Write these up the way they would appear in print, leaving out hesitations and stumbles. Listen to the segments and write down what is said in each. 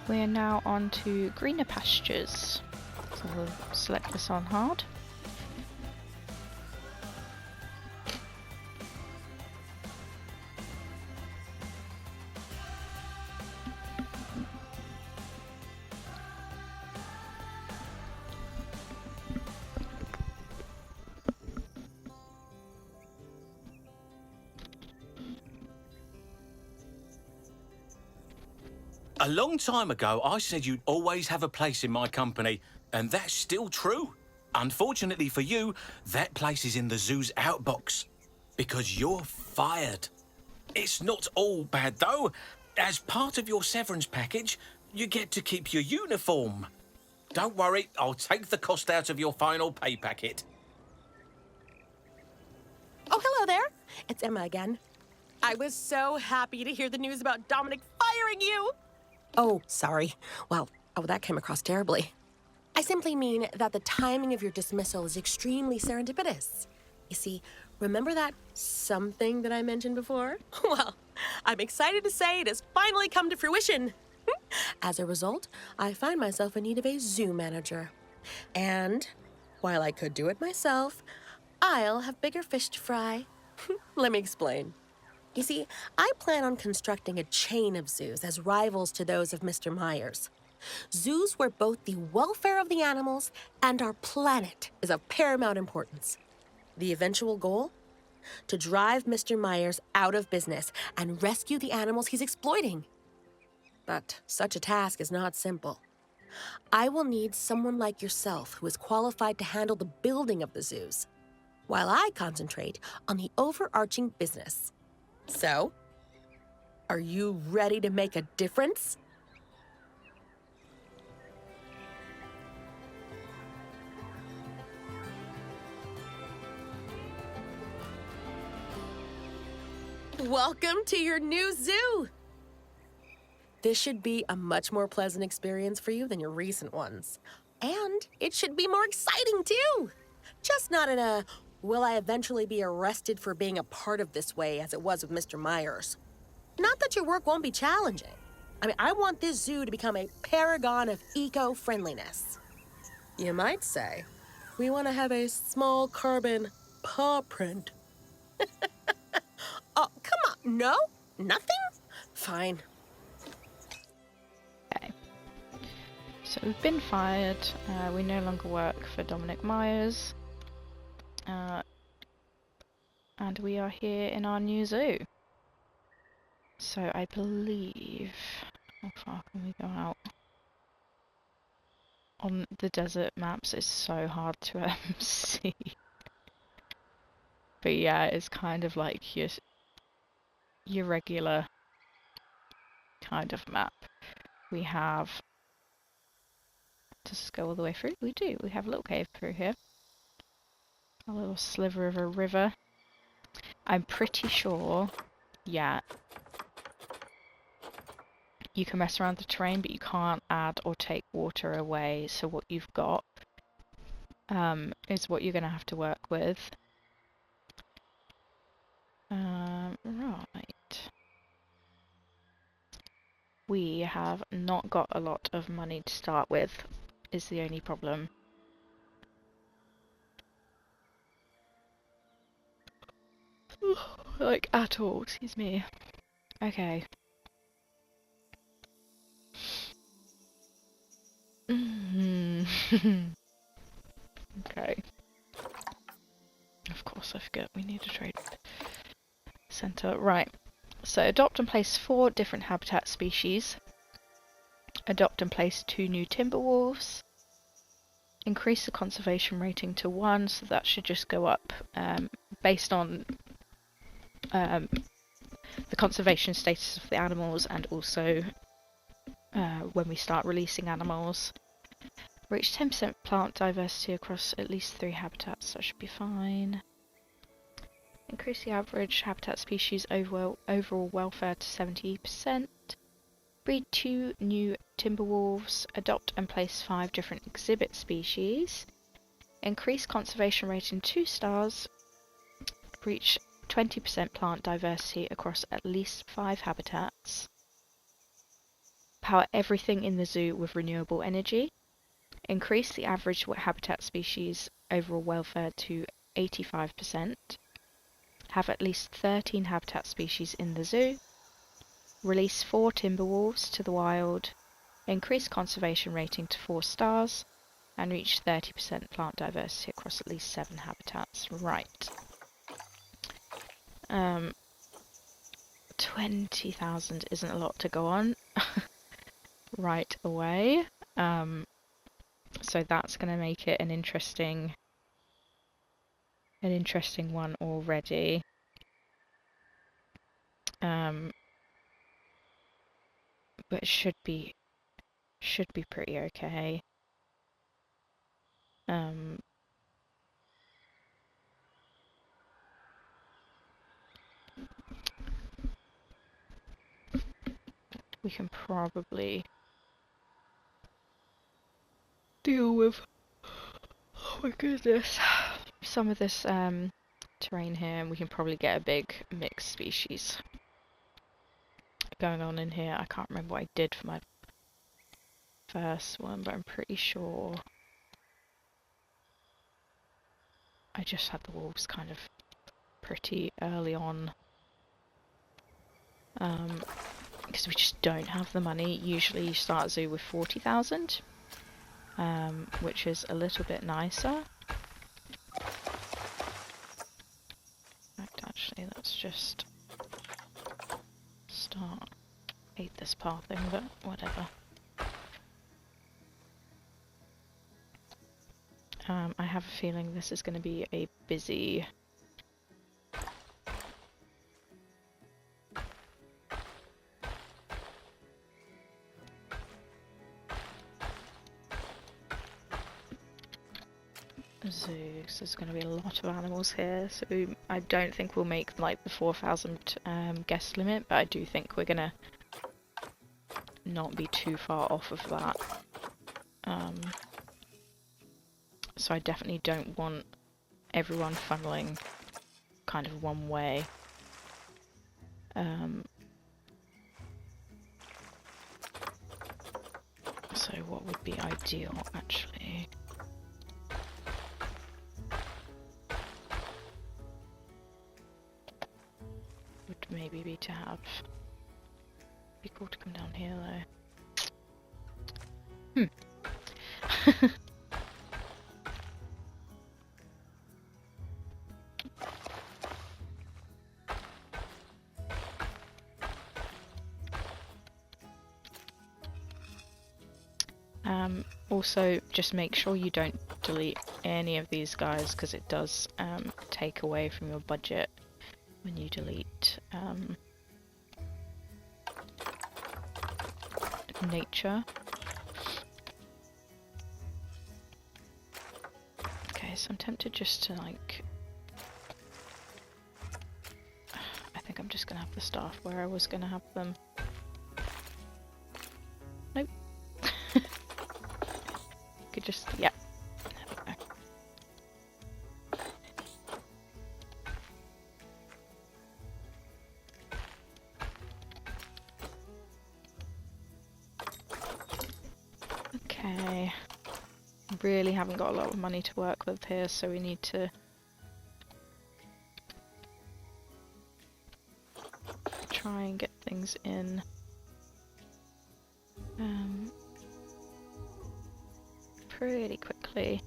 We're now on to greener pastures. So we'll select this on hard. A long time ago, I said you'd always have a place in my company, and that's still true. Unfortunately for you, that place is in the zoo's outbox, because you're fired. It's not all bad, though. As part of your severance package, you get to keep your uniform. Don't worry, I'll take the cost out of your final pay packet. Oh, hello there. It's Emma again. I was so happy to hear the news about Dominic firing you. Oh, sorry. Well, that came across terribly. I simply mean that the timing of your dismissal is extremely serendipitous. You see, remember that something that I mentioned before? Well, I'm excited to say it has finally come to fruition. As a result, I find myself in need of a zoo manager. And while I could do it myself, I'll have bigger fish to fry. Let me explain. You see, I plan on constructing a chain of zoos as rivals to those of Mr. Myers. Zoos where both the welfare of the animals and our planet is of paramount importance. The eventual goal? To drive Mr. Myers out of business and rescue the animals he's exploiting. But such a task is not simple. I will need someone like yourself who is qualified to handle the building of the zoos, while I concentrate on the overarching business. So, are you ready to make a difference? Welcome to your new zoo! This should be a much more pleasant experience for you than your recent ones. And it should be more exciting, too! Just not in a, will I eventually be arrested for being a part of this way as it was with Mr. Myers. Not that your work won't be challenging. I want this zoo to become a paragon of eco-friendliness. You might say, we want to have a small carbon paw print. Oh, come on. No? Nothing? Fine. Okay. So we've been fired. We no longer work for Dominic Myers. And we are here in our new zoo. So I believe... How far can we go out? On the desert maps, it's so hard to see. But yeah, it's kind of like your regular kind of map. We have... Does this go all the way through? We do. We have a little cave through here. A little sliver of a river. I'm pretty sure, yeah, you can mess around the terrain, but you can't add or take water away. So what you've got is what you're going to have to work with. Right. We have not got a lot of money to start with, is the only problem. Like, at all, excuse me. Okay. Okay. Of course I forget we need a trade center. Right. So adopt and place 4 different habitat species. Adopt and place 2 new timber wolves. Increase the conservation rating to 1, so that should just go up based on the conservation status of the animals and also when we start releasing animals. Reach 10% plant diversity across at least 3 habitats, that should be fine. Increase the average habitat species overall welfare to 70%. Breed 2 new timber wolves. Adopt and place 5 different exhibit species. Increase conservation rating 2 stars. Reach 20% plant diversity across at least 5 habitats. power everything in the zoo with renewable energy. Increase the average habitat species overall welfare to 85%. Have at least 13 habitat species in the zoo. Release 4 timber wolves to the wild. Increase conservation rating to 4 stars. And reach 30% plant diversity across at least 7 habitats. Right. 20,000 isn't a lot to go on right away. So that's going to make it an interesting one already. But it should be pretty okay. We can probably deal with, oh my goodness, some of this terrain here, and we can probably get a big mixed species going on in here. I can't remember what I did for my first one, but I'm pretty sure I just had the wolves kind of pretty early on, because we just don't have the money. Usually you start a zoo with 40,000, which is a little bit nicer. In fact, actually, let's just start. Hate this path thing, but whatever. I have a feeling this is going to be a busy zoo, so there's going to be a lot of animals here, so I don't think we'll make like the 4,000 guest limit, but I do think we're going to not be too far off of that. So I definitely don't want everyone funneling kind of one way. So what would be ideal, actually? Would maybe be to have... Be cool to come down here, though. Also, just make sure you don't delete any of these guys, because it does take away from your budget when you delete nature. Okay, so I'm tempted just to like... I think I'm just gonna have the staff where I was gonna have them. Nope. Could just, yeah. There we go. Okay. Really haven't got a lot of money to work with here, so we need to try and get things in. Pretty quickly.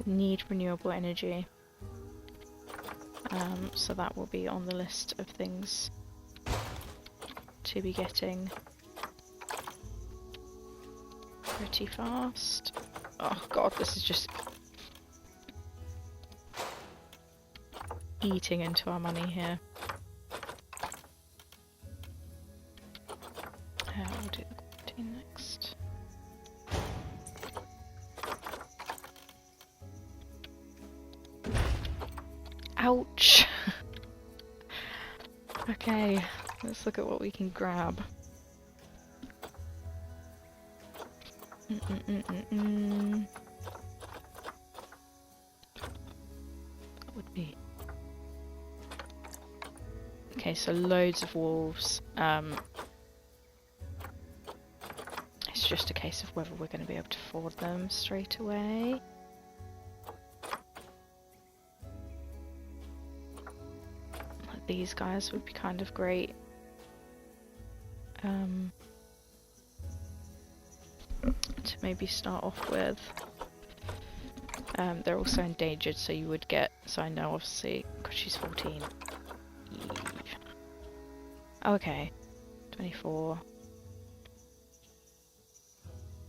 Need renewable energy. So that will be on the list of things to be getting pretty fast. Oh god, this is just eating into our money here. We'll do the quarantine next. Ouch! Okay, let's look at what we can grab. Okay, so loads of wolves. It's just a case of whether we're going to be able to ford them straight away. Like these guys would be kind of great. To maybe start off with. They're also endangered, so you would get. So I know, obviously, because she's 14. Okay, 24.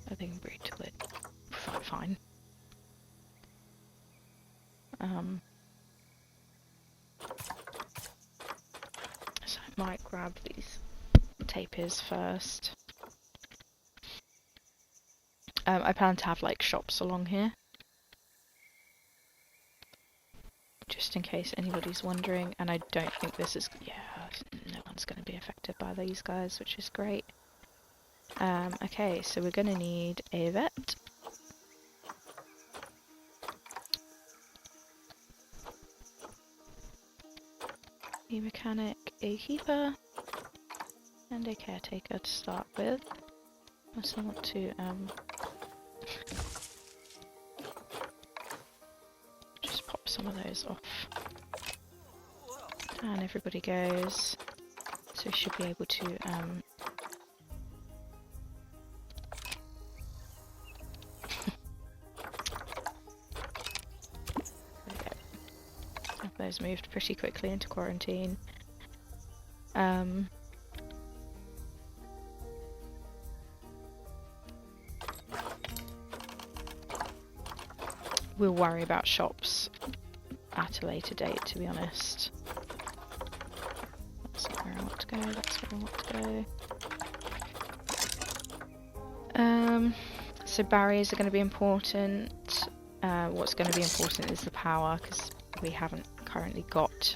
I think I can breed till it. Fine. So I might grab these tapirs first. I plan to have like shops along here, just in case anybody's wondering. And I don't think this is. Yeah, no one's going to be affected by these guys, which is great. Okay, so we're going to need a vet. A mechanic, a keeper, and a caretaker to start with. I also want to just pop some of those off. And everybody goes. So we should be able to have those moved pretty quickly into quarantine. We'll worry about shops at a later date, to be honest. That's not where I want to go, that's where I want to go. So barriers are going to be important. What's going to be important is the power, because we haven't currently got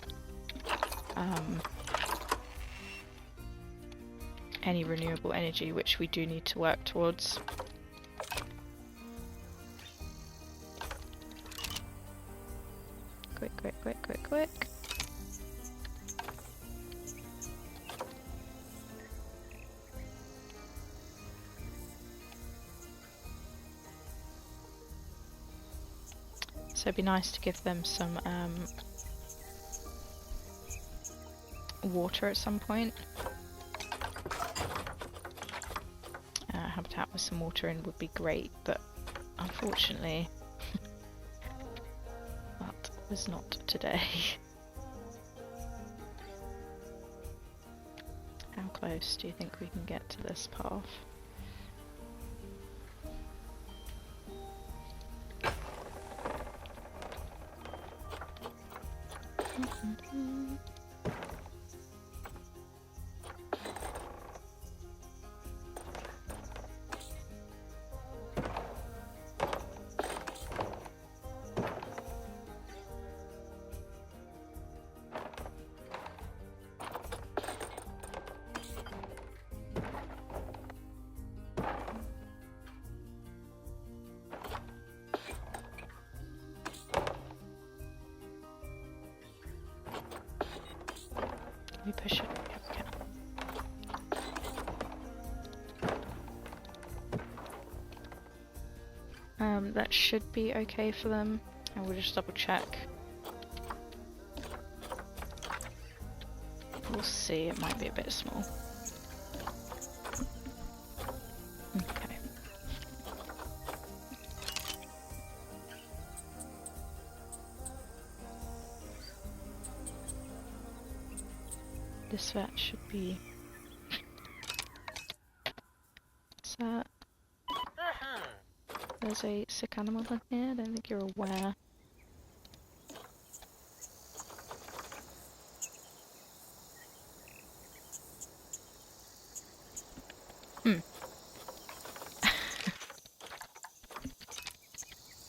any renewable energy, which we do need to work towards. Quick. So it'd be nice to give them some water at some point. Habitat with some water in would be great, but unfortunately that was not today. How close do you think we can get to this path? We push it. Yep, okay. That should be okay for them. I will just double check. We'll see, it might be a bit small. Okay. This vet should be set. There's a sick animal in here, I don't think you're aware.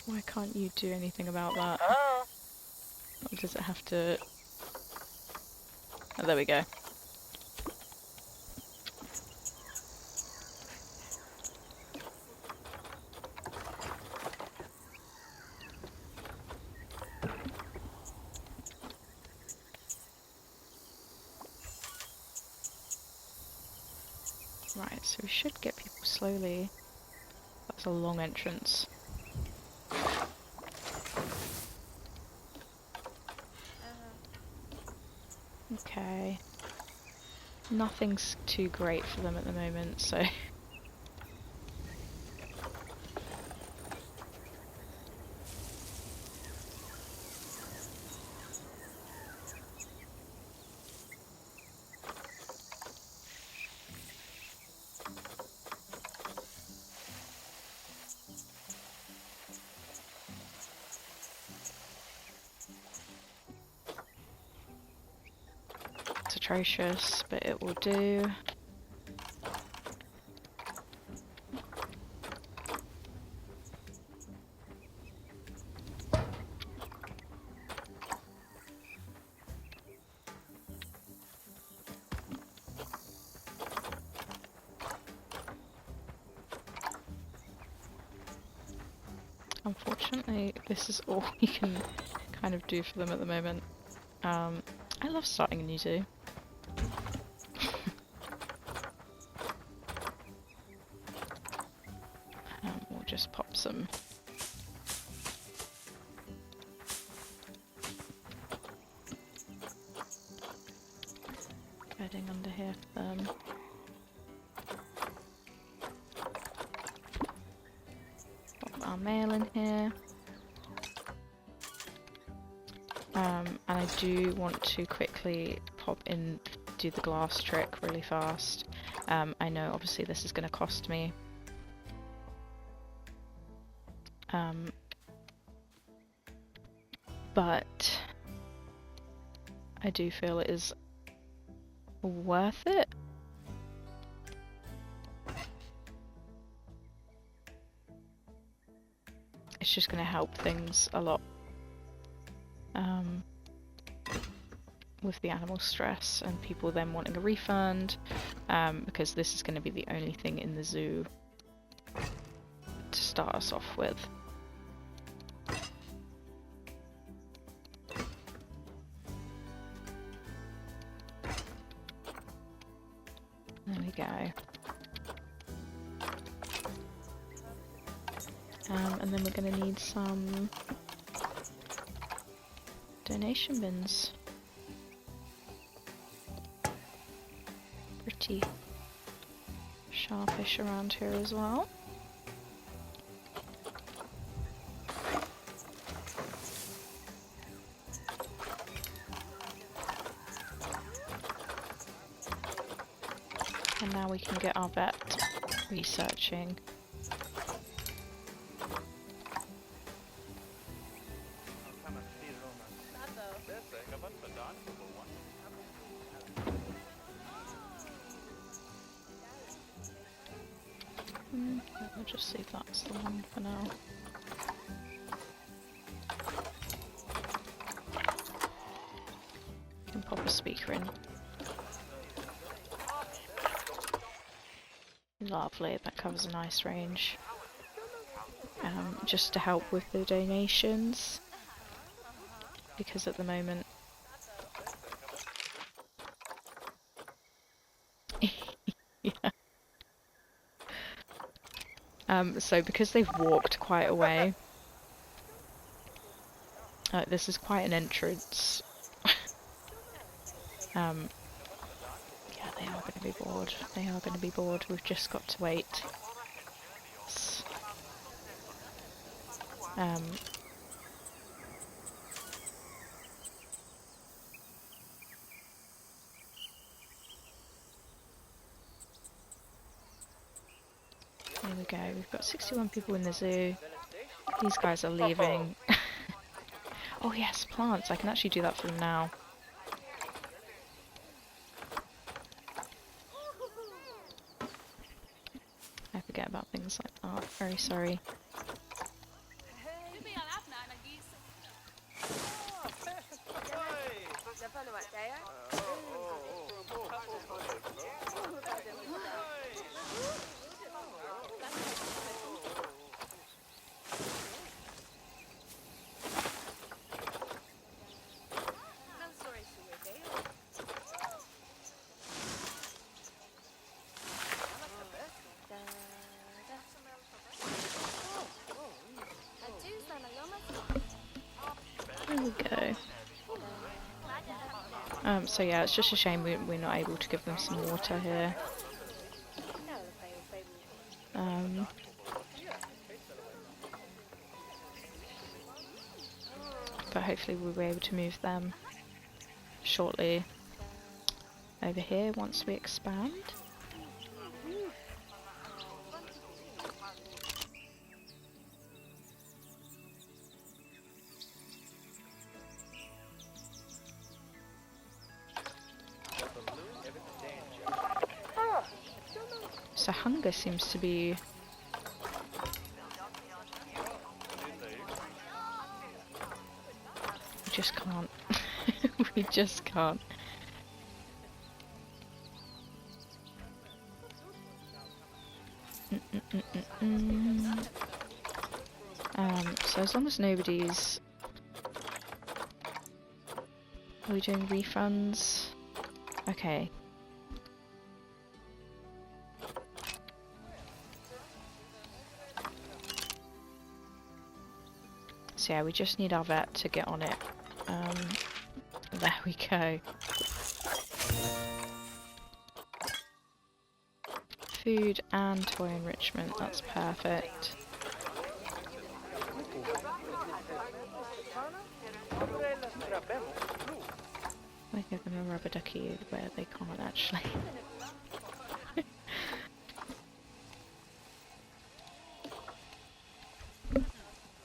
Why can't you do anything about that? Or does it have to... Oh, there we go. Right, so we should get people slowly. That's a long entrance. Okay. Nothing's too great for them at the moment, so... It's atrocious, but it will do. Unfortunately, this is all we can kind of do for them at the moment. I love starting a new zoo. We'll just pop some bedding under here for them. Pop our mail in here. And I do want to quickly pop in, do the glass trick really fast. I know obviously this is going to cost me. But I do feel it is worth it. It's just going to help things a lot. With the animal stress and people then wanting a refund, because this is going to be the only thing in the zoo to start us off with. There we go. And then we're going to need some donation bins. Pretty sharpish around here as well. And now we can get our vet researching. We'll just see if that's the one for now. And pop a speaker in. Lovely, that covers a nice range. Just to help with the donations, because at the moment yeah. So because they've walked quite a way, this is quite an entrance. Yeah, they are going to be bored. They are going to be bored. We've just got to wait. There we go. We've got 61 people in the zoo. These guys are leaving. Oh yes, plants. I can actually do that for them now. I forget about things like that. Very sorry. we go. So yeah, it's just a shame we're not able to give them some water here. But hopefully we'll be able to move them shortly over here once we expand. So hunger seems to be we just can't. We just can't. So as long as nobody's... Are we doing refunds? Okay. So yeah, we just need our vet to get on it. There we go. Food and toy enrichment, that's perfect. I think I'm gonna rubber ducky where they can't actually.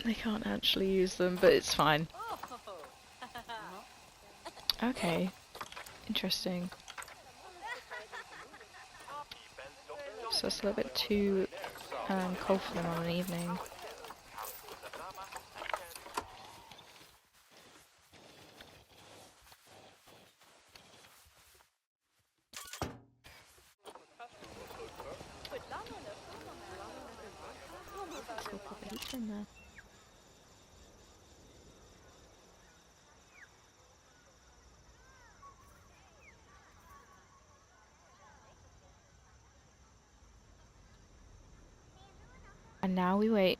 They can't actually use them, but it's fine. Okay, interesting. So it's a little bit too cold for them on an evening. So we'll pop a heater in there. And now we wait.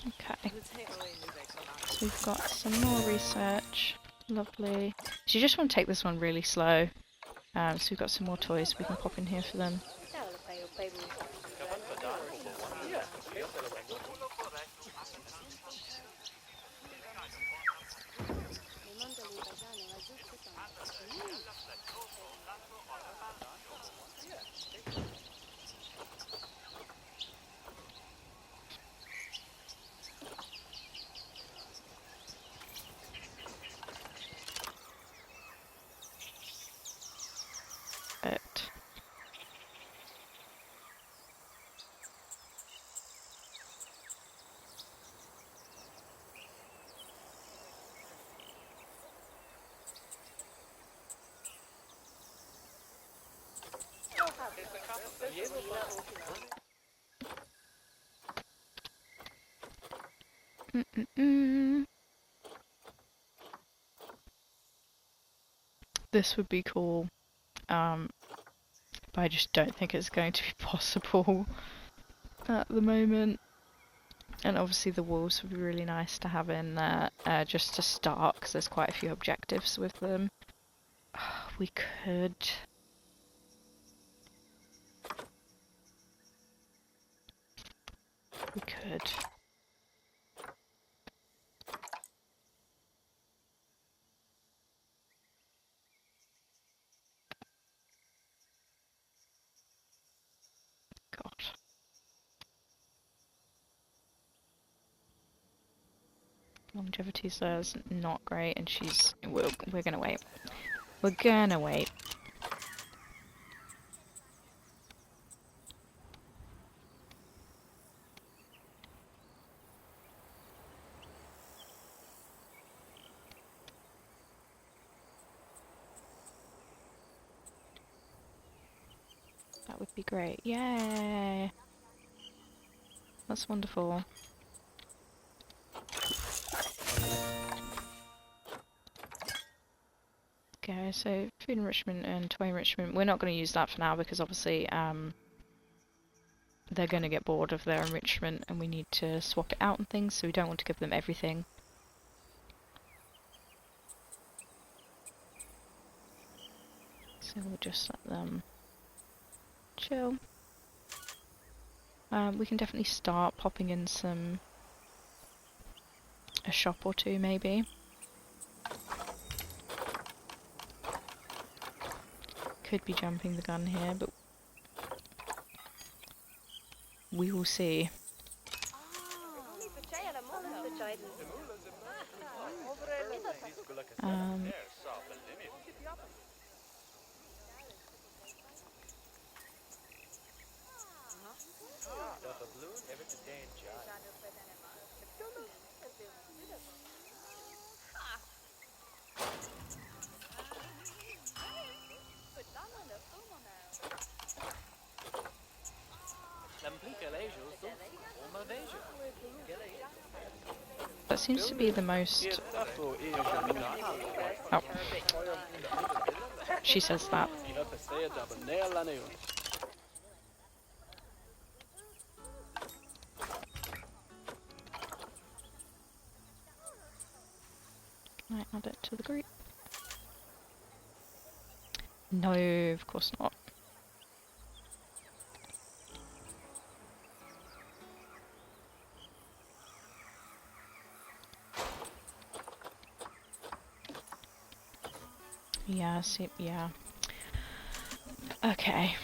Okay. So we've got some more research. Lovely. So you just want to take this one really slow. So we've got some more toys we can pop in here for them. But this would be cool. But I just don't think it's going to be possible at the moment. And obviously the wolves would be really nice to have in there just to start, because there's quite a few objectives with them. We could... We could. God. Longevity's there's not great, and we're gonna wait. We're gonna wait. That would be great. Yay! That's wonderful. Okay, so food enrichment and toy enrichment. We're not going to use that for now because obviously they're going to get bored of their enrichment and we need to swap it out and things, so we don't want to give them everything. So we'll just let them chill. We can definitely start popping in a shop or two maybe. Could be jumping the gun here, but we will see. That seems to be the most... Oh. She says that. Can I add it to the group? No, of course not. Yeah, see, yeah. Okay.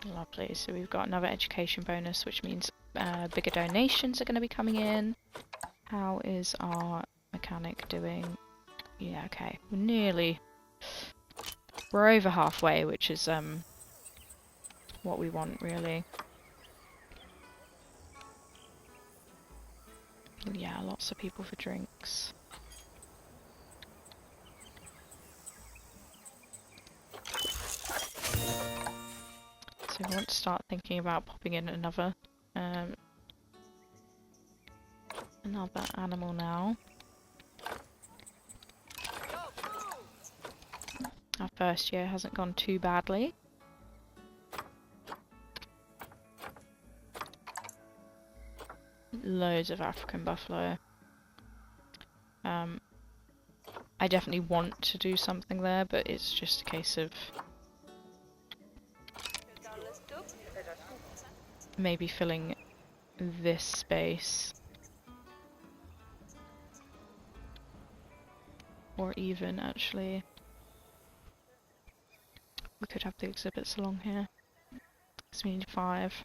Lovely, so we've got another education bonus, which means bigger donations are going to be coming in. How is our mechanic doing? Yeah, okay. We're over halfway, which is what we want, really. Yeah, lots of people for drinks. So we want to start thinking about popping in another animal now. Our first year hasn't gone too badly. Loads of African buffalo. I definitely want to do something there, but it's just a case of maybe filling this space. Or even, actually, we could have the exhibits along here. Because we need 5.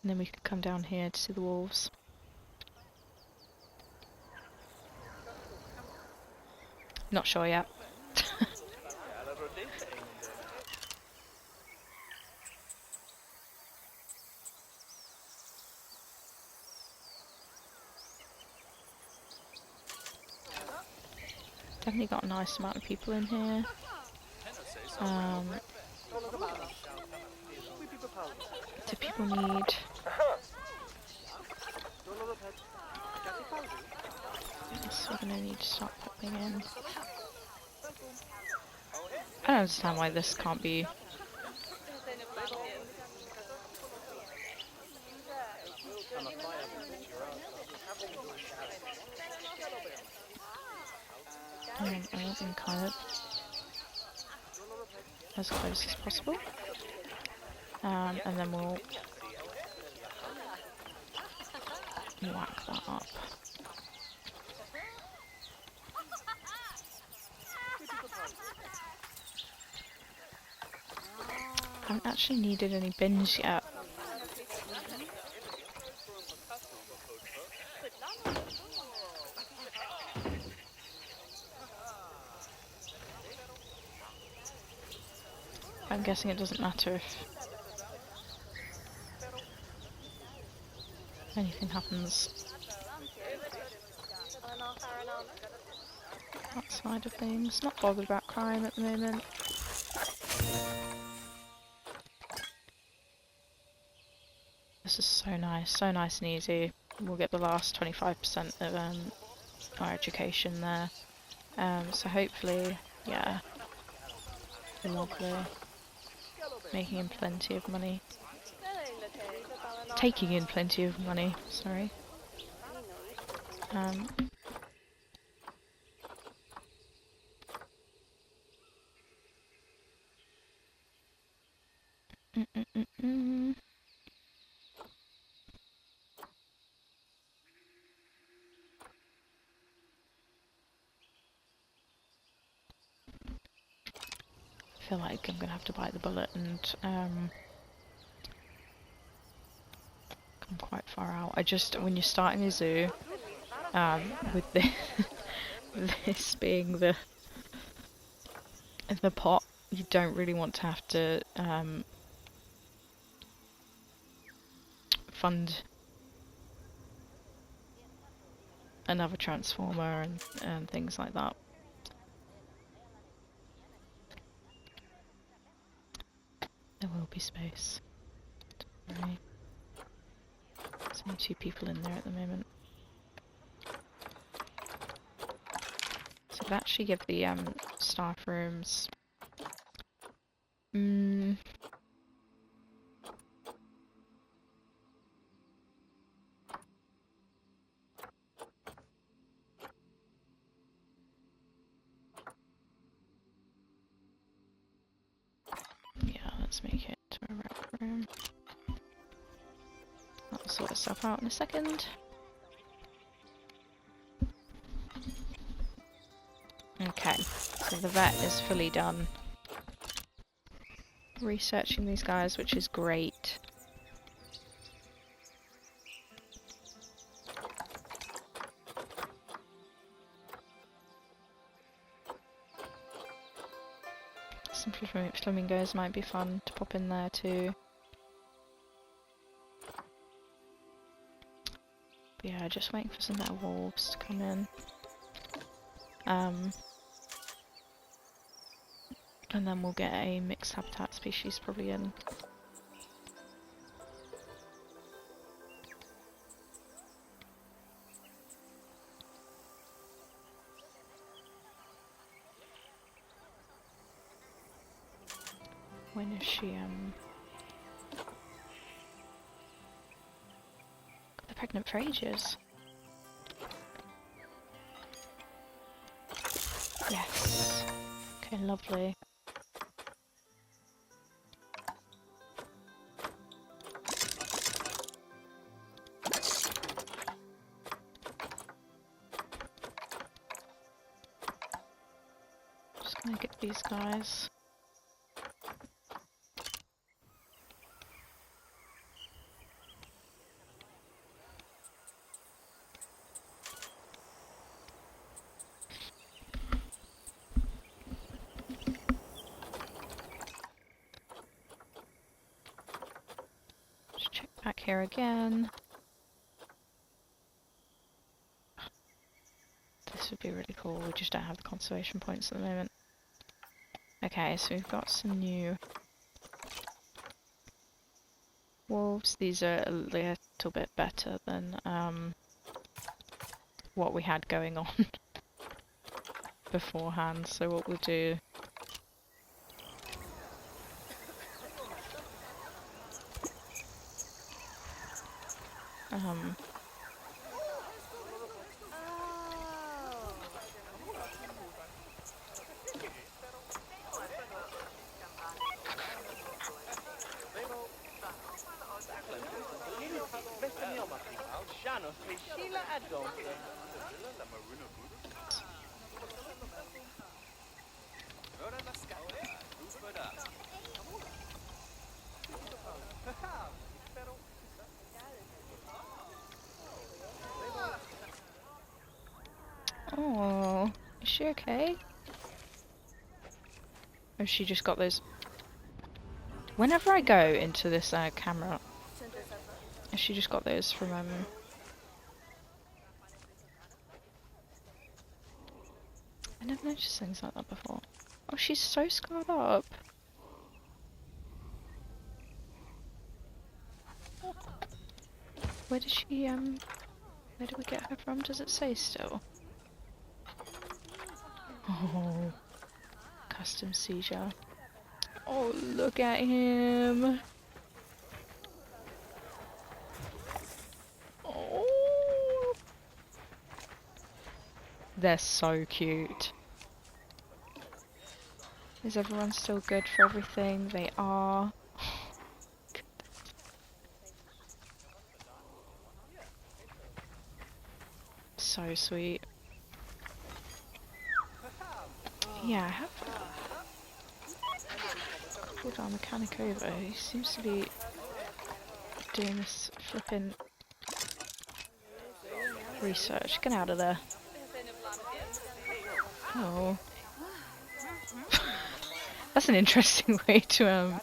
And then we could come down here to see the wolves. Not sure yet. Definitely got a nice amount of people in here. Do people need... Yes, we're gonna need to start popping in. I don't understand why this can't be... and kind of as close as possible. And then we'll whack that up. I haven't actually needed any bins yet. I'm guessing it doesn't matter if anything happens that side of things. Not bothered about crime at the moment. This is so nice and easy. We'll get the last 25% of our education there. So hopefully, yeah, lovely. Making in plenty of money. Taking in plenty of money, sorry. I feel like I'm gonna have to bite the bullet and come quite far out. When you're starting a zoo, with this being the pot, you don't really want to have to fund another transformer and things like that. There will be space. Don't worry. There's only 2 people in there at the moment. So it actually give the staff rooms yeah, let's make it to a rec room. That'll sort itself out in a second. Okay, so the vet is fully done. Researching these guys, which is great. Some flamingos might be fun to pop in there too. But yeah, just waiting for some more wolves to come in. And then we'll get a mixed habitat species probably in. When is she they're pregnant for ages. Yes. Okay, lovely. Just gonna get these guys. Back here again. This would be really cool. We just don't have the conservation points at the moment. Okay, so we've got some new wolves. These are a little bit better than what we had going on beforehand. So what we'll do Oh, is she okay? Or has she just got those? Whenever I go into this camera, has she just got those from I never noticed things like that before. Oh, she's so scarred up. Where did she where did we get her from? Does it say still? Oh, custom seizure. Oh, look at him. Oh, they're so cute. Is everyone still good for everything? They are. So sweet. Yeah, I have pulled our mechanic over. He seems to be doing this flipping research. Get out of there. Oh. That's an interesting way to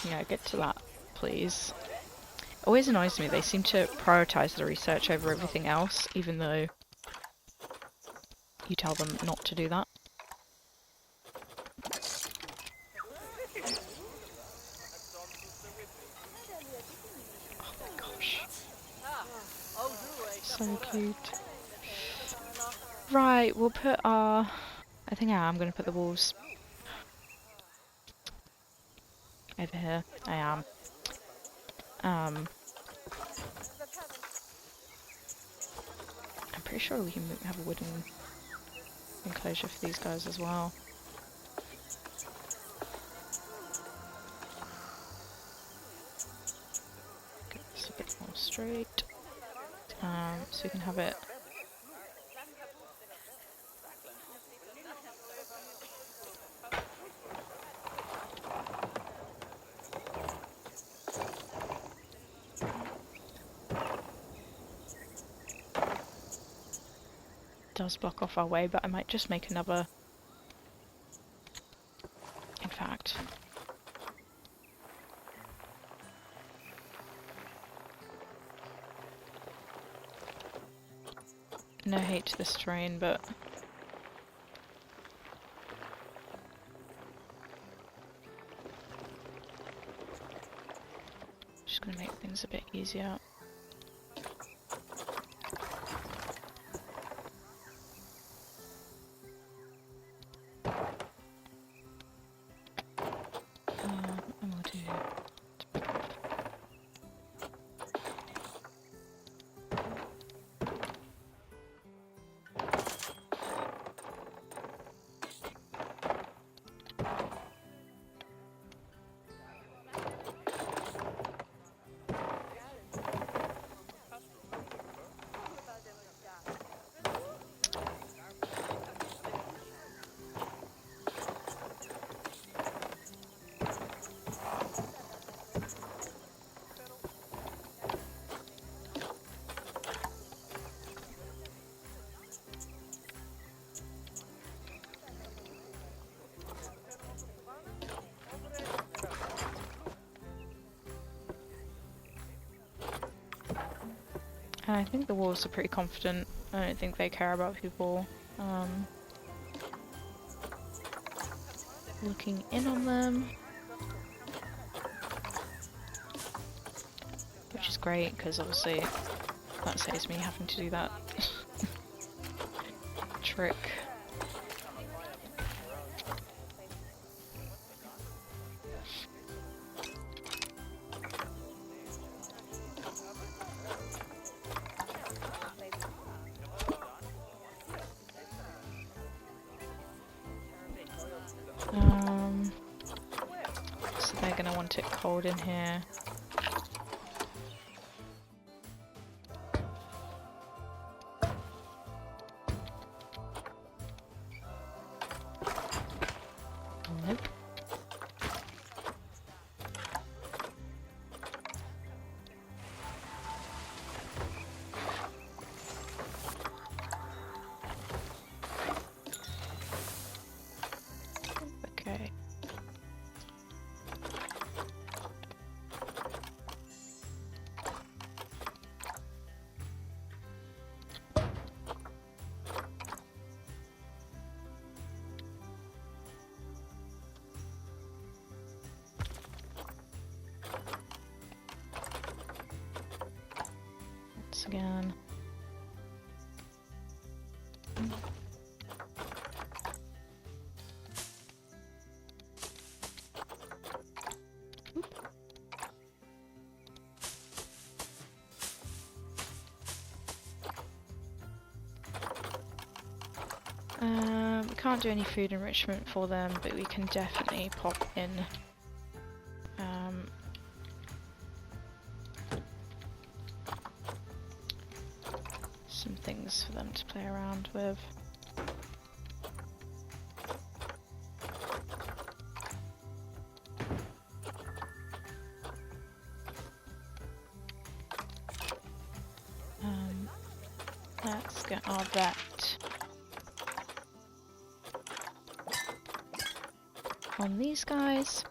yeah, get to that, please. Always annoys me, they seem to prioritize the research over everything else, even though you tell them not to do that. Oh my gosh. So cute. Right, we'll put our... I think I am going to put the wolves over here. I am. I'm pretty sure we can have a wooden enclosure for these guys as well. Get this a bit more straight. So we can have it. Does block off our way, but I might just make another. In fact, no hate to this terrain, but just gonna make things a bit easier. And we'll do. And I think the wolves are pretty confident. I don't think they care about people looking in on them. Which is great, because obviously that saves me having to do that trick. So they're gonna want it cold in here. again. We can't do any food enrichment for them, but we can definitely pop in some things for them to play around with. Let's get our vet on these guys.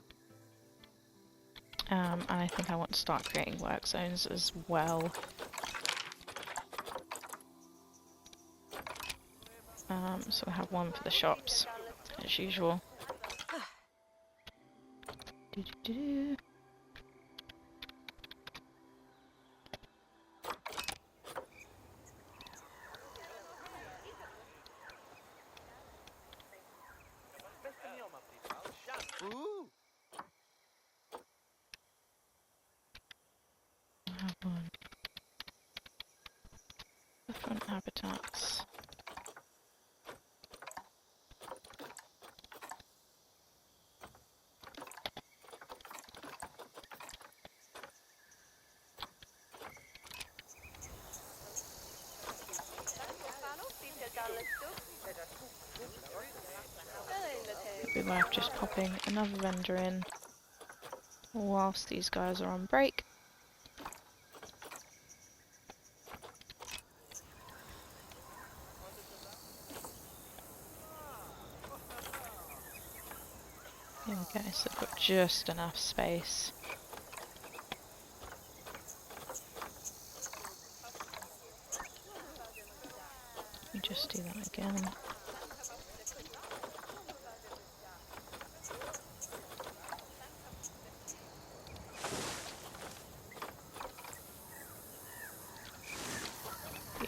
And I think I want to start creating work zones as well. So I have one for the shops, as usual. Doo-doo-doo. I have one. The front habitats. It'd be worth just popping another vendor in whilst these guys are on break. There we go, so I've got just enough space. Let me just do that again.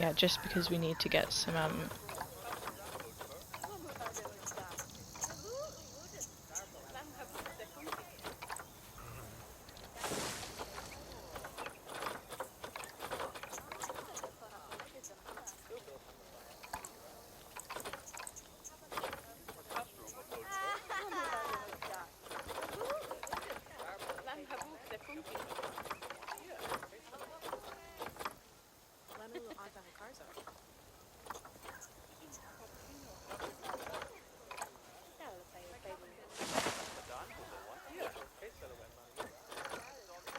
Yeah, just because we need to get some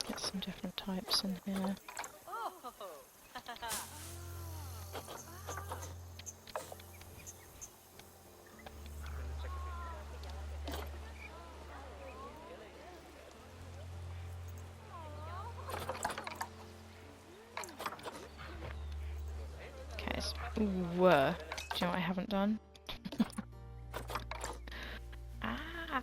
get some different types in here. Okay, so, do you know what I haven't done? Ah!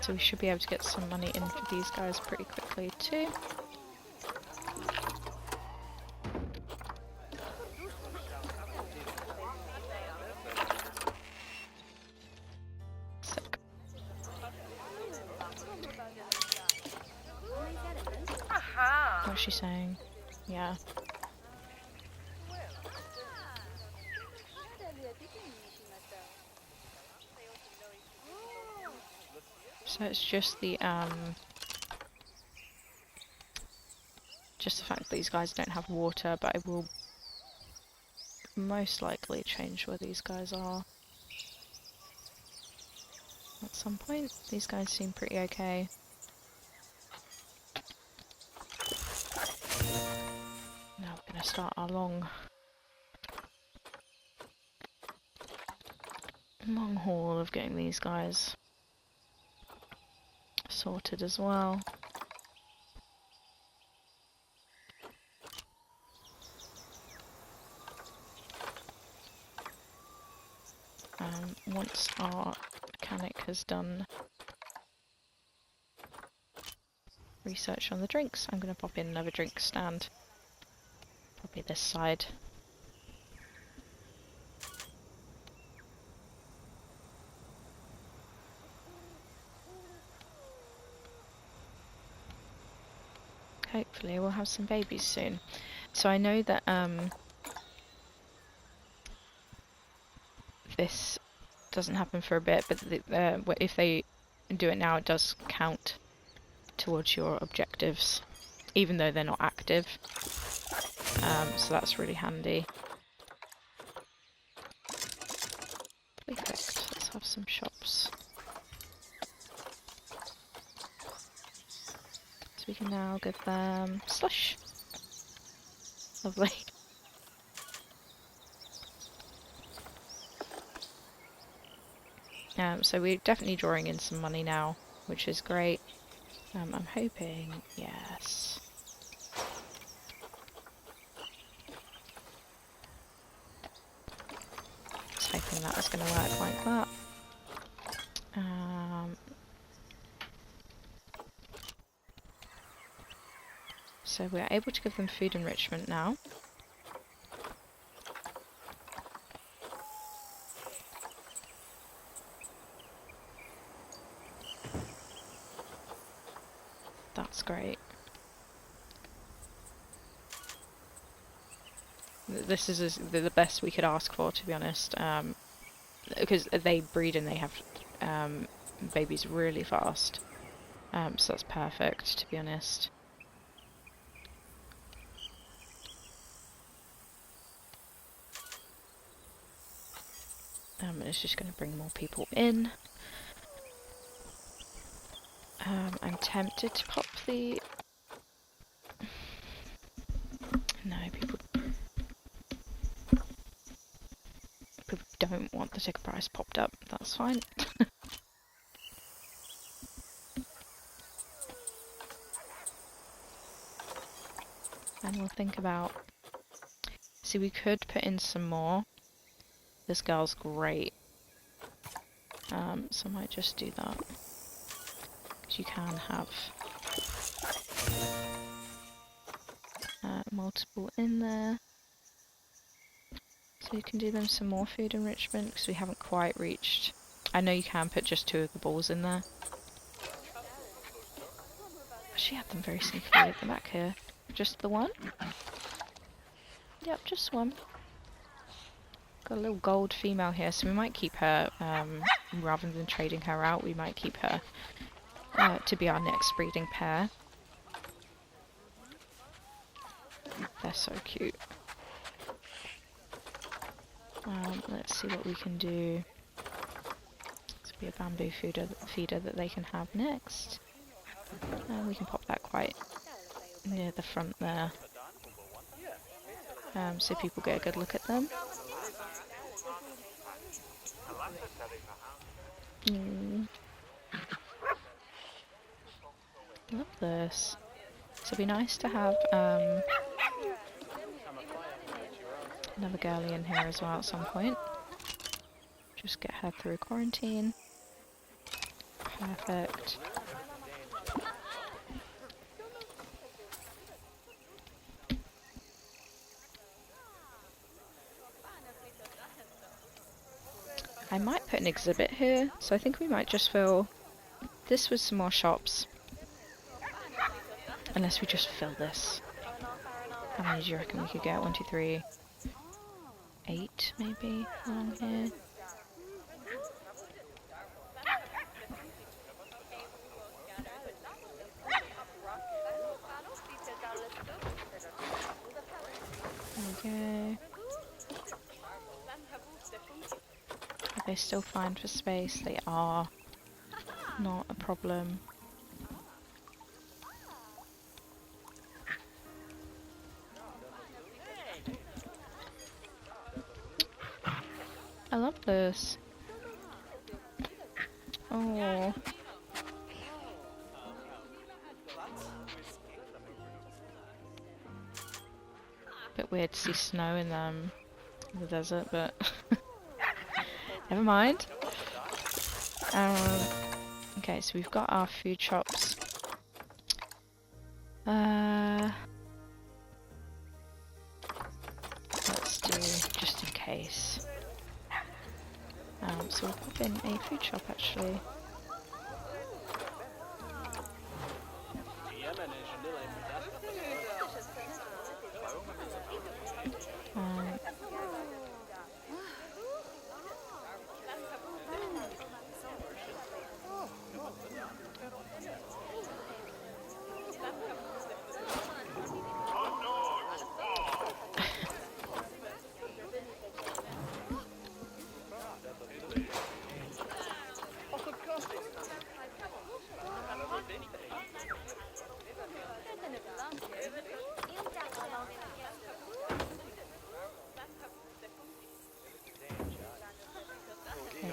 So we should be able to get some money in for these guys pretty quickly too. Sick. What's she saying? Yeah. So it's just the fact that these guys don't have water, but I will most likely change where these guys are at some point. These guys seem pretty okay. gonna start our long haul of getting these guys sorted as well. Once our mechanic has done research on the drinks, I'm going to pop in another drink stand. Probably this side. Hopefully we'll have some babies soon. So I know that this doesn't happen for a bit, but if they do it now, it does count towards your objectives, even though they're not active. So that's really handy. Perfect. Let's have some shops. So we can now give them slush. Lovely. So we're definitely drawing in some money now, which is great. I'm hoping, yes. I was hoping that was going to work like that. So we're able to give them food enrichment now. That's great. This is the best we could ask for, to be honest, because they breed and they have babies really fast, so that's perfect, to be honest. It's just going to bring more people in. I'm tempted to pop the... No, people don't want the ticket price popped up. That's fine. And we'll think about... See, we could put in some more. This girl's great. So I might just do that. Because you can have multiple in there. So you can do them some more food enrichment, because we haven't quite reached... I know you can put just 2 of the balls in there. She had them very sneakily at the back here. Just the one? Yep, just one. Got a little gold female here, so we might keep her, rather than trading her out, we might keep her to be our next breeding pair. They're so cute. Let's see what we can do. This will be a bamboo feeder that they can have next. We can pop that quite near the front there, so people get a good look at them. Love this. So it'd be nice to have another girlie in here as well at some point. Just get her through quarantine. Perfect. I might put an exhibit here, so I think we might just fill this with some more shops. Unless we just fill this. How many do you reckon we could get? 1, 2, 3, 8 maybe along here. There we go. Are they still fine for space? They are. Not a problem. love this. Oh. Bit weird to see snow in the desert, but never mind. Okay, so we've got our food shops. Let's do just in case. So we'll pop in a food shop actually.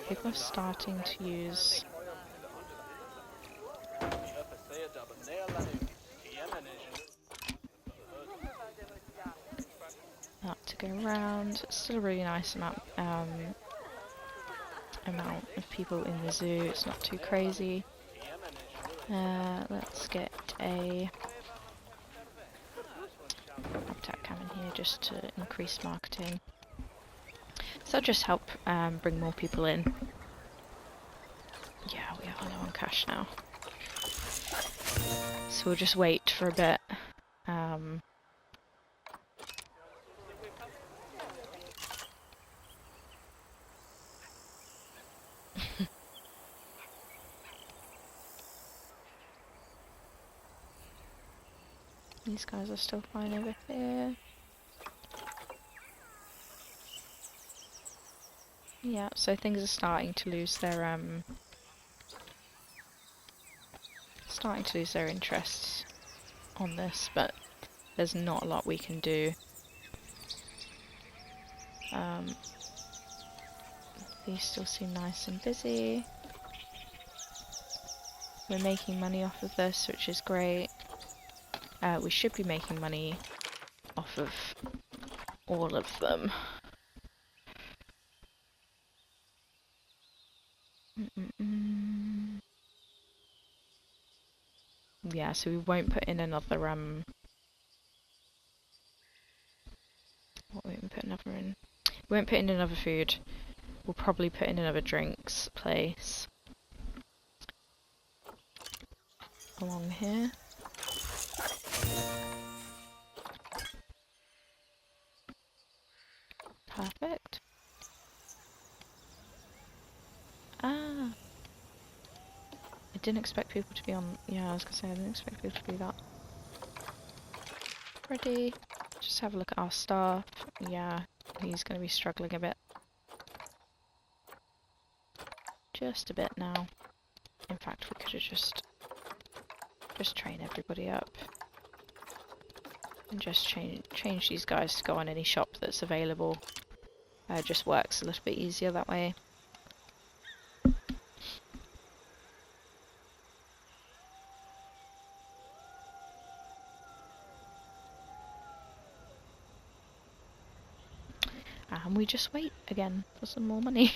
People are starting to use that to go around. It's still a really nice amount of people in the zoo. It's not too crazy. Let's get a habitat cam in here just to increase marketing. So that'll just help bring more people in. Yeah, we are low on cash now. So we'll just wait for a bit. These guys are still fine over here. Yeah, so things are starting to lose their interest on this, but there's not a lot we can do. These still seem nice and busy. We're making money off of this, which is great. We should be making money off of all of them. Yeah, so we won't put in another what won't we put another in? We won't put in another food. We'll probably put in another drinks place along here. Perfect. Ah, I didn't expect people to be on. Yeah, I was gonna say I didn't expect people to be that ready. Just have a look at our staff. Yeah, he's gonna be struggling a bit. Just a bit now. In fact, we could have just train everybody up and just change these guys to go on any shop that's available. Just works a little bit easier that way. And we just wait again for some more money.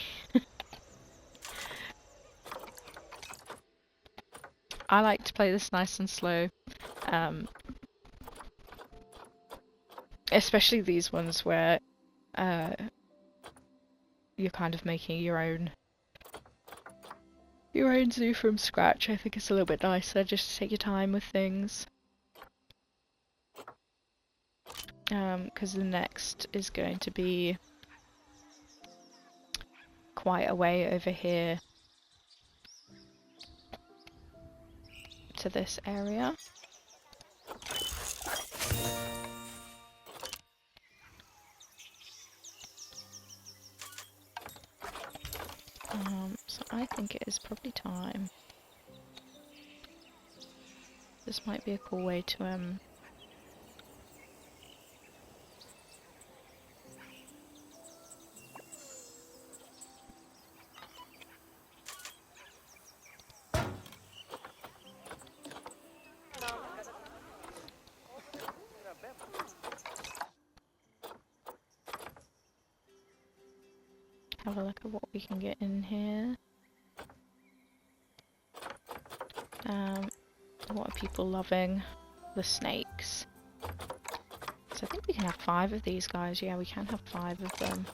I like to play this nice and slow. Especially these ones where you're kind of making your own zoo from scratch. I think it's a little bit nicer just to take your time with things. Because the next is going to be quite a way over here to this area. So I think it is probably time. This might be a cool way to have a look at what we can get in here. What are people loving? The snakes. So I think we can have 5 of these guys. Yeah, we can have 5 of them.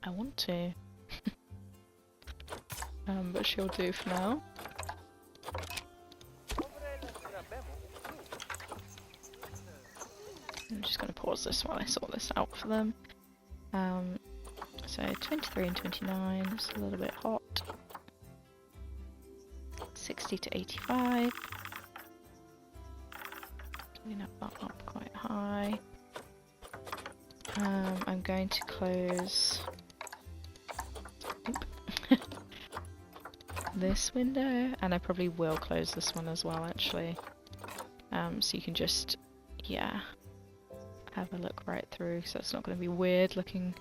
I want to. But she'll do for now. I'm just going to pause this while I sort this out for them. So 23 and 29, it's a little bit hot. 60 to 85. Clean up that up quite high. I'm going to close this window, and I probably will close this one as well, actually. So you can just, yeah, have a look right through, so it's not going to be weird looking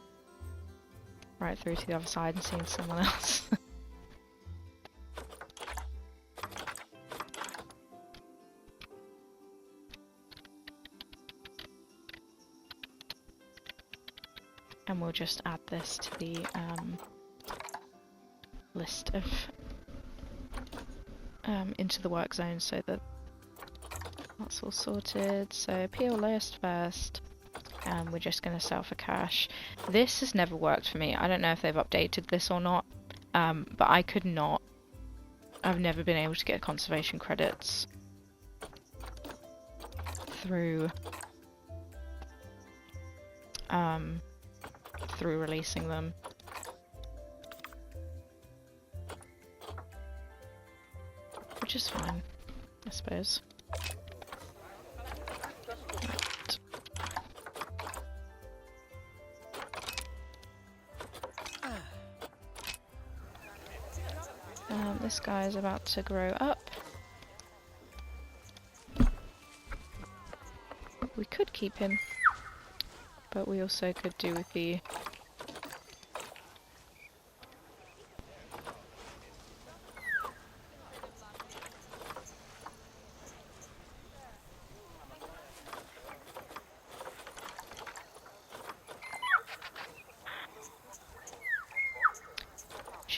right through to the other side and seeing someone else. And we'll just add this to the list of into the work zone so that that's all sorted. So peel list first, and we're just going to sell for cash. This has never worked for me. I don't know if they've updated this or not, but I could not. I've never been able to get conservation credits through through releasing them. Which is fine, I suppose. Right. This guy is about to grow up. We could keep him, but we also could do with the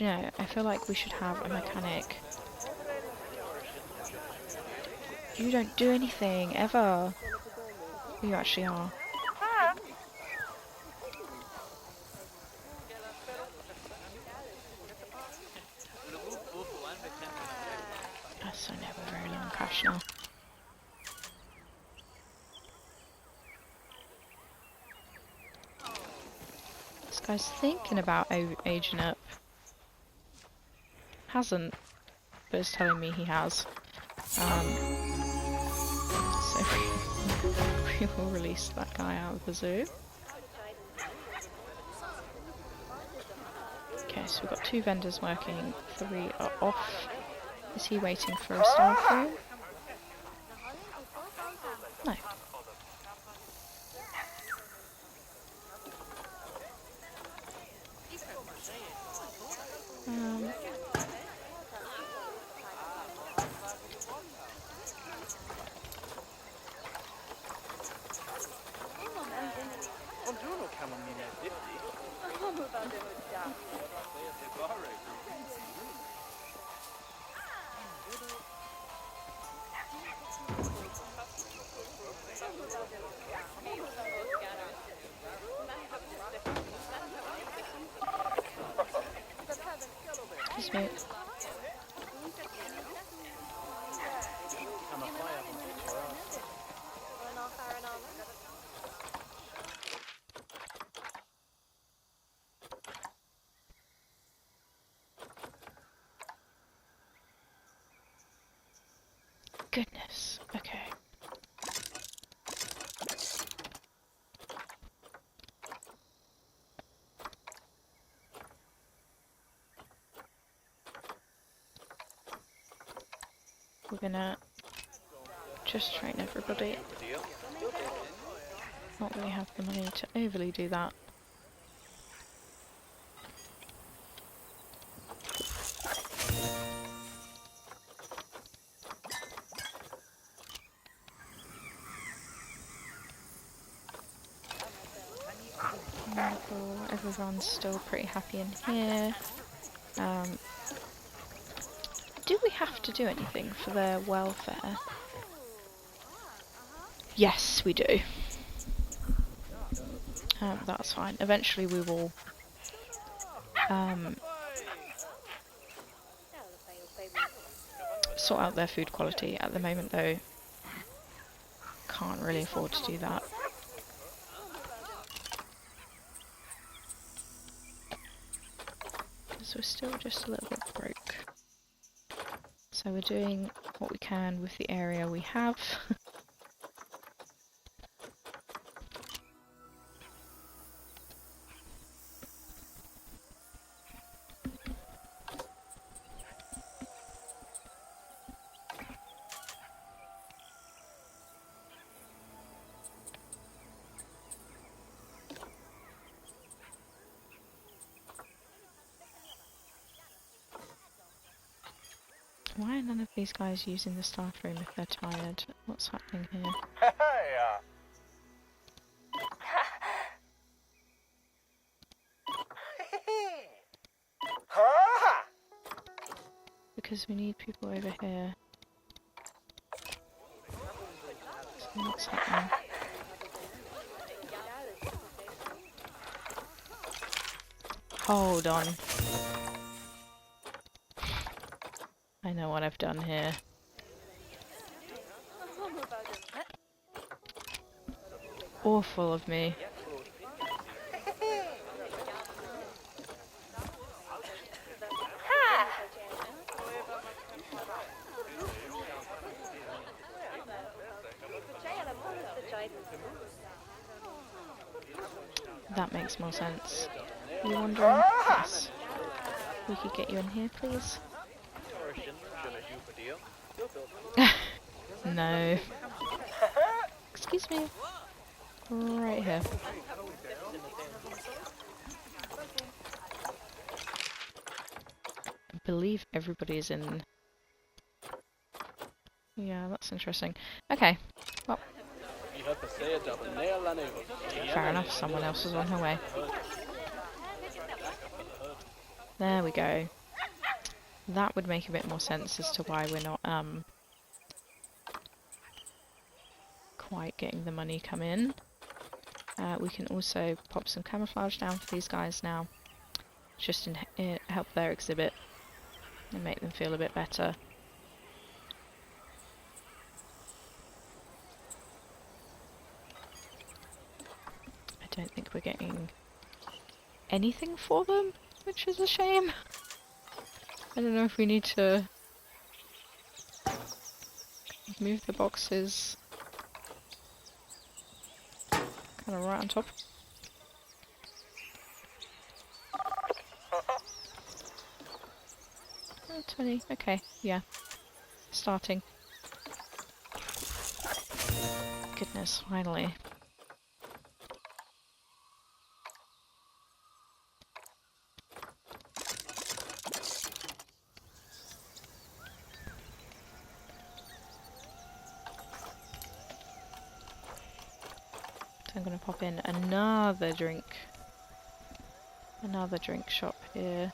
you know, I feel like we should have a mechanic. You don't do anything, ever. You actually are. So now we're very low on cash now. This guy's thinking about aging up. Hasn't, but is telling me he has. So we will release that guy out of the zoo. Okay, so we've got 2 vendors working, 3 are off. Is he waiting for a staff room? No. Sweet. Goodness. Okay. We're gonna just train everybody. Not really have the money to overly do that. Cool, everyone's still pretty happy in here. Do we have to do anything for their welfare? Yes, we do. That's fine. Eventually we will sort out their food quality. At the moment though, can't really afford to do that. Because we're still just a little bit broke. So we're doing what we can with the area we have. Why are none of these guys using the staff room if they're tired? What's happening here? Because we need people over here. So what's happening? Hold on. I know what I've done here. Awful of me. That makes more sense. Are you wondering? Yes. We could get you in here, please. No. Excuse me. Right here. I believe everybody is in. Yeah, that's interesting. Okay. Well. Fair enough, someone else is on her way. There we go. That would make a bit more sense as to why we're not quite getting the money come in. We can also pop some camouflage down for these guys now, just in help their exhibit and make them feel a bit better. I don't think we're getting anything for them, which is a shame. I don't know if we need to move the boxes kind of right on top. 20, okay, yeah. Starting. Goodness, finally. So I'm going to pop in another drink shop here.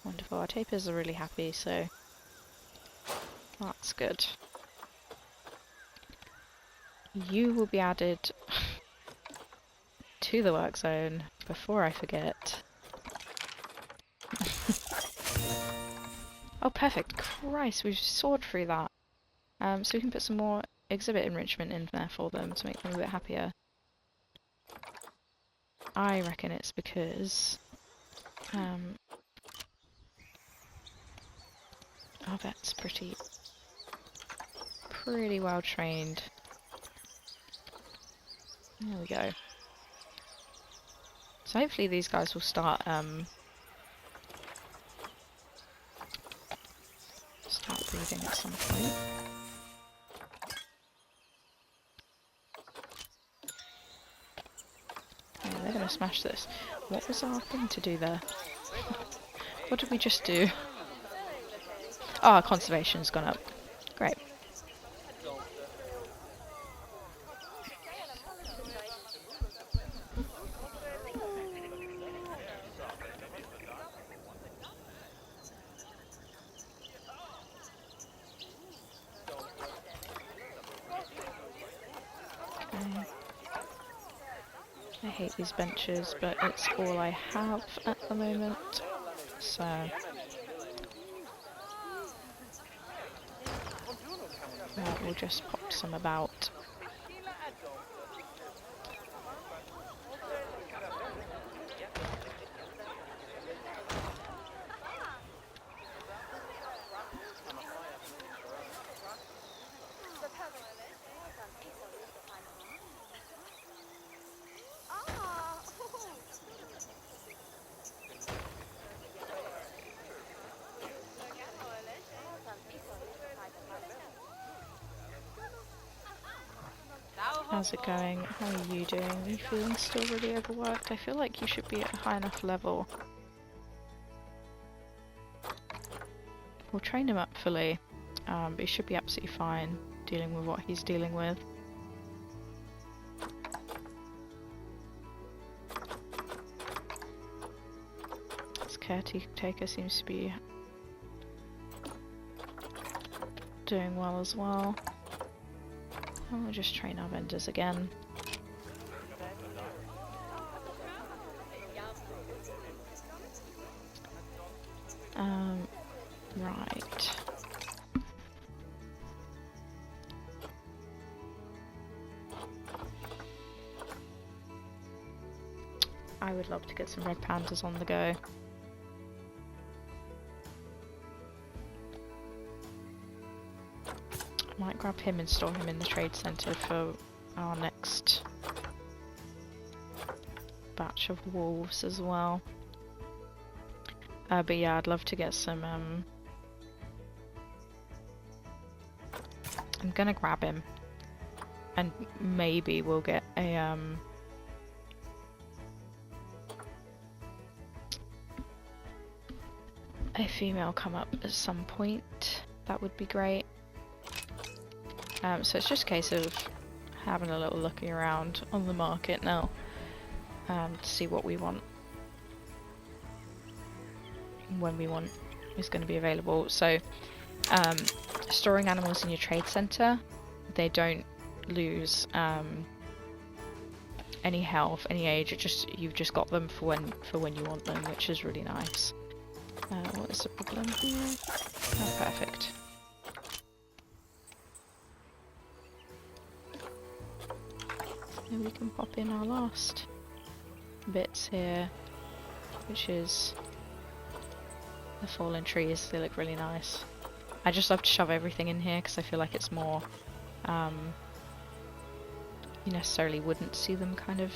Wonderful, our tapirs are really happy, so that's good. You will be added to the work zone before I forget. Oh, perfect. Christ, we've soared through that. So we can put some more exhibit enrichment in there for them to make them a bit happier. I reckon it's because our vet's pretty well trained. There we go. So hopefully these guys will start breeding at some point. Yeah, they're gonna smash this. What was our thing to do there? What did we just do? Ah, conservation's gone up. Great. Okay. I hate these benches, but it's all I have at the moment, so we'll just pop some about. How's it going? How are you doing? Are you feeling still really overworked? I feel like you should be at a high enough level. We'll train him up fully, but he should be absolutely fine dealing with what he's dealing with. This caretaker seems to be doing well as well. And we'll just train our vendors again. Right. I would love to get some red pandas on the go. I might grab him and store him in the trade center for our next batch of wolves as well. But yeah, I'd love to get some I'm gonna grab him, and maybe we'll get a female come up at some point. That would be great. So it's just a case of having a little looking around on the market now to see what we want, when we want is going to be available. So storing animals in your trade center, they don't lose any health, any age. You've just got them for when you want them, which is really nice. What is the problem here? Oh, perfect. And we can pop in our last bits here, which is the fallen trees. They look really nice. I just love to shove everything in here because I feel like it's more, you necessarily wouldn't see them kind of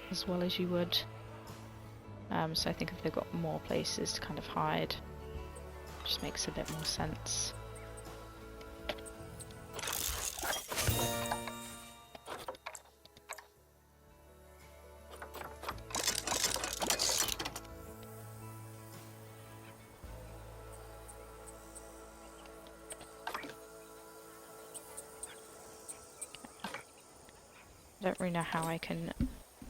as well as you would. So I think if they've got more places to kind of hide, it just makes a bit more sense. I don't really know how I can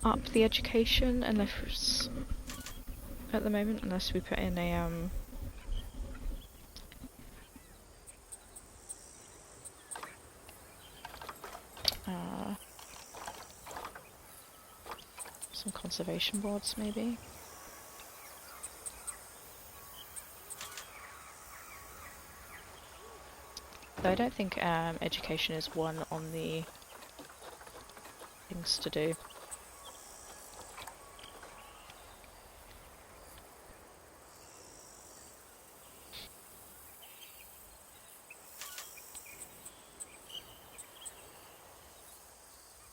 up the education unless at the moment, unless we put in a some conservation boards maybe. Though I don't think education is one on the things to do.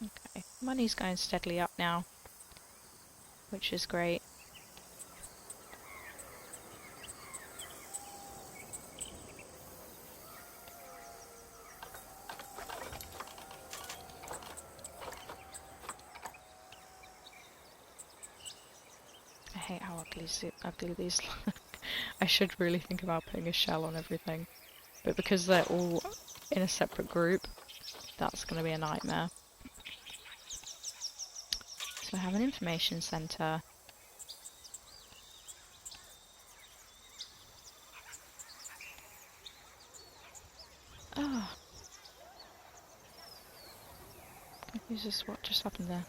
Okay, money's going steadily up now, which is great. I hate how ugly these look. I should really think about putting a shell on everything. But because they're all in a separate group, that's going to be a nightmare. So we have an information centre. Oh. Confused as what just happened there.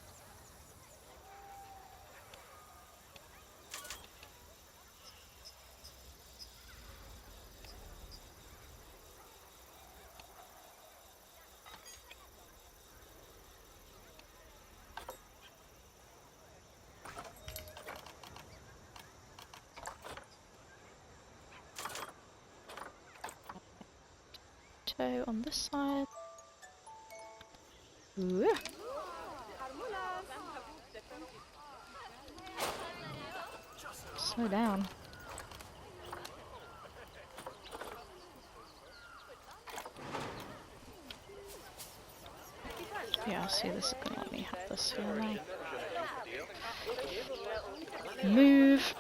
Toe on this side. Ooh. Slow down. Yeah, I'll see, this is gonna let me have this here now. Move!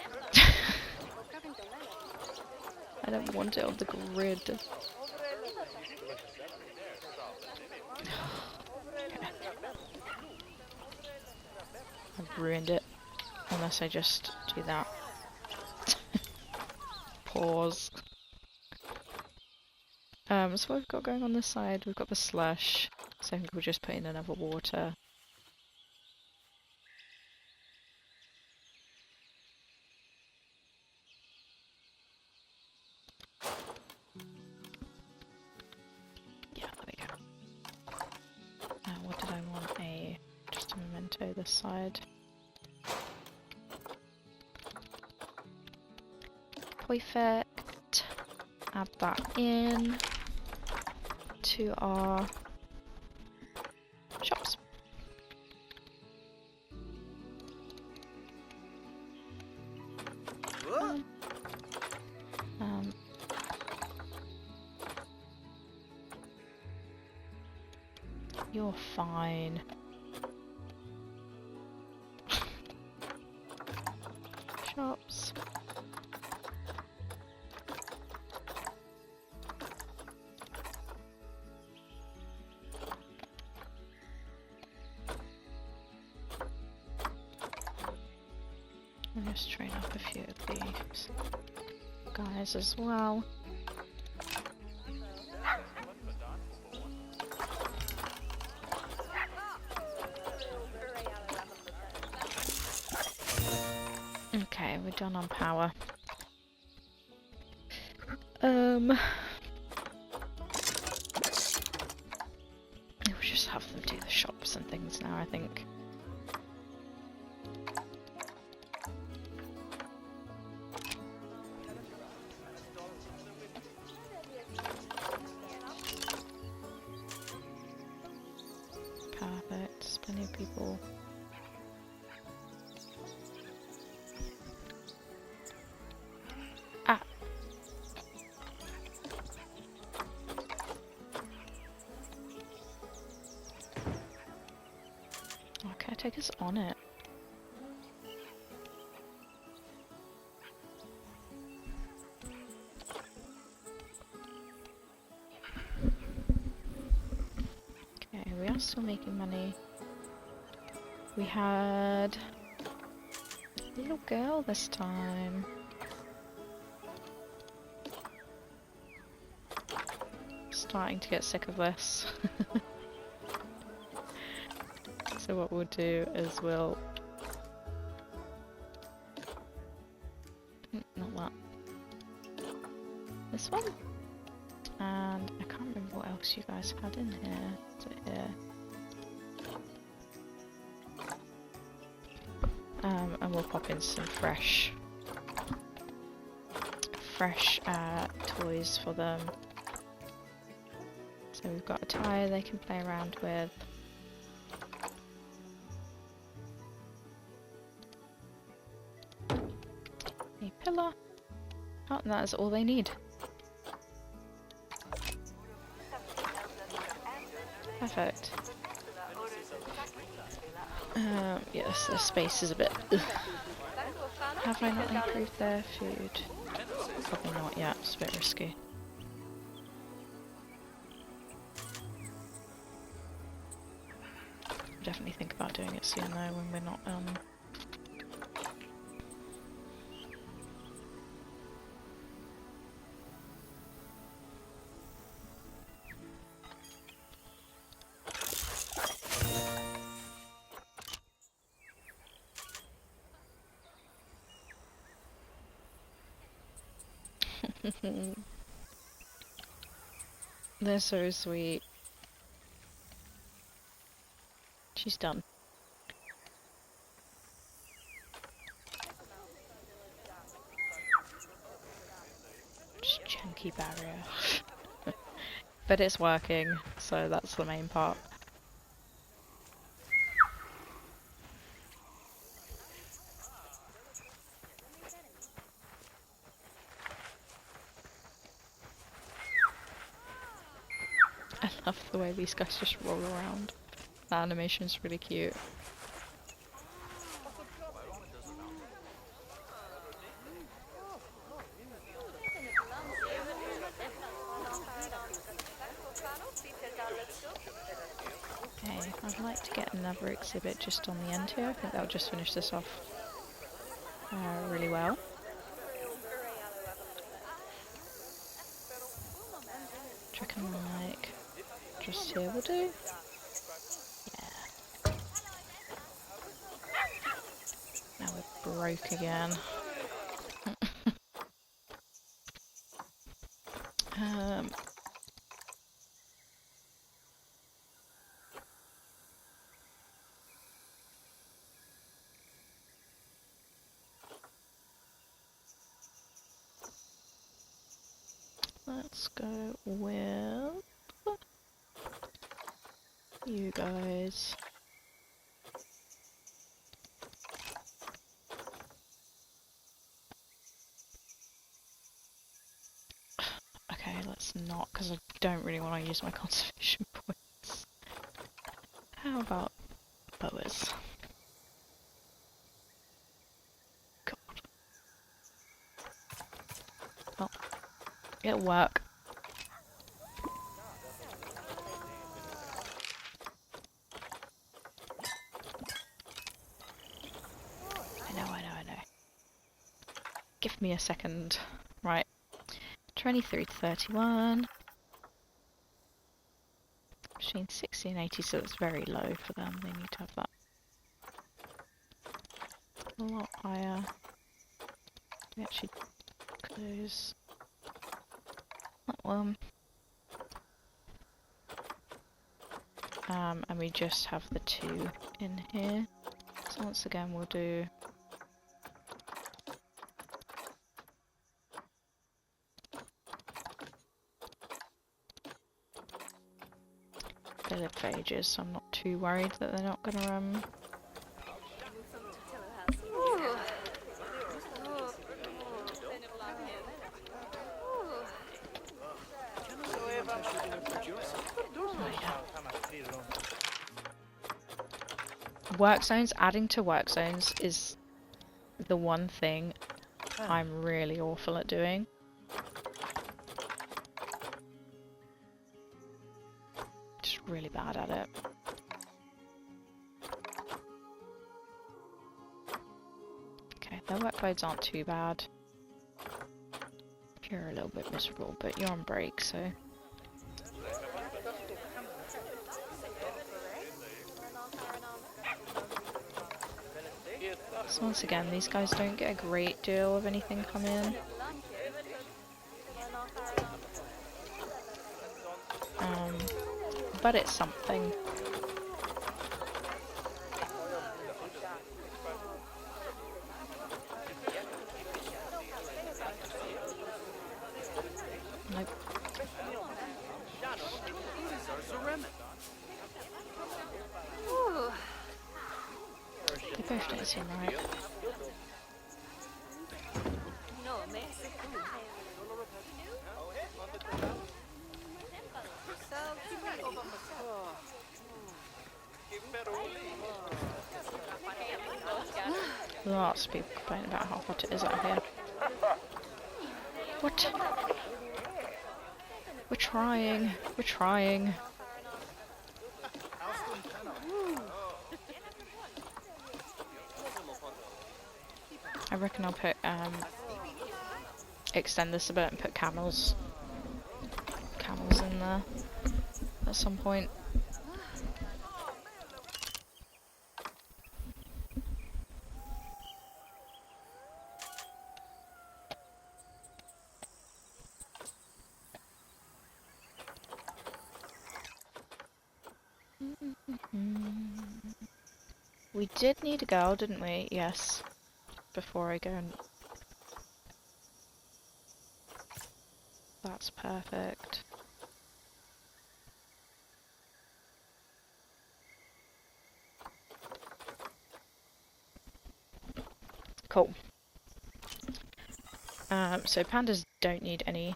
I don't want it on the grid. Okay. I've ruined it. Unless I just do that. Pause. So what we've got going on this side, we've got the slush. So I think we'll just put in another water. Yeah, there we go. What did I want? Just a memento this side. Perfect. Add that in to our shops. You're fine. Shops. I'll just train up a few of these guys as well. Okay, we're done on power. We'll just have them do the shops and things now, I think. Perfect, there's plenty of people. Ah! Oh, caretaker's on it. Okay, we are still making money. We had a little girl this time. Starting to get sick of this. So what we'll do is we'll... Not that. This one? And I can't remember what else you guys had in here. Is it here? And we'll pop in some fresh toys for them. So we've got a tyre they can play around with. A pillar. Oh, and that is all they need. Perfect. Yes, the space is a bit... Ugh. Have I not improved their food? Probably not yet, it's a bit risky. definitely think about doing it soon though when we're not they're so sweet. She's done. Just chunky barrier. But it's working, so that's the main part. I love the way these guys just roll around. The animation's really cute. Okay, I'd like to get another exhibit just on the end here. I think that'll just finish this off really well. Do you reckon like just here will do? Yeah. Now we're broke again. Let's go with you guys. Okay, let's not, because I don't really want to use my conservation points. How about boas? God. Well, it'll work. I know. Give me a second. Right. 23 to 31. Between 60 and 80, so it's very low for them. They need to have that a lot higher. We actually close that one. And we just have the 2 in here. So once again we'll do they live for ages, so I'm not too worried that they're not gonna Work zones, adding to work zones is the one thing I'm really awful at doing. Just really bad at it. Okay, their workloads aren't too bad. You're a little bit miserable, but you're on break, so... So once again, these guys don't get a great deal of anything come in. But it's something. Nope. They both don't seem right. Lots of people complaining about how hot it is out here. What? We're trying. We're trying. I reckon I'll put extend this a bit and put camels in there at some point. We did need a girl, didn't we? Yes. Before I go and... That's perfect. Cool. So pandas don't need any.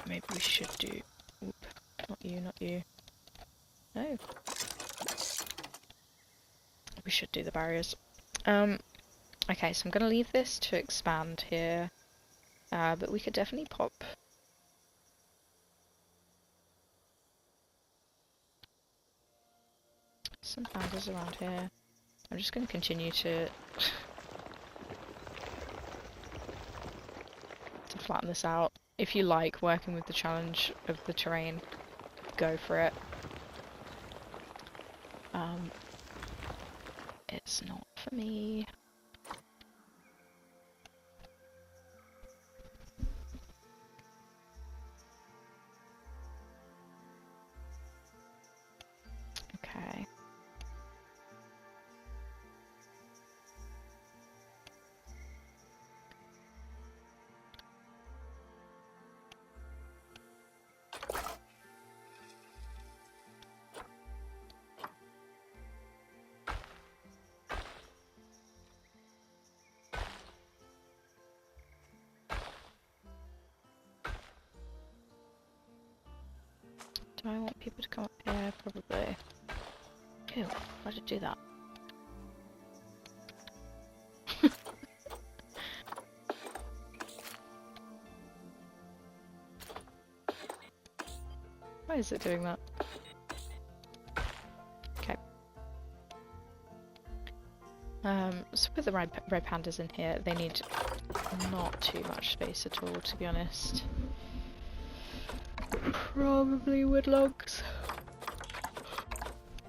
Maybe we should do... Oop, not you. No. We should do the barriers. Okay, so I'm going to leave this to expand here. But we could definitely pop... some pandas around here. I'm just going to continue to... to flatten this out. If you like working with the challenge of the terrain, go for it. It's not for me. Okay. Do I want people to come up here? Probably. Ew, why did it do that? Why is it doing that? Okay. So with the red pandas in here, they need not too much space at all, to be honest. Probably wood logs.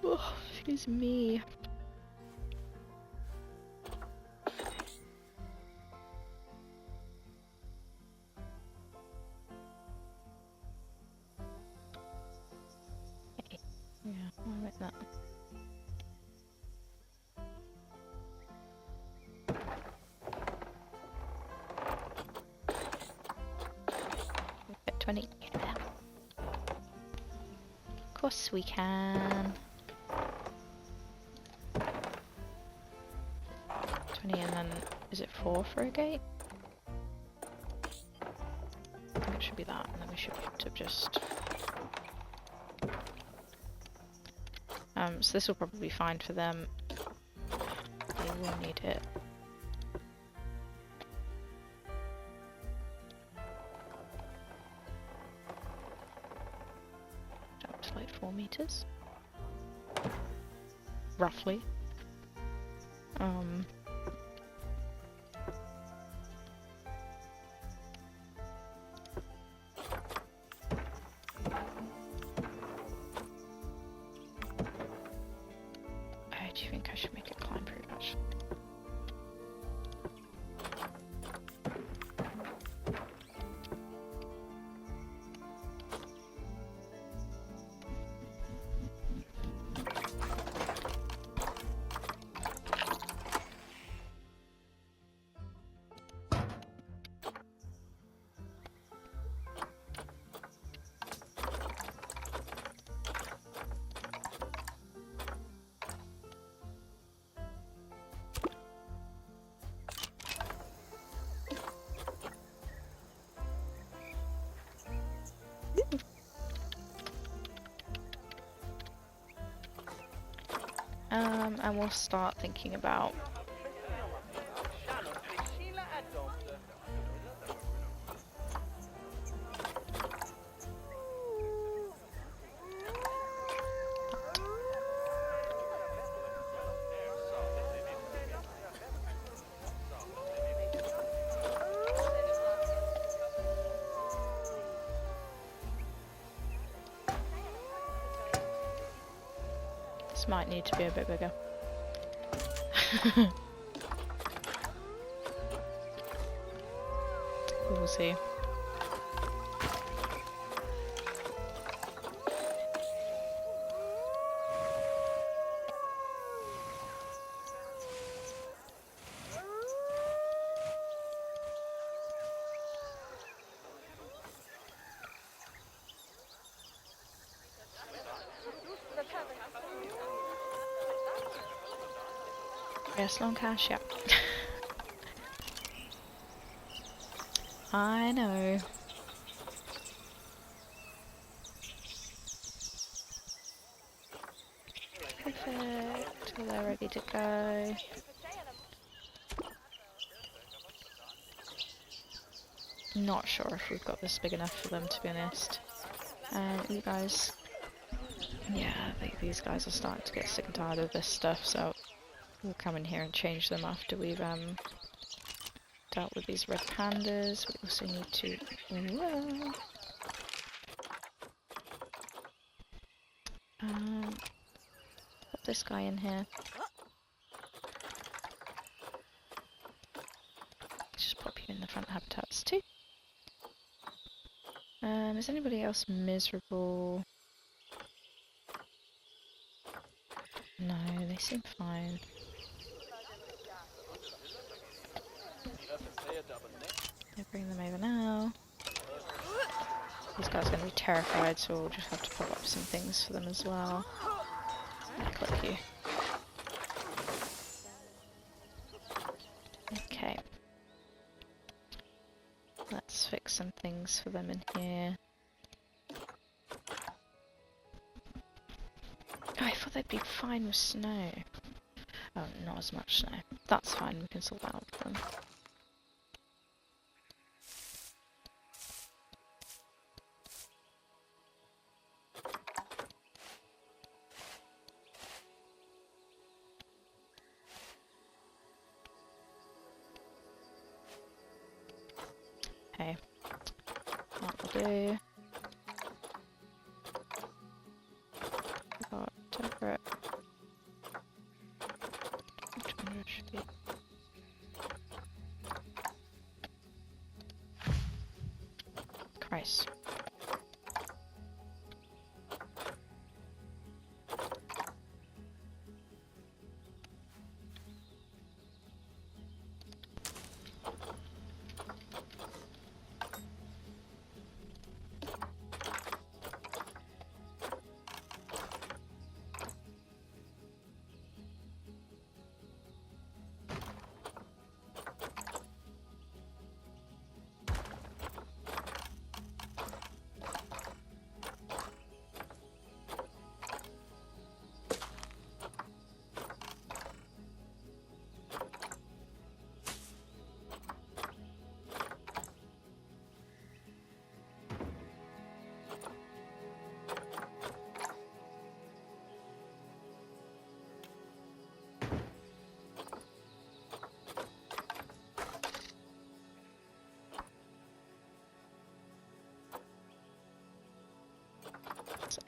Oh, excuse me. Hey. Yeah, why like that? Fit 20. Yeah. Of course we can. 20 and then, is it 4 for a gate? I think it should be that, and then we should be able to just... so this will probably be fine for them. They will need it. Up to like 4 meters. Roughly. Do you think I should make it climb proof actually? And we'll start thinking about This might need to be a bit bigger. We'll see. Yes, long cash, yeah. I know. Perfect. Well, they're ready to go. Not sure if we've got this big enough for them, to be honest. You guys... Yeah, I think these guys are starting to get sick and tired of this stuff, so we'll come in here and change them after we've dealt with these red pandas. We also need to put this guy in here. Just pop you in the front habitats too. Is anybody else miserable? No, they seem fine. I'll bring them over now. These guys are going to be terrified, so we'll just have to pop up some things for them as well. Click you. Okay. Let's fix some things for them in here. Oh, I thought they'd be fine with snow. Oh, not as much snow. That's fine, we can sort that out with them. Okay, that will do. Got temperate. Which one should be? Christ.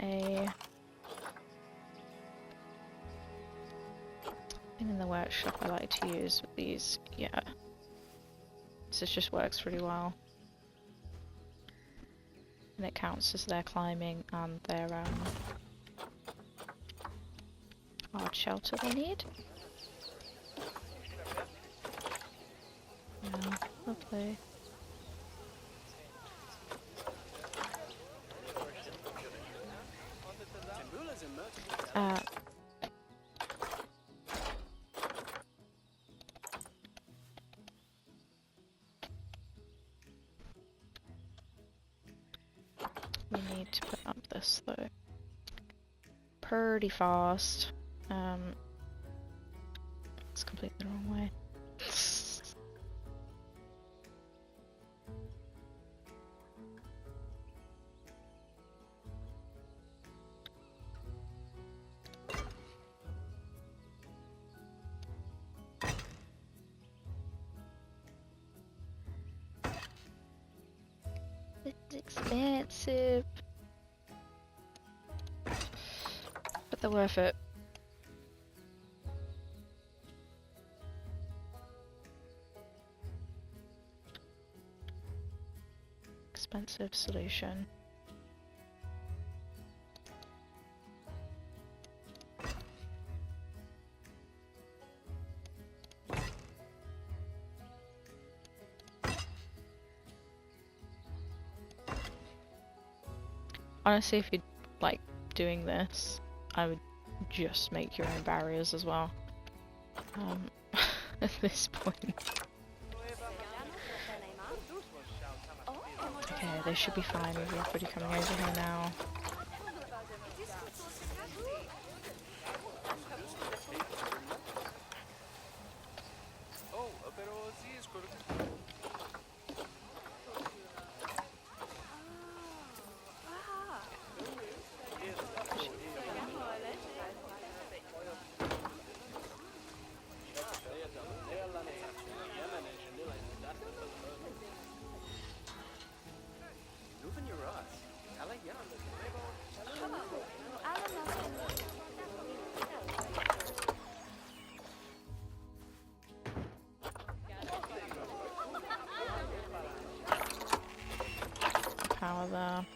A thing in the workshop I like to use with these. Yeah, this just works really well, and it counts as their climbing and their hard shelter they need. Yeah, lovely. We need to put up this though pretty fast. It's completely the wrong way. It's expensive, but they're worth it. expensive solution. Honestly, if you're like doing this, I would just make your own barriers as well. At this point. Okay, they should be fine with everybody coming over here now. Power there.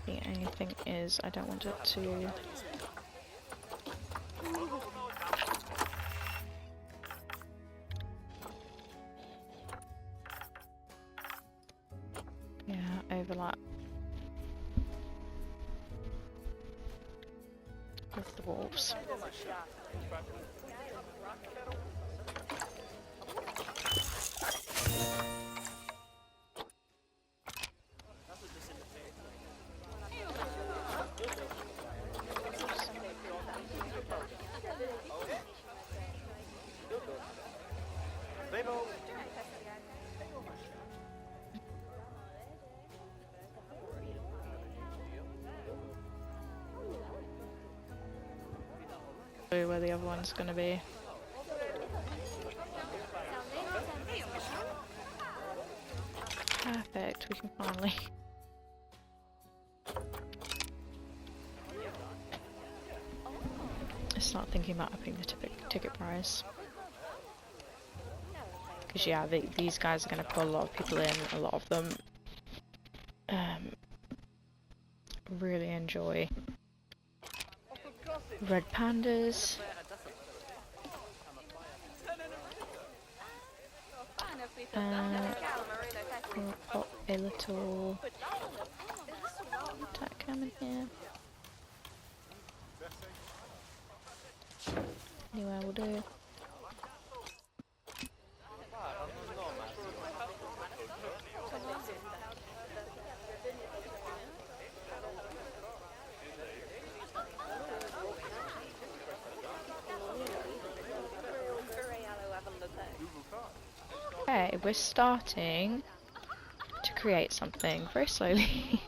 The only thing is, I don't want it to. Yeah, overlap with the wolves. Where the other one's gonna be. Perfect, we can finally. Start thinking about upping the ticket price. Because yeah, these guys are gonna pull a lot of people in, a lot of them really enjoy red pandas. We'll pop a little attack cam in here. Anywhere will do. Okay, we're starting to create something very slowly.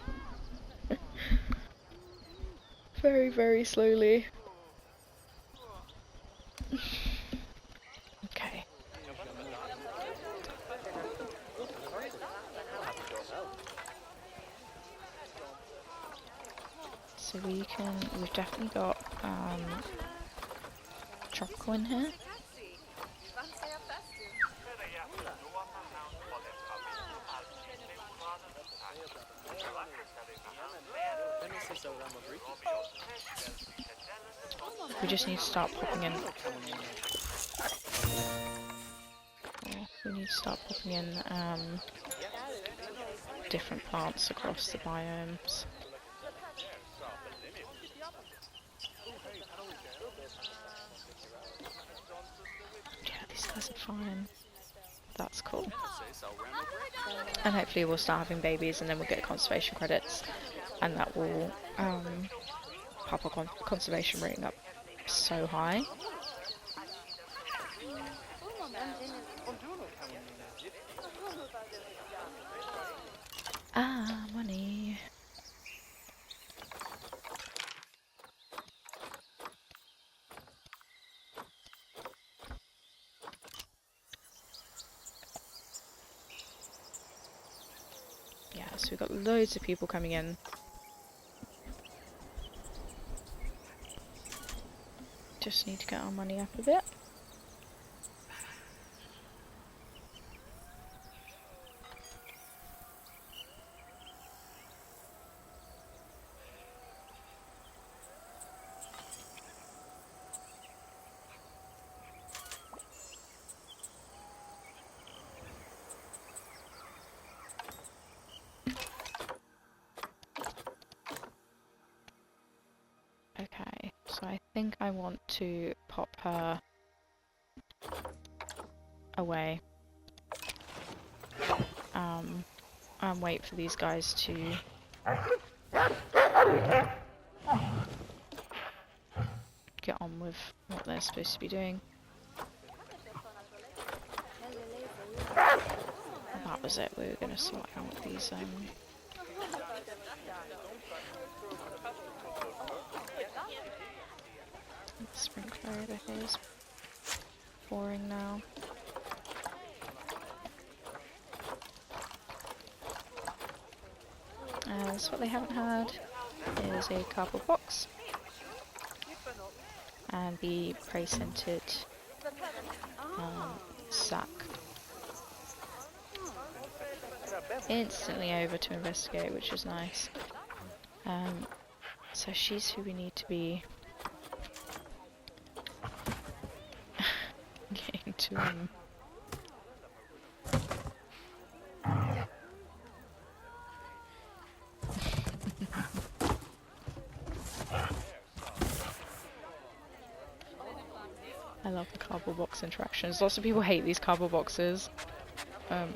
Very, very slowly. Okay. So we've definitely got tropical in here. We just need to start popping in. We need to start popping in different plants across the biomes. Yeah, these guys are fine. That's cool. And hopefully we'll start having babies and then we'll get conservation credits. And that will pop our conservation rating up so high. Ah, money. Yeah, so we've got loads of people coming in. Just need to get our money up a bit. So I think I want to pop her away. And wait for these guys to get on with what they're supposed to be doing. And that was it. We were going to sort out these sprinkler over here is pouring now. So what they haven't had is a cardboard box and the prey scented sack. Instantly over to investigate, which is nice. So she's who we need to be getting to I love the cardboard box interactions. Lots of people hate these cardboard boxes. I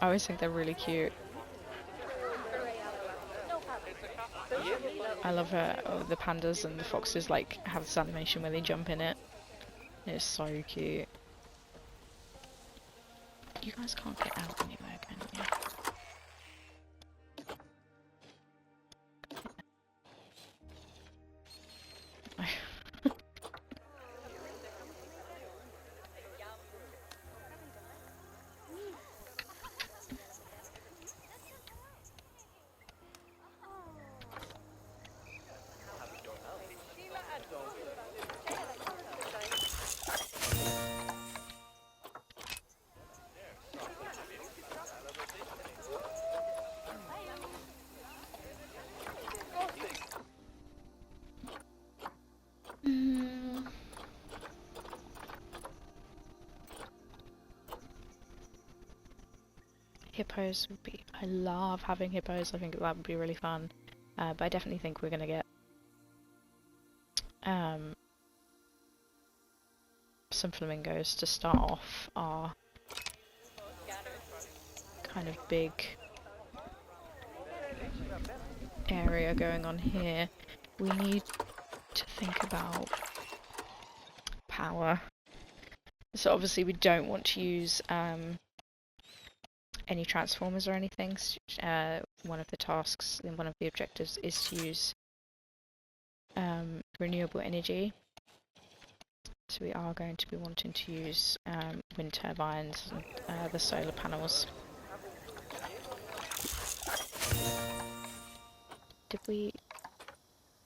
always think they're really cute. I love the pandas and the foxes like have this animation where they jump in it. It's so cute. You guys can't get out anywhere, can you? Hippos would be... I love having hippos. I think that would be really fun. But I definitely think we're going to get some flamingos to start off our kind of big area going on here. We need to think about power. So obviously we don't want to use any transformers or anything. One of the tasks and one of the objectives is to use renewable energy. So we are going to be wanting to use wind turbines and the solar panels. Did we?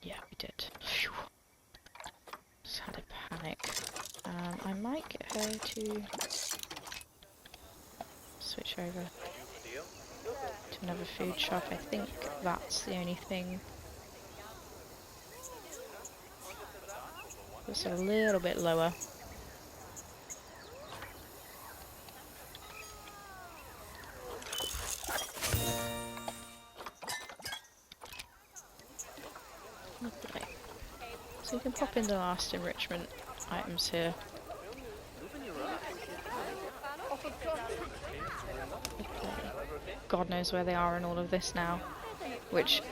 Yeah, we did. Phew. Just had a panic. I might get her to switch over to another food shop. I think that's the only thing that's a little bit lower. Lovely. So you can pop in the last enrichment items here. God knows where they are in all of this now, which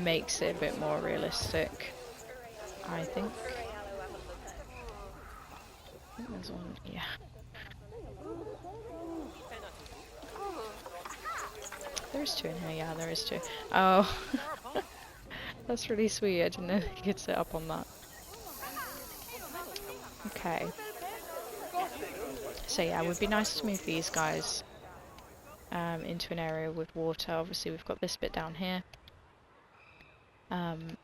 makes it a bit more realistic, I think. There's one, yeah. There is two in here, yeah, there is two. Oh, that's really sweet. I didn't know you could sit up on that. Okay. So yeah, it would be nice to move these guys into an area with water. Obviously we've got this bit down here. We've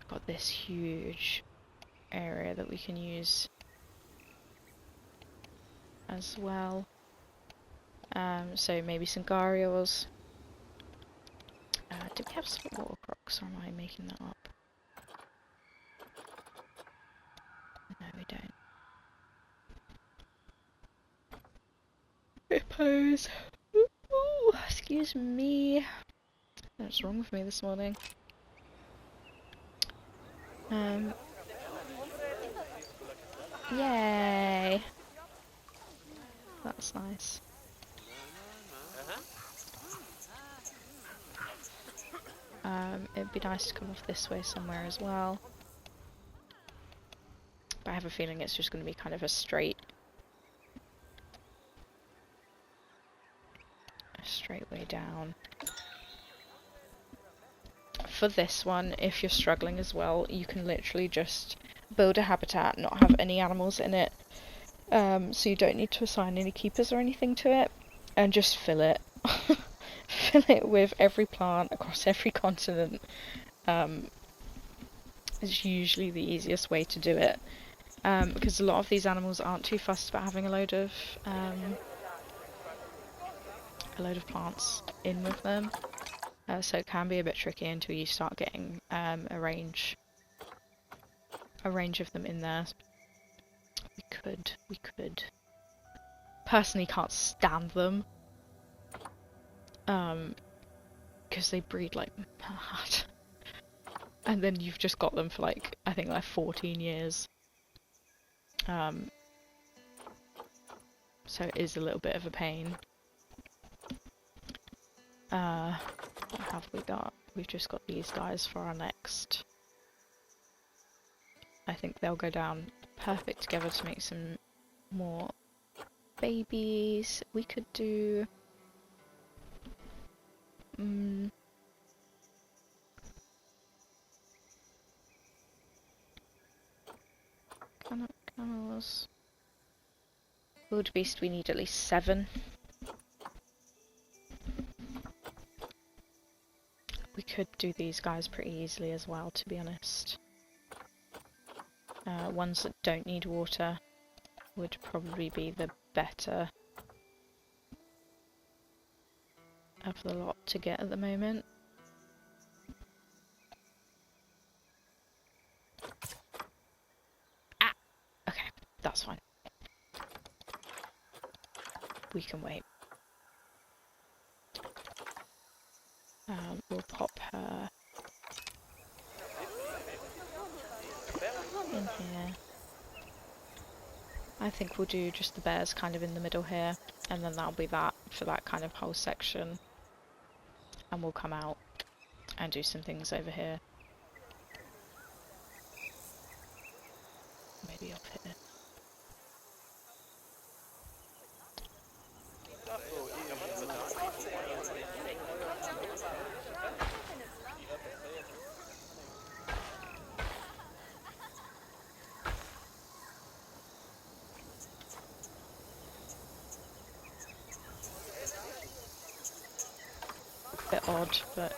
got this huge area that we can use as well. So maybe some gharials. Do we have some water crocs, or am I making that up? No, we don't. Hippos. Ooh, excuse me. What's wrong with me this morning? Yay! That's nice. It'd be nice to come off this way somewhere as well. But I have a feeling it's just going to be kind of a straight way down. For this one, if you're struggling as well, you can literally just build a habitat, not have any animals in it, so you don't need to assign any keepers or anything to it, and just fill it. Fill it with every plant across every continent. It's usually the easiest way to do it, because a lot of these animals aren't too fussed about having a load of plants in with them. So it can be a bit tricky until you start getting a range of them in there. We could. Personally, can't stand them, because they breed like mad, and then you've just got them for like I think like 14 years. So it is a little bit of a pain. What have we got? We've just got these guys for our next. I think they'll go down perfect together to make some more babies. We could do... Camels. Wildebeest, we need at least 7. We could do these guys pretty easily as well, to be honest. Ones that don't need water would probably be the better of the lot to get at the moment. Ah! Okay, that's fine. We can wait. We'll pop her in here. I think we'll do just the bears kind of in the middle here, and then that'll be that for that kind of whole section. And we'll come out and do some things over here. Maybe up here. Bit odd, but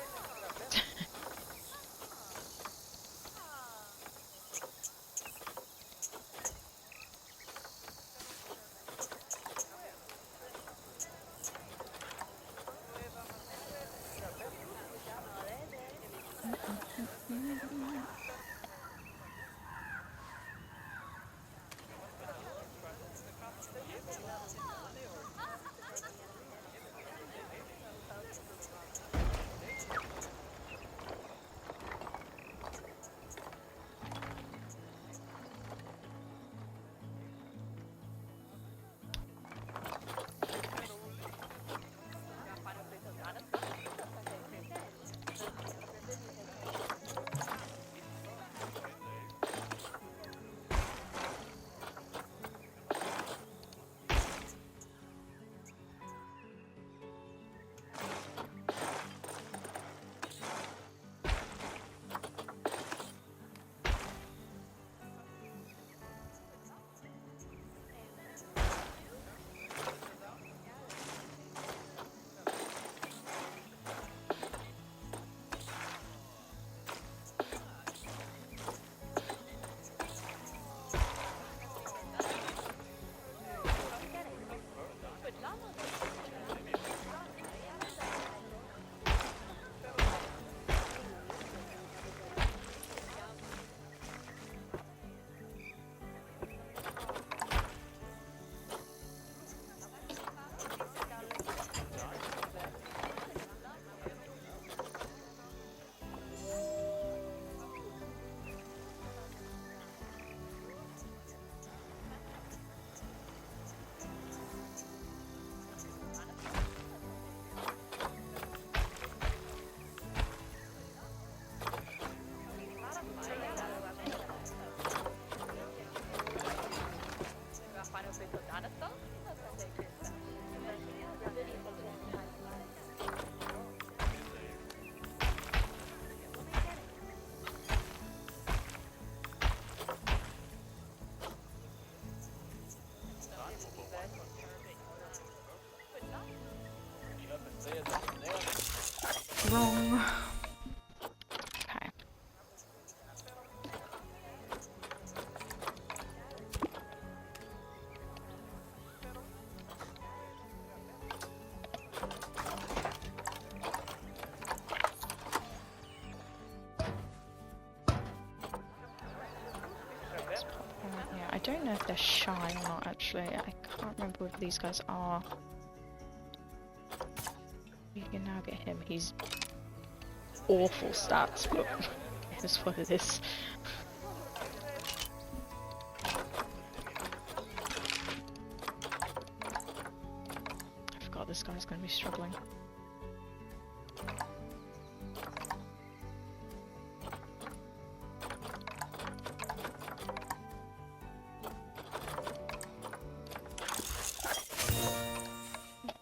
Wrong. Okay. Yeah, I don't know if they're shy or not actually. I can't remember whether these guys are. You can now get him. He's awful stats, but it's what it is. I forgot this guy's going to be struggling.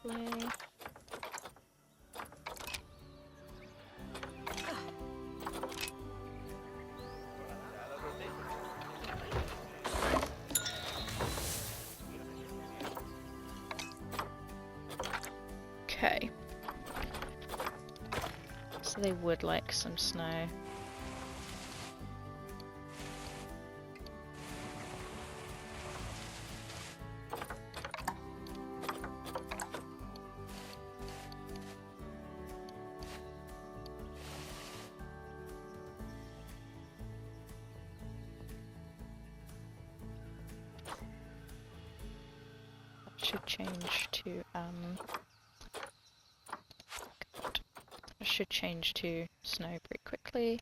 Lovely. Okay. So they would like some snow. That should change to should change to snow pretty quickly.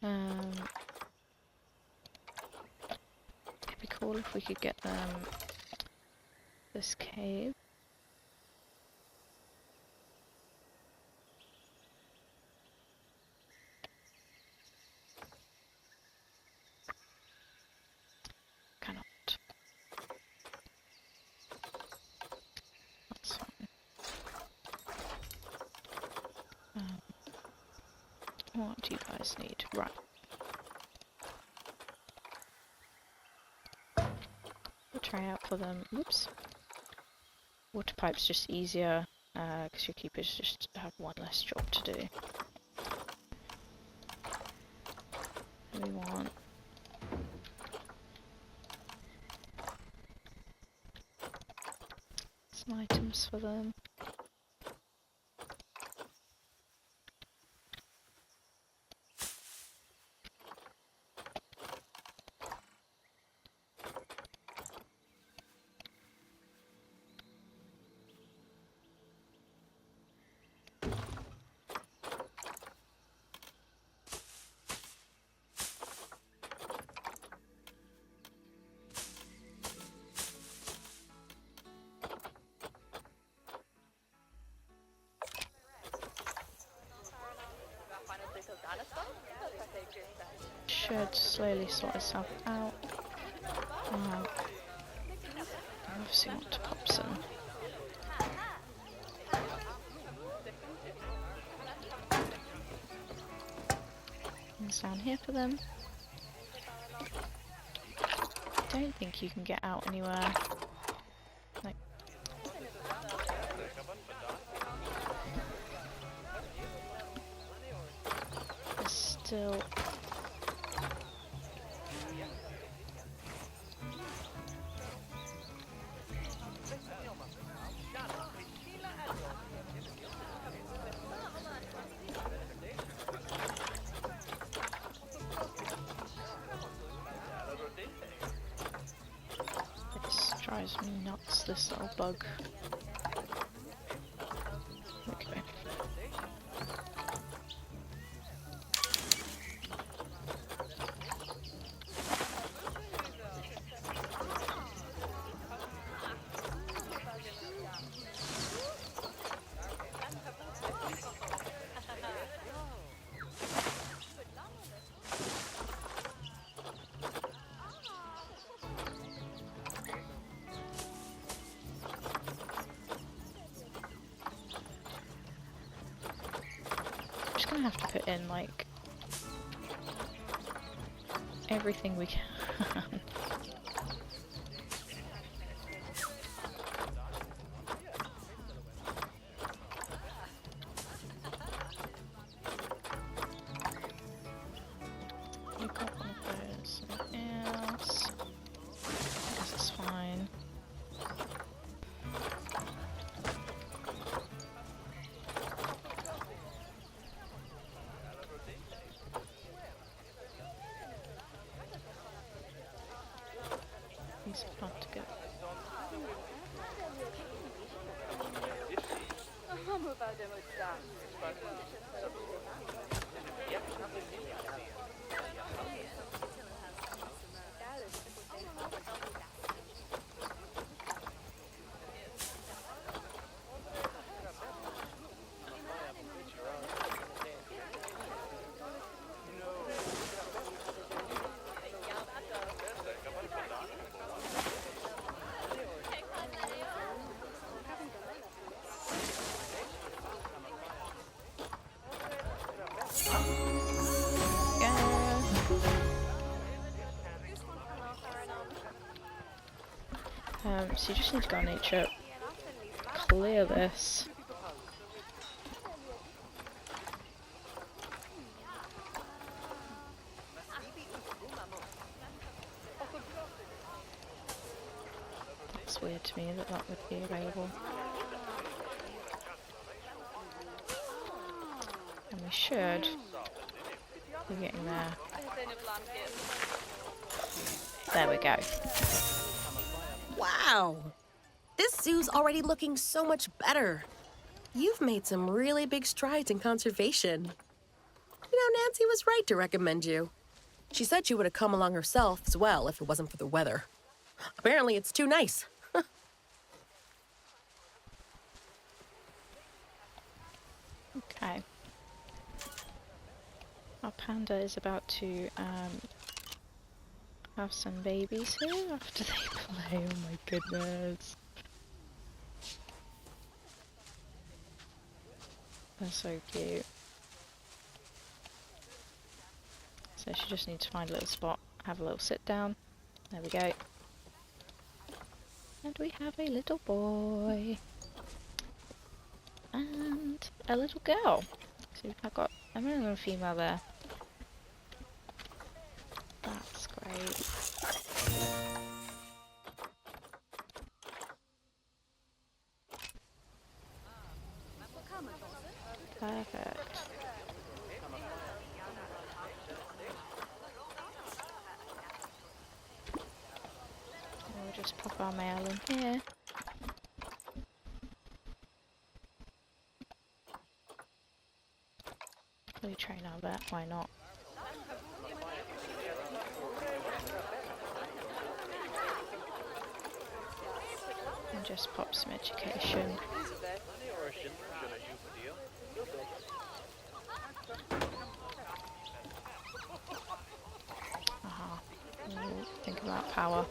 It'd be cool if we could get them this cave. Cannot. That's fine. What do you guys need? Right. We'll try out for them. Whoops. Water pipe's just easier because your keepers just have one less job to do. We want some items for them. Should slowly sort itself out. I obviously want to pop some. Things down here for them. I don't think you can get out anywhere. Like, there's still. Drives me nuts, this little bug. Okay. Gonna have to put in like everything we can. So you just need to go on nature, clear this. It's weird to me that that would be available. And we should be getting there. There we go. Wow! This zoo's already looking so much better. You've made some really big strides in conservation. You know, Nancy was right to recommend you. She said she would have come along herself as well if it wasn't for the weather. Apparently it's too nice. Okay. Our panda is about to have some babies here after they play. Oh my goodness. They're so cute. So she just needs to find a little spot, have a little sit down. There we go. And we have a little boy. And a little girl. So I've got a male and a female there. That's great. Perfect. We'll just pop our male in here. Probably train our vet, why not? And just pop some education. Aha. Think about power.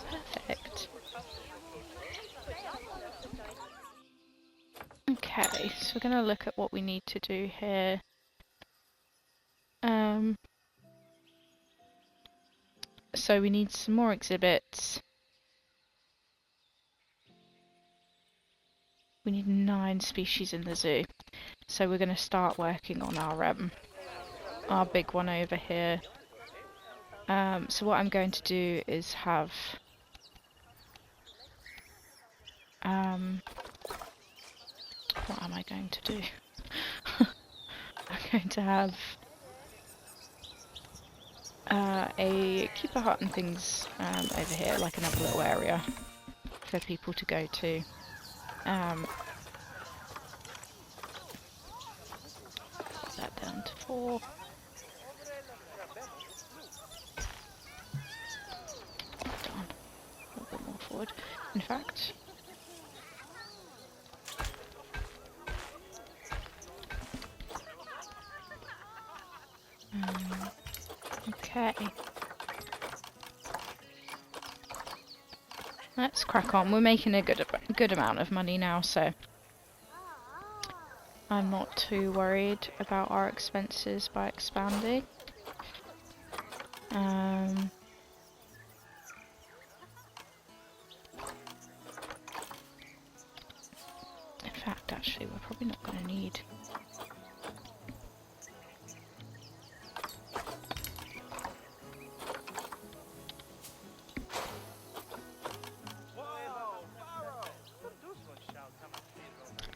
Perfect. Okay, so we're going to look at what we need to do here. So we need some more exhibits. We need 9 species in the zoo. So we're going to start working on our big one over here. So what I'm going to do is have what am I going to do? I'm going to have a keep a hut and things over here, like another little area for people to go to. Put that down to 4. Darn, a little bit more forward. In fact, okay. let's crack on. We're making a good amount of money now, so I'm not too worried about our expenses by expanding. In fact, actually, we're probably not going to need...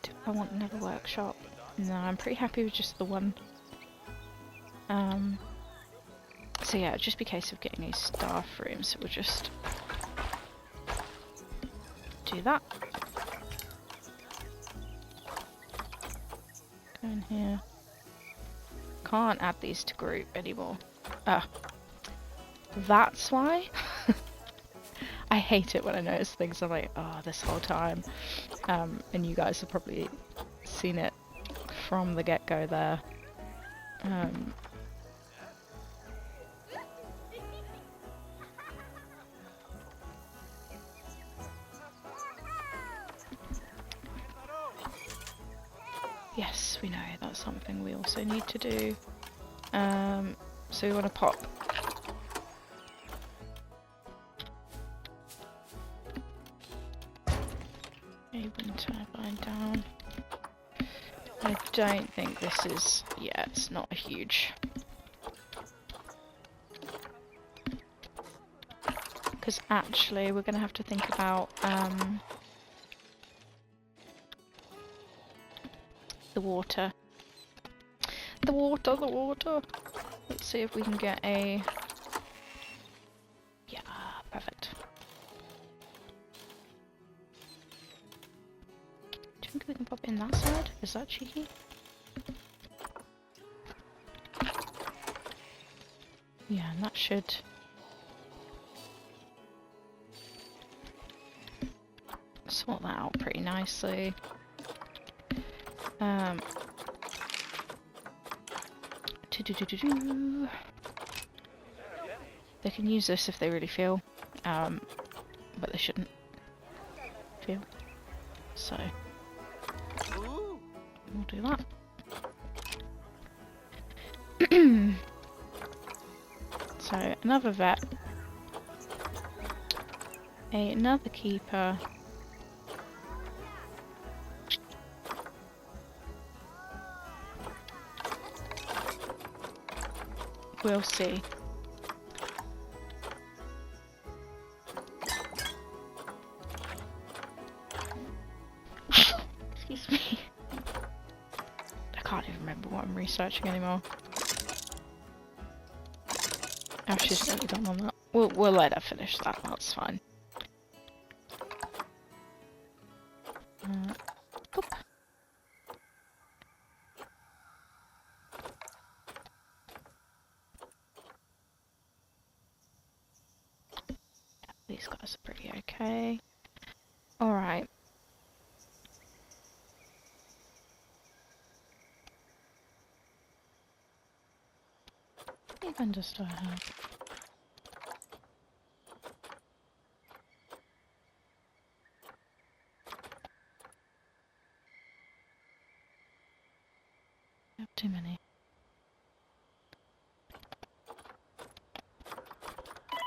Do I want another workshop? No, I'm pretty happy with just the one. So yeah, it'd just be a case of getting these staff rooms, so we'll just do that. Go in here. Can't add these to group anymore. That's why. I hate it when I notice things. I'm like, oh, this whole time. And you guys have probably seen it from the get-go there. Yes, we know that's something we also need to do. So we want to pop a wind turbine down. I don't think this is... yeah, it's not a huge... because actually we're going to have to think about the water. The water! Let's see if we can get a... yeah, perfect. Do you think we can pop in that side? Is that cheeky? Yeah, and that should... sort that out pretty nicely. They can use this if they really feel, but they shouldn't feel. So we'll do that. So another vet, another keeper. We'll see. Excuse me. I can't even remember what I'm researching anymore. Oh, she's really done on that. We'll let her finish that. That's fine. Oop. These guys are pretty okay. Alright. How many vendors do I have? I have too many.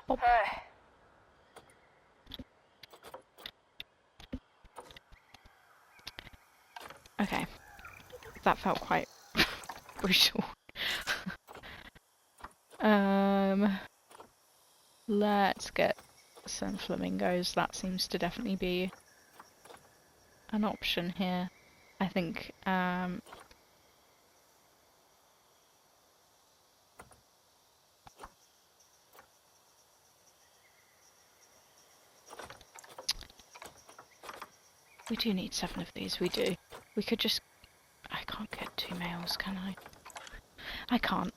Oh. Okay, that felt quite brutal. Let's get some flamingos. That seems to definitely be an option here. I think, we do need 7 of these, we do. We could just... I can't get 2 males, can I? I can't.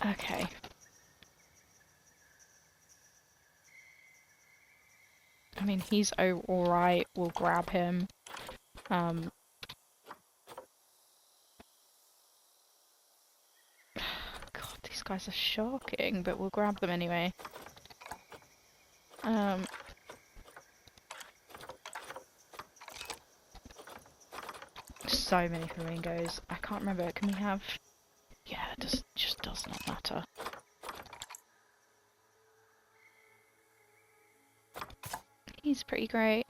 Okay. I mean, he's alright, we'll grab him. God, these these guys are shocking, but we'll grab them anyway. So many flamingos. I can't remember. Can we have... Yeah, it just does not matter. He's pretty great.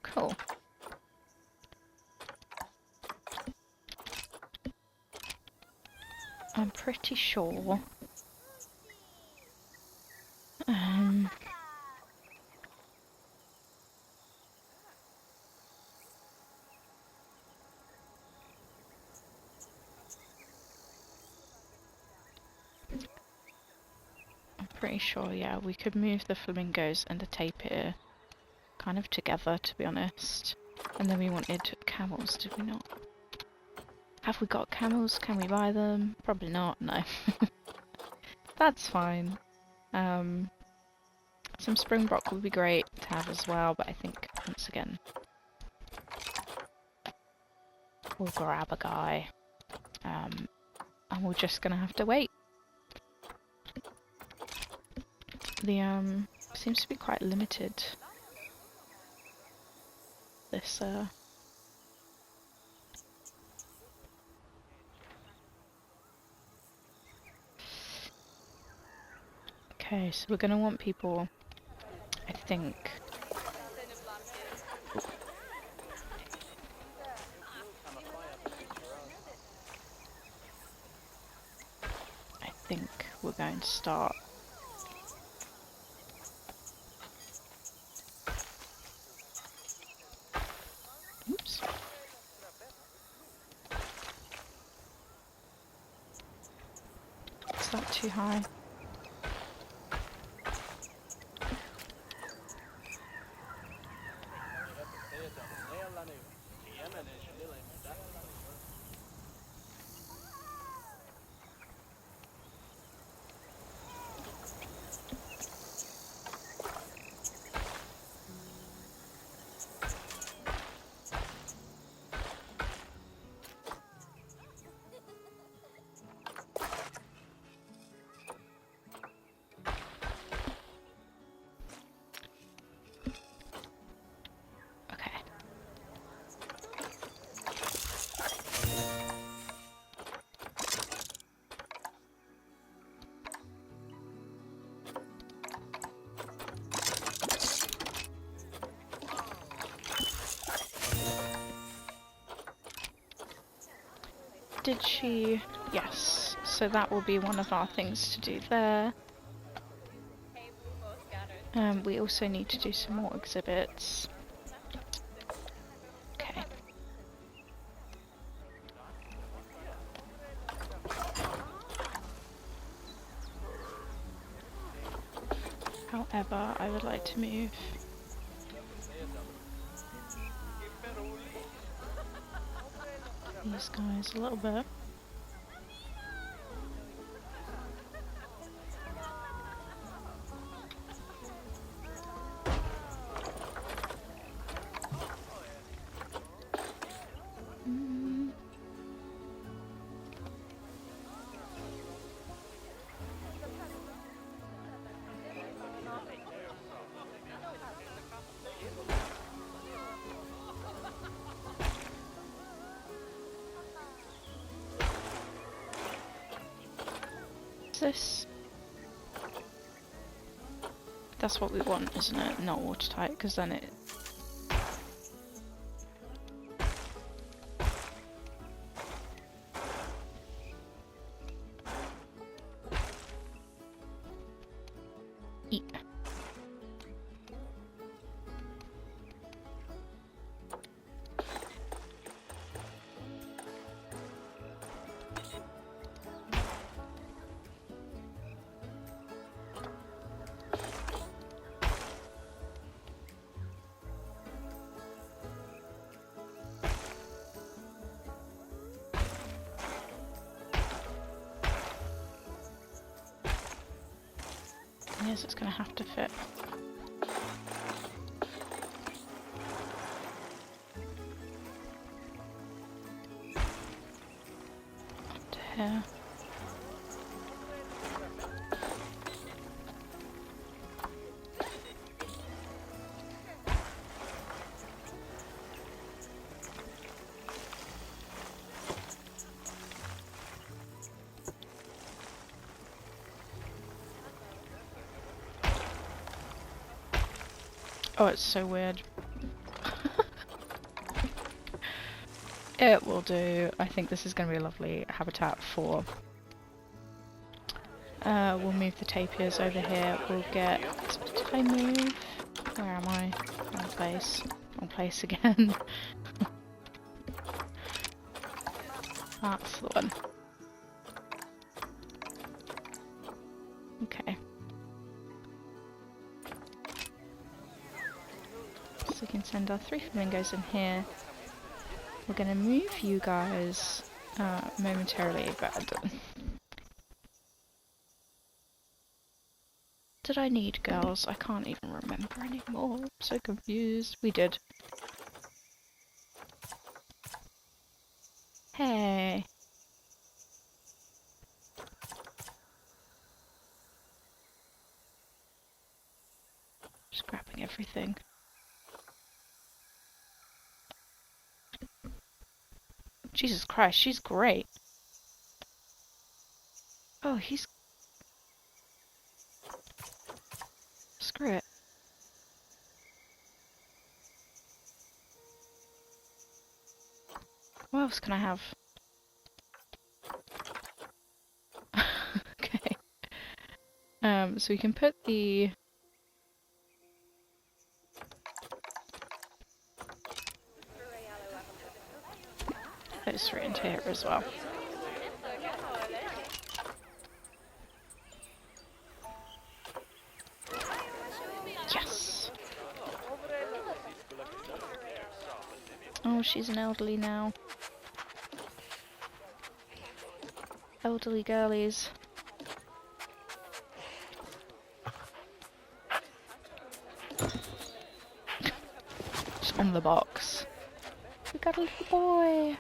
Cool. I'm pretty sure. Pretty sure, yeah, we could move the flamingos and the tapir kind of together, to be honest. And then we wanted camels, did we not? Have we got camels? Can we buy them? Probably not, no. That's fine. Some springbok would be great to have as well, but I think, once again, we'll grab a guy. And we're just gonna have to wait. The seems to be quite limited. This okay, so we're gonna want people, I think. I think we're going to start. Oops. Is that too high? Did she? Yes. So that will be one of our things to do there. We also need to do some more exhibits. Okay. However, I would like to move these guys a little bit. This? That's what we want, isn't it? Not watertight, because then it... Eat. guess it's going to have to fit. Up to here. Oh, it's so weird. It will do. I think this is going to be a lovely habitat for... we'll move the tapirs over here. We'll get... Did I move? Where am I? Wrong place. Wrong place again. That's the one. Okay. So we can send our 3 flamingos in here. We're going to move you guys momentarily, but did I need girls? I can't even remember anymore. I'm so confused. We did. Hey. Just grabbing everything. Jesus Christ, she's great. Oh, he's... Screw it. What else can I have? Okay. So we can put the... Those 3 into here as well. Yes! Oh, she's an elderly now. Elderly girlies. Just on the box. We got a little boy!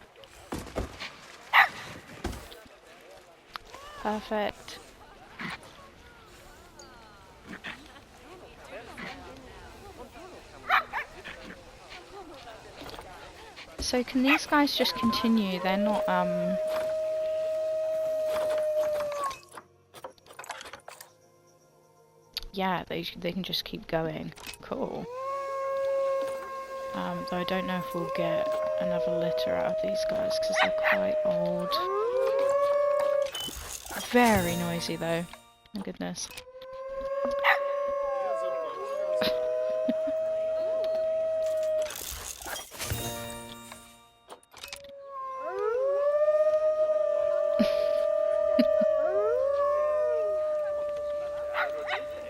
Perfect. So can these guys just continue? They're not, yeah, they can just keep going. Cool. Though I don't know if we'll get another litter out of these guys because they're quite old. Very noisy though. My goodness.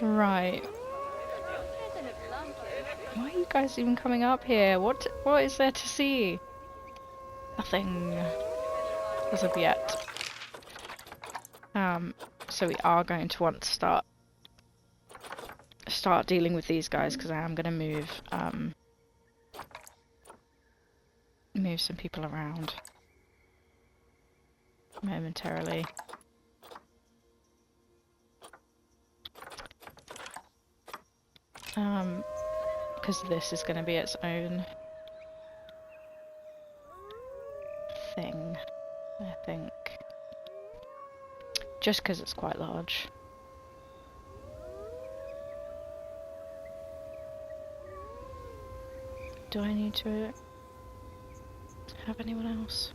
Right. Why are you guys even coming up here? What is there to see? Nothing as of yet. So we are going to want to start dealing with these guys because I am going to move some people around momentarily. Because this is going to be its own thing, I think. Just because it's quite large. Do I need to have anyone else?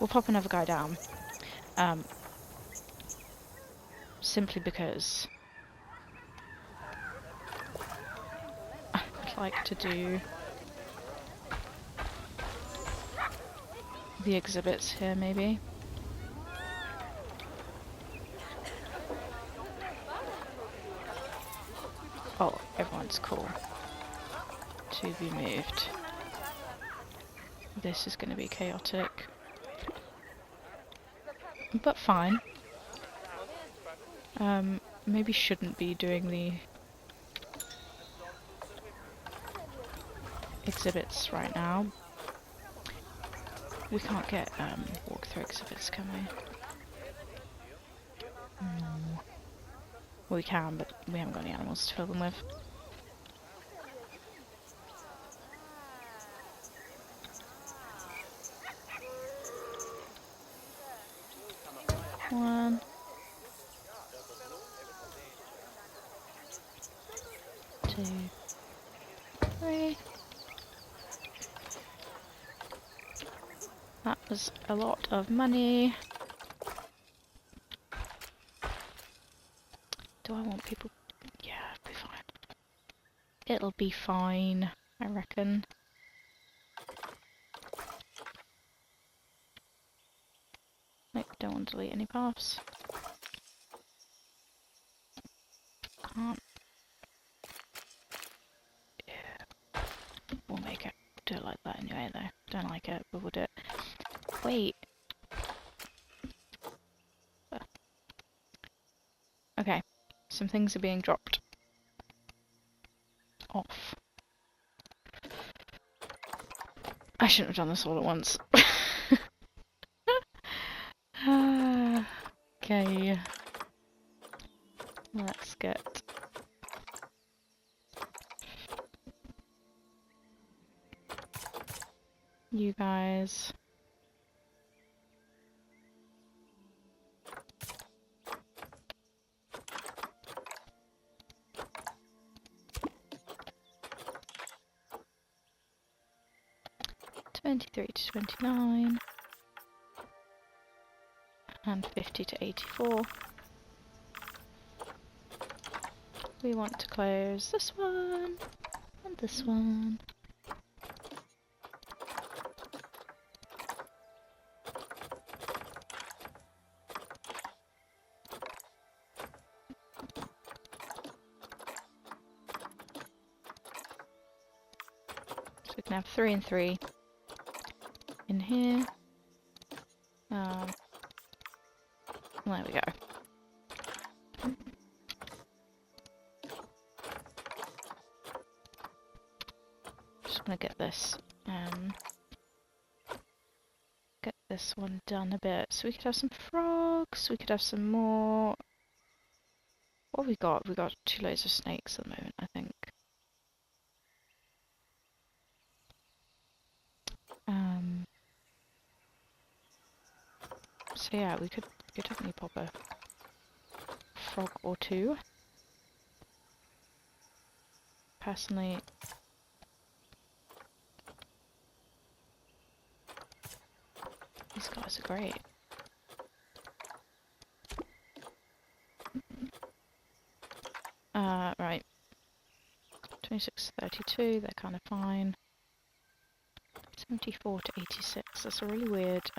We'll pop another guy down. Simply because I'd like to do the exhibits here, maybe. Oh, everyone's cool to be moved. this is going to be chaotic. But fine. Maybe shouldn't be doing the exhibits right now. We can't get walkthrough exhibits, can we? No. Well, we can, but we haven't got any animals to fill them with. One. 2, 3. That was a lot of money. Do I want people? Yeah, it'll be fine. It'll be fine, I reckon. Nope, don't want to delete any paths. Can't. Yeah. We'll make it. Do it like that anyway, though. Don't like it, but we'll do it. Wait. Okay. Some things are being dropped off. I shouldn't have done this all at once. Okay. Let's get you guys. $23 to $29 and $50 to $84. We want to close this one and this one. So we can have 3 and 3 in here. There we go. Just gonna get this one done a bit. So we could have some frogs, we could have some more. What have we got? We've got 2 loads of snakes at the moment, I think. So yeah, we could definitely pop a frog or 2. Personally, these guys are great. Right. 26 to 32, they're kind of fine. 74 to 86, that's a really weird,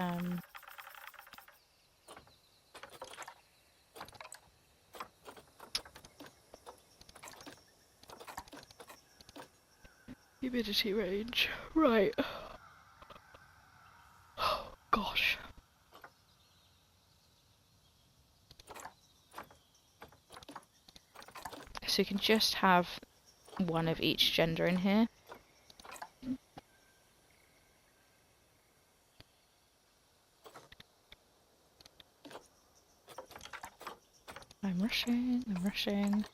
humidity range. Right. Oh, gosh. So you can just have one of each gender in here. I'm rushing.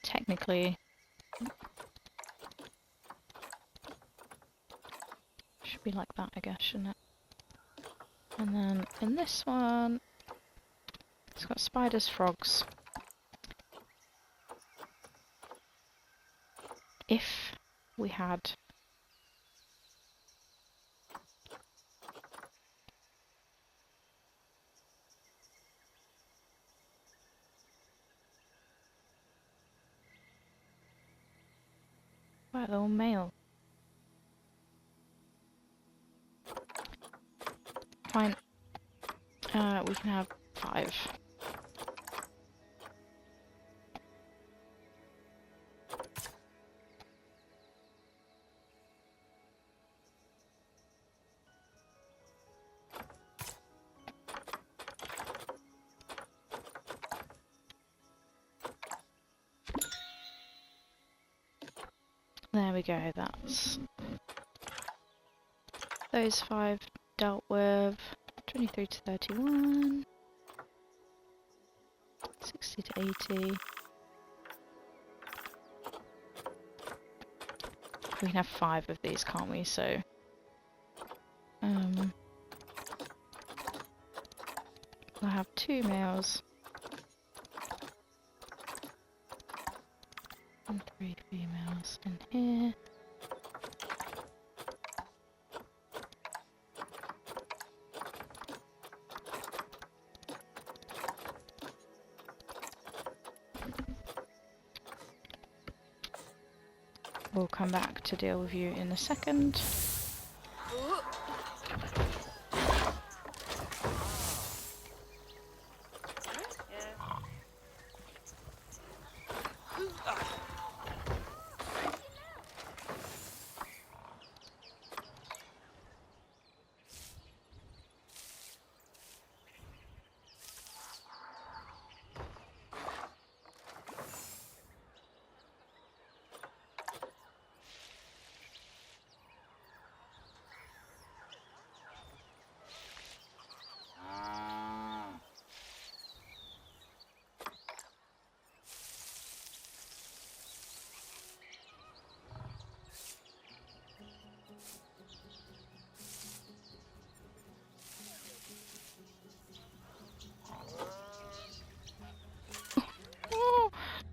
Technically, should be like that, I guess, shouldn't it? And then in this one, it's got spiders, frogs. If we had wow, they're all male. Fine. We can have 5. There we go, that's those 5 dealt with. 23 to 31. 60 to 80. We can have 5 of these, can't we? So, we'll have 2 males and 3 females in here. We'll come back to deal with you in a second.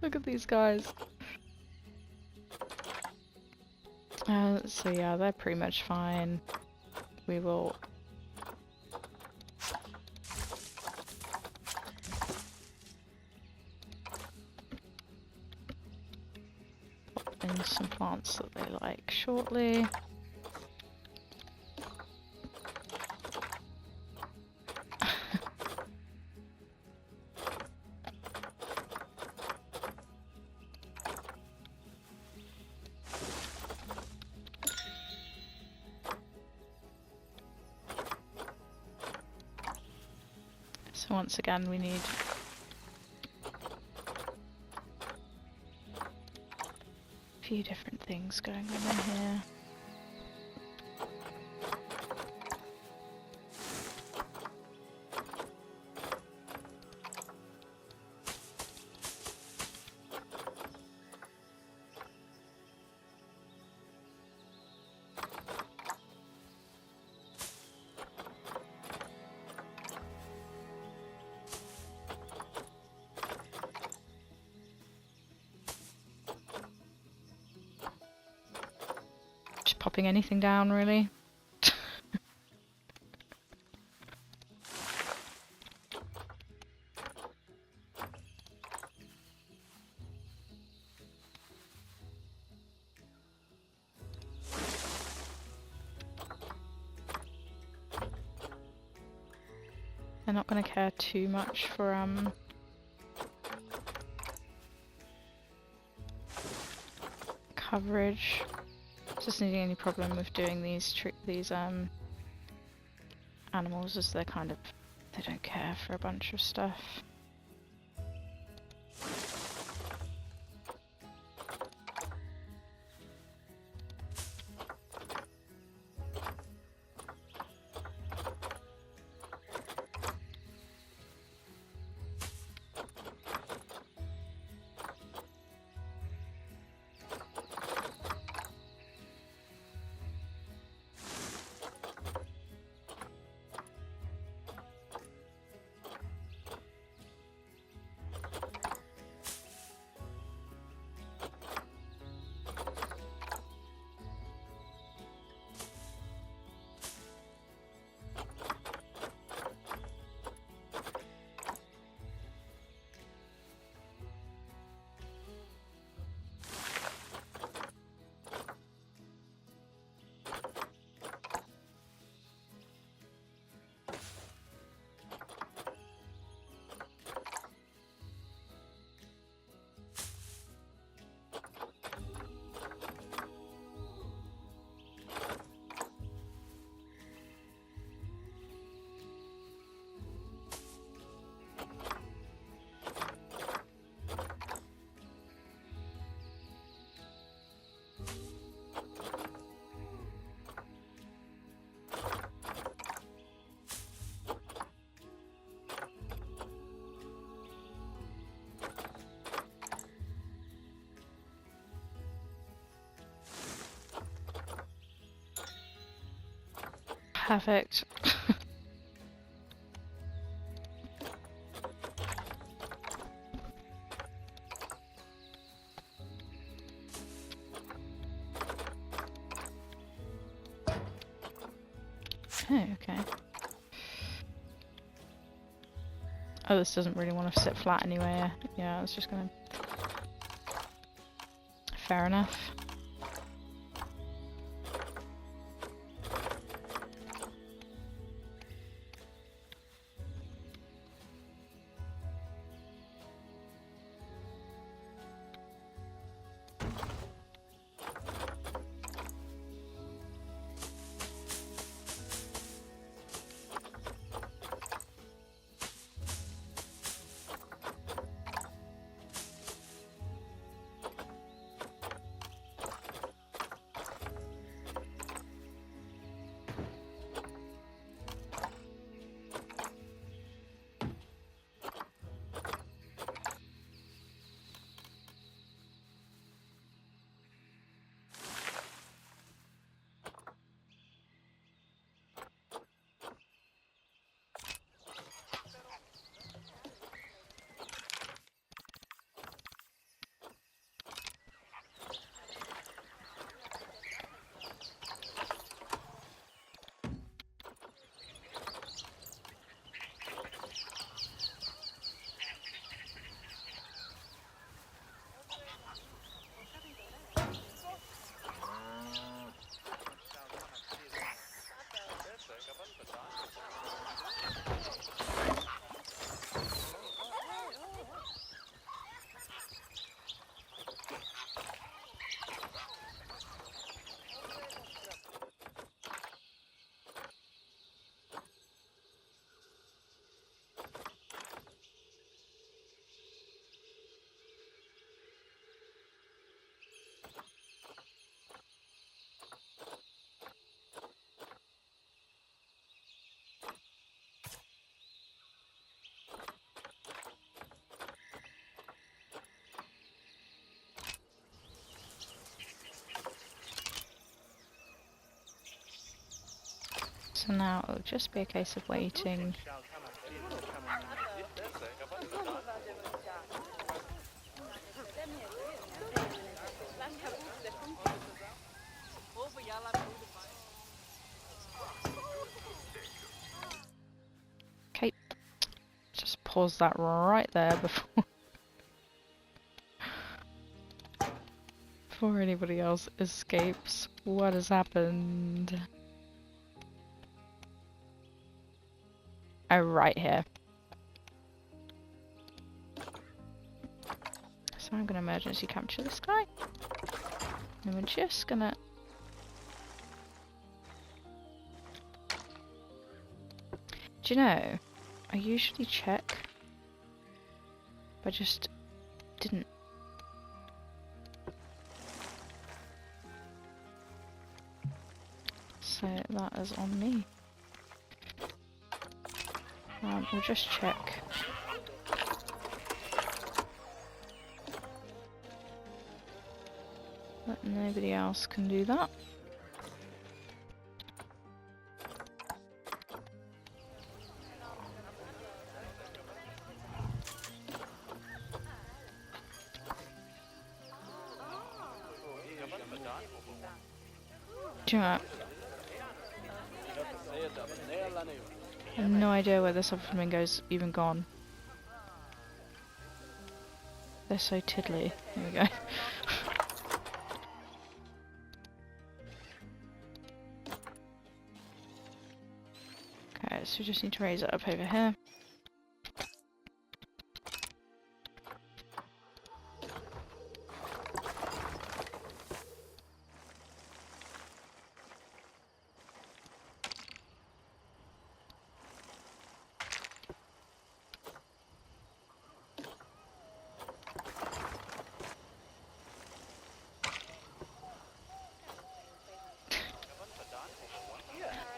Look at these guys. So yeah, they're pretty much fine. We will pop in some plants that they like shortly. So once again, we need a few different things going on in here. Popping anything down, really. They're not going to care too much for coverage. Just needing any problem with doing these animals is they don't care for a bunch of stuff. Perfect. Oh, okay. Oh, this doesn't really want to sit flat anyway. Yeah, it's just gonna... Fair enough. So now it'll just be a case of waiting. Okay, just pause that right there before anybody else escapes. What has happened? Oh, right here. So I'm going to emergency capture this guy. And we're just going to... Do you know, I usually check, but I just didn't. So that is on me. We'll just check. But nobody else can do that. Do you know what? I have no idea where this other flamingo's even gone. They're so tiddly. There we go. Okay, so we just need to raise it up over here.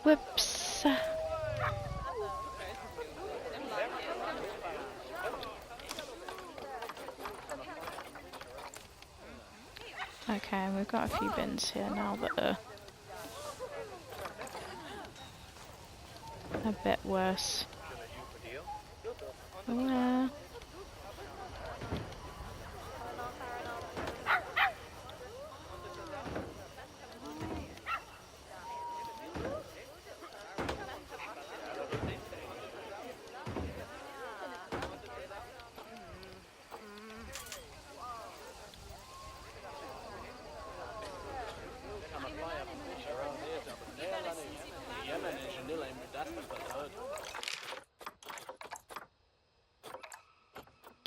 Whoops. Okay, we've got a few bins here now that are a bit worse. Where?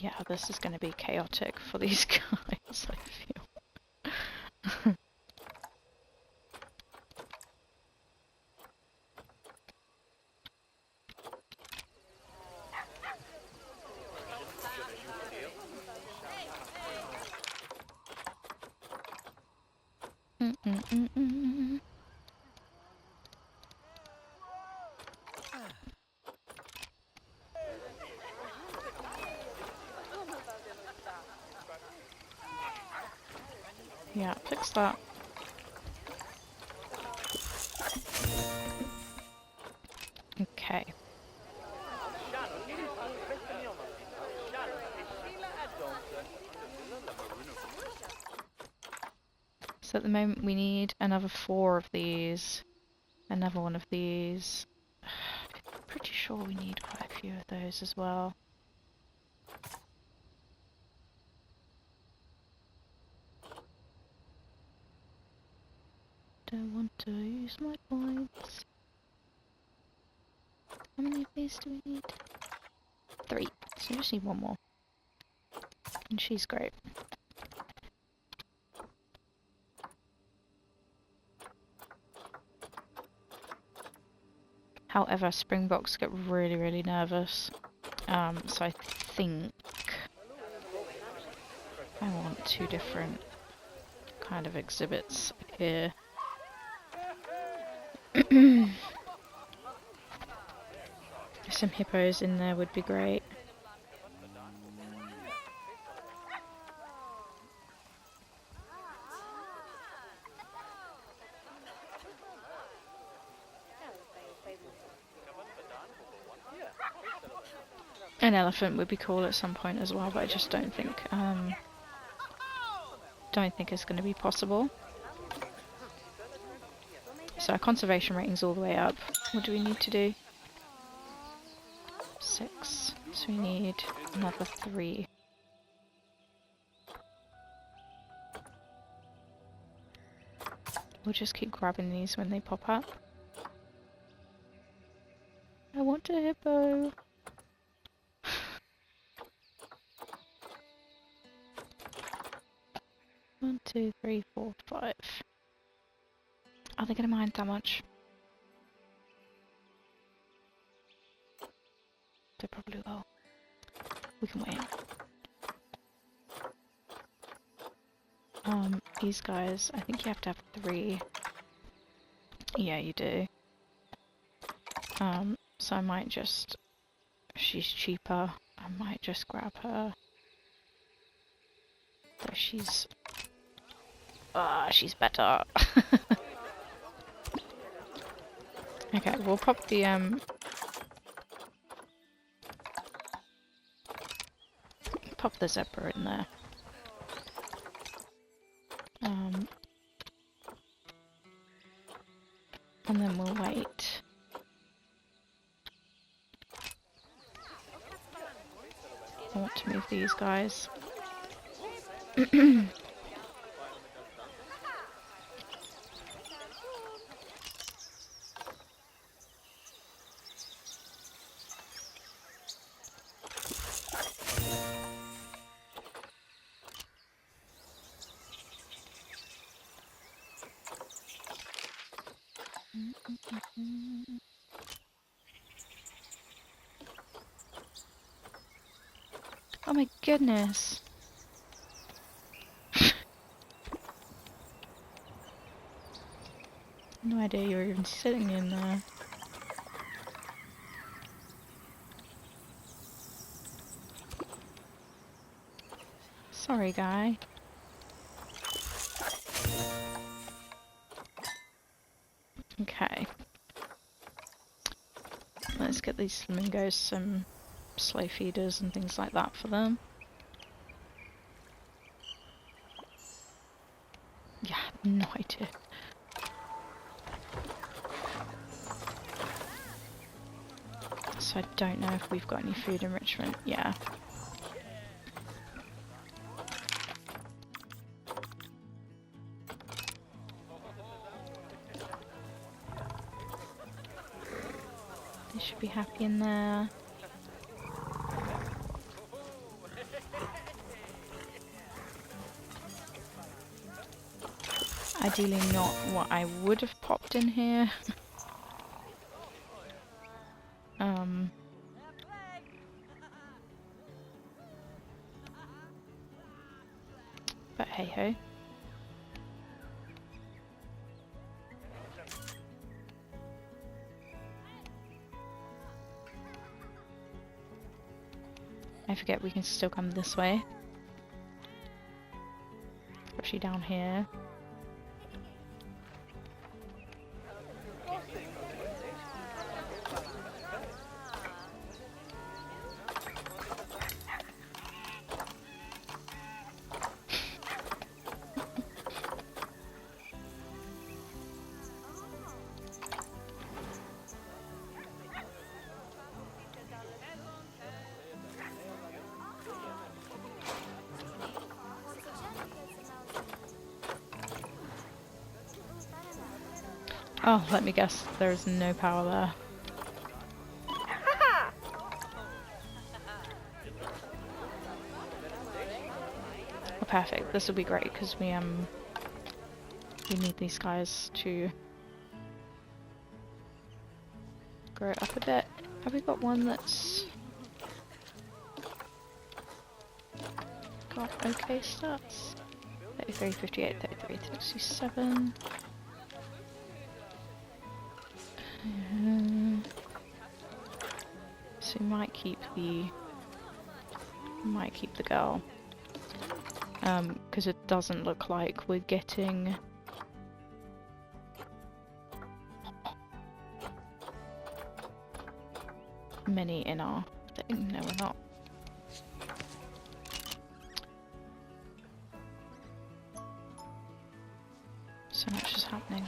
Yeah, this is going to be chaotic for these guys, I feel. Mm-mm-mm-mm. Yeah, fix that. Okay. So at the moment we need another 4 of these, another one of these. Pretty sure we need quite a few of those as well. Don't want to use my points. How many of these do we need? 3. So we just need 1 more. And she's great. However, springboks get really, really nervous. So I think I want 2 different kind of exhibits here. Some hippos in there would be great. An elephant would be cool at some point as well, but I just don't think it's going to be possible. So our conservation rating's all the way up. What do we need to do? 6. So we need another 3. We'll just keep grabbing these when they pop up. I want a hippo. One, 2, 3, 4, 5. Are they going to mind that much? They probably will. We can wait. These guys, I think you have to have 3. Yeah, you do. So I might just... She's cheaper. I might just grab her. Though she's... she's better. Okay, we'll pop the, pop the zebra in there. And then we'll wait. I want to move these guys. Oh my goodness. No idea you were even sitting in there. Sorry, guy. Okay. let's get these flamingos some slow feeders and things like that for them. Yeah, no idea. So I don't know if we've got any food enrichment. Yeah. They should be happy in there. Ideally not what I would have popped in here. But hey ho. I forget we can still come this way. Especially down here. Oh, let me guess, there is no power there. Oh, perfect. This will be great because we need these guys to grow up a bit. Have we got one that's got okay stats? 33, 58, 33, 67. So we might keep the girl, because it doesn't look like we're getting many in our thing. No, we're not. So much is happening.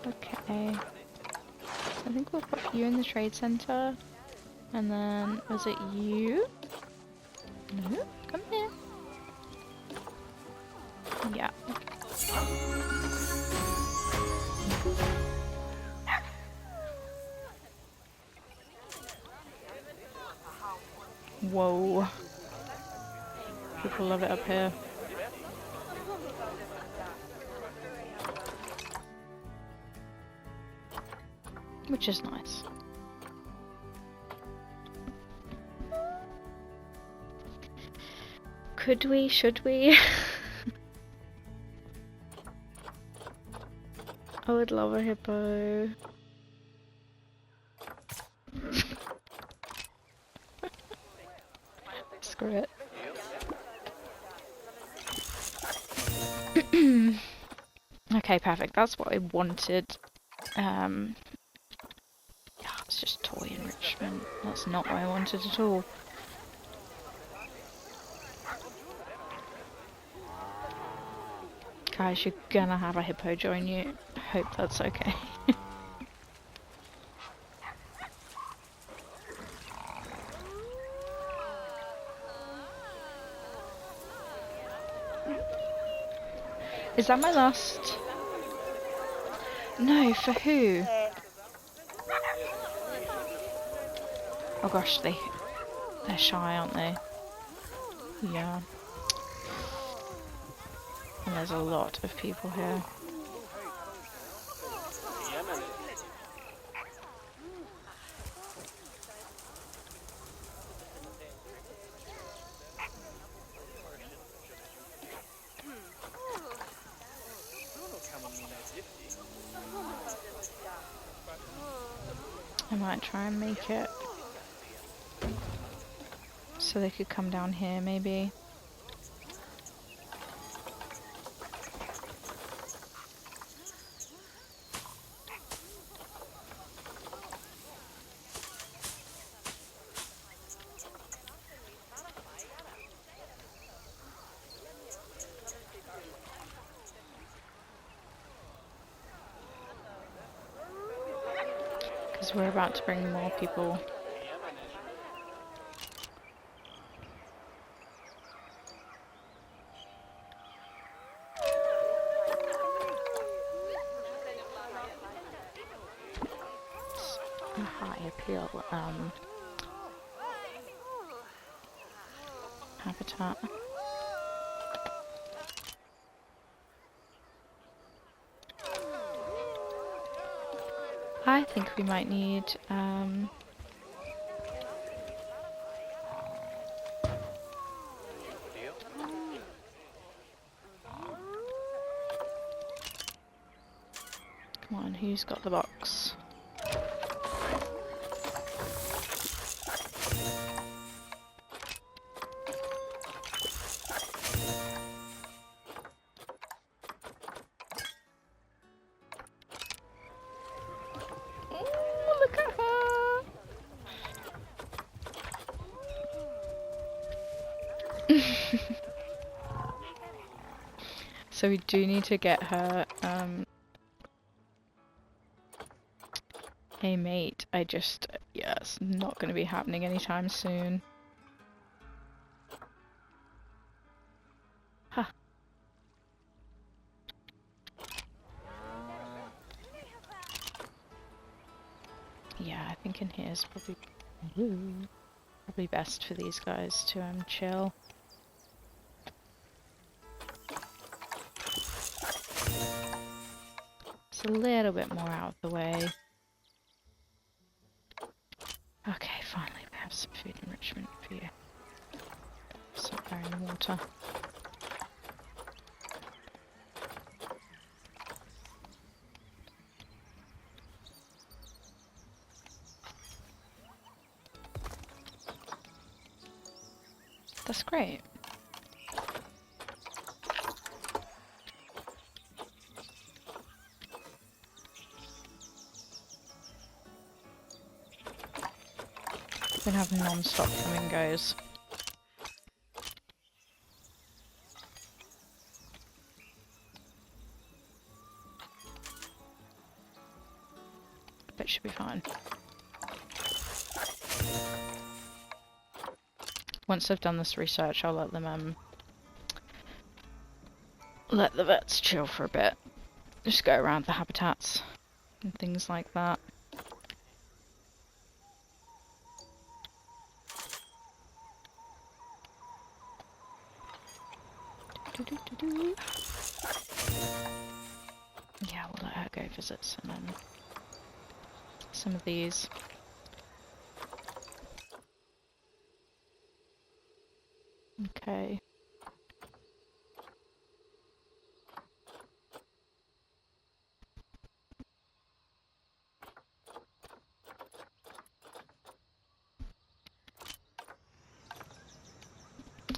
Okay, I think we'll put you in the trade center, and then was it you? No, come here. Yeah. Whoa. People love it up here. Which is nice. Could we? Should we? I would love a hippo. Screw it. Okay, perfect. That's what I wanted. Yeah, it's just toy enrichment. That's not what I wanted at all. Guys, you're gonna have a hippo join you. Hope that's okay. Is that my last? No, for who? Oh gosh, they're shy, aren't they? Yeah. And there's a lot of people here. I might try and make it so they could come down here, maybe. Because we're about to bring more people. A high appeal habitat. I think we might need come on, who's got the box? Oh, look at her! So we do need to get her a mate. Yeah, it's not going to be happening anytime soon. Huh. Yeah, I think in here is probably best for these guys to chill. It's a little bit more out of the way. Okay, finally we have some food enrichment for you. Some air and water. That's great. We're gonna have non-stop flamingos. But it should be fine. Once I've done this research, I'll let them let the vets chill for a bit. Just go around the habitats and things like that. Yeah, we'll let her go visit some of these. Okay.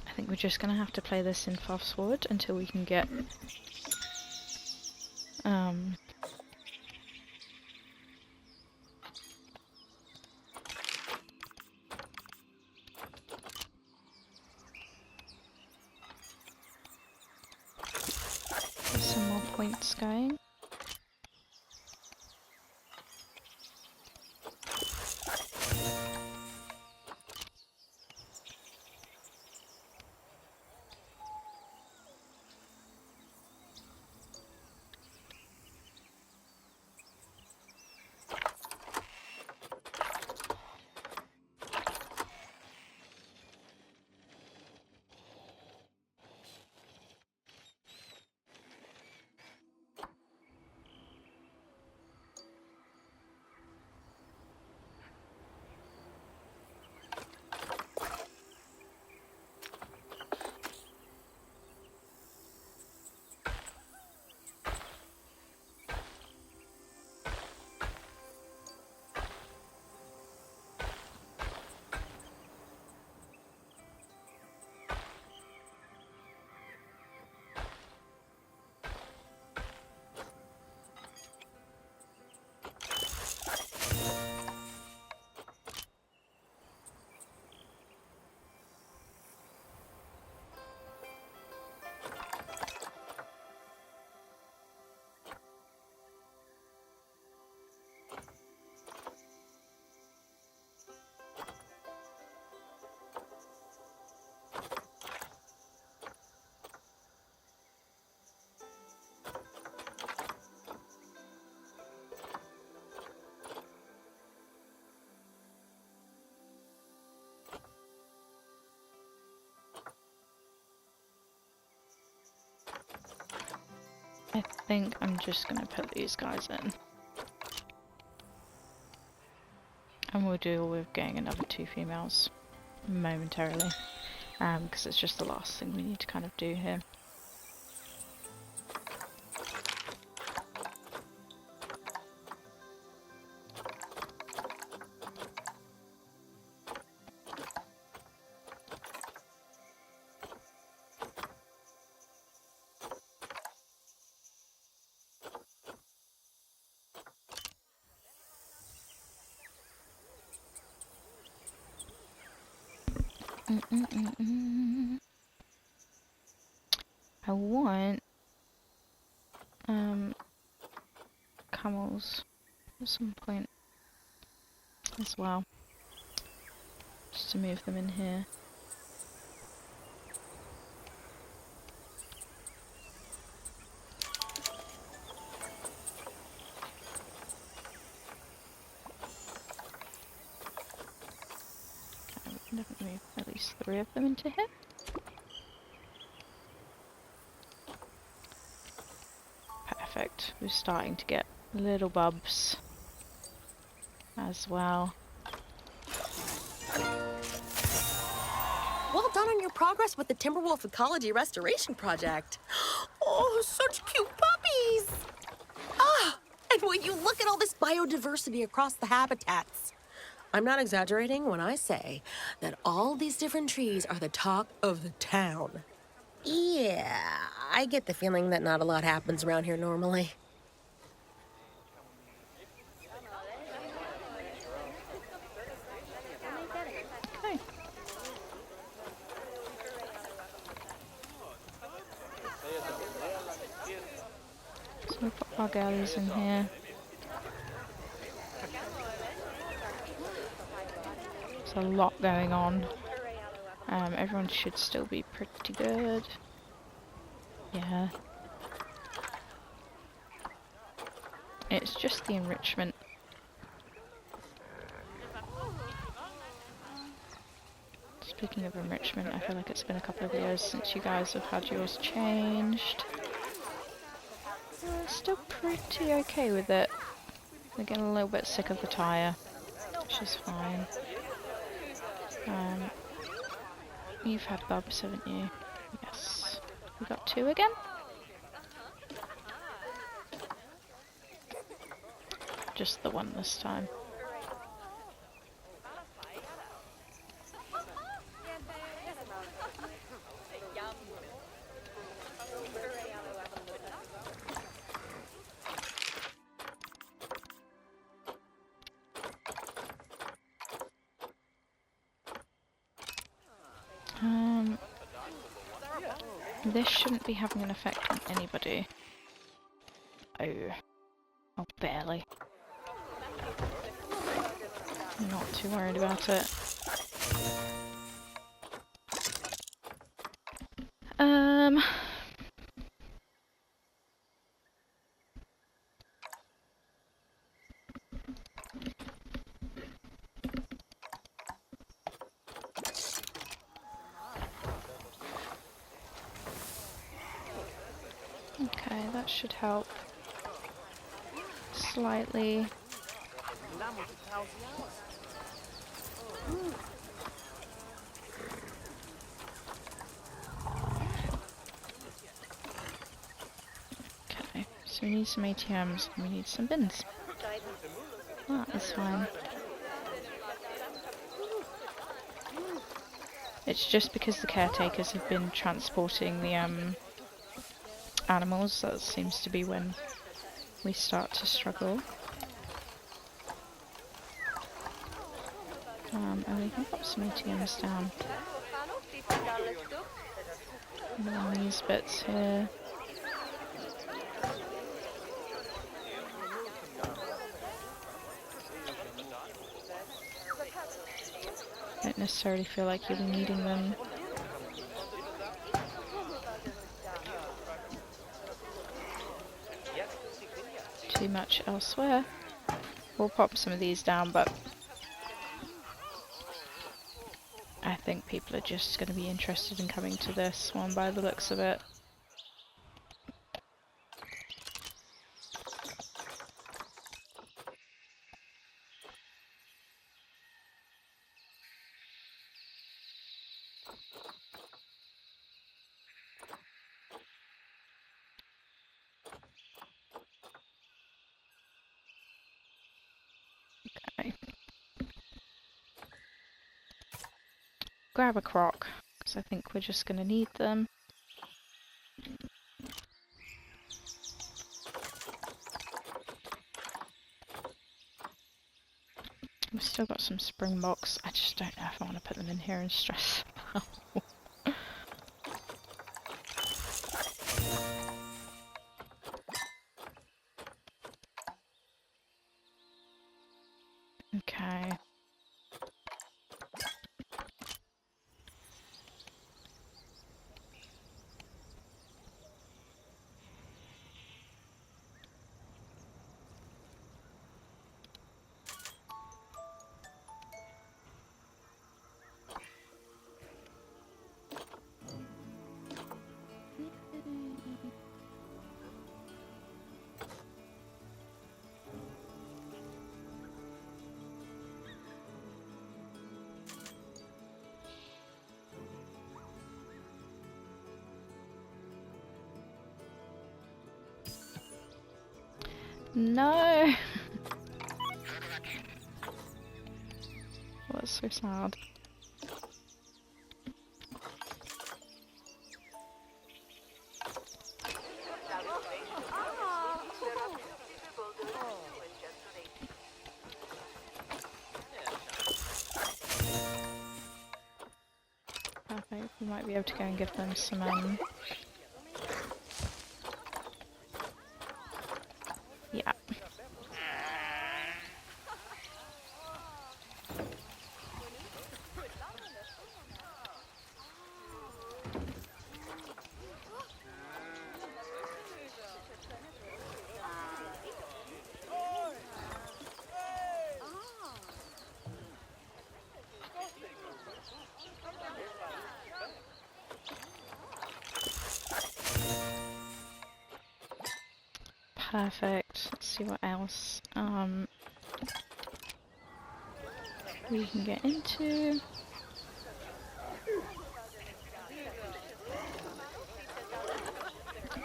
I think we're just gonna have to play this in fast forward until we can get some more points going. I think I'm just gonna put these guys in. And we'll deal with getting another 2 females momentarily. Because it's just the last thing we need to kind of do here. I want camels at some point as well, just to move them in here. Okay, we can definitely move at least 3 of them into here. Perfect. We're starting to get little bubs as well. Well done on your progress with the Timberwolf Ecology Restoration Project. Oh, such cute puppies! Ah, and will you look at all this biodiversity across the habitats? I'm not exaggerating when I say that all these different trees are the talk of the town. Yeah, I get the feeling that not a lot happens around here normally. Okay. So we'll put our girlies in here. There's a lot going on. Everyone should still be pretty good. Yeah. It's just the enrichment. Speaking of enrichment, I feel like it's been a couple of years since you guys have had yours changed. Still pretty okay with it. They're getting a little bit sick of the tyre, which is fine. You've had bubs, haven't you? Yes. We got 2 again? Just the one this time. This shouldn't be having an effect on anybody. Oh, barely. I'm not too worried about it. Okay, that should help slightly. Okay, so we need some ATMs and we need some bins. That is fine. It's just because the caretakers have been transporting the animals, that seems to be when we start to struggle. And we can pop some ATMs down. And then these bits here. Don't necessarily feel like you'll be needing them. Too much elsewhere. We'll pop some of these down, but I think people are just going to be interested in coming to this one by the looks of it. grab a crock, because I think we're just going to need them. We've still got some springboks. I just don't know if I want to put them in here and stress them out. Okay. No! Oh, that's so sad. Perfect. We might be able to go and give them some, yeah. Perfect. Let's see what else we can get into.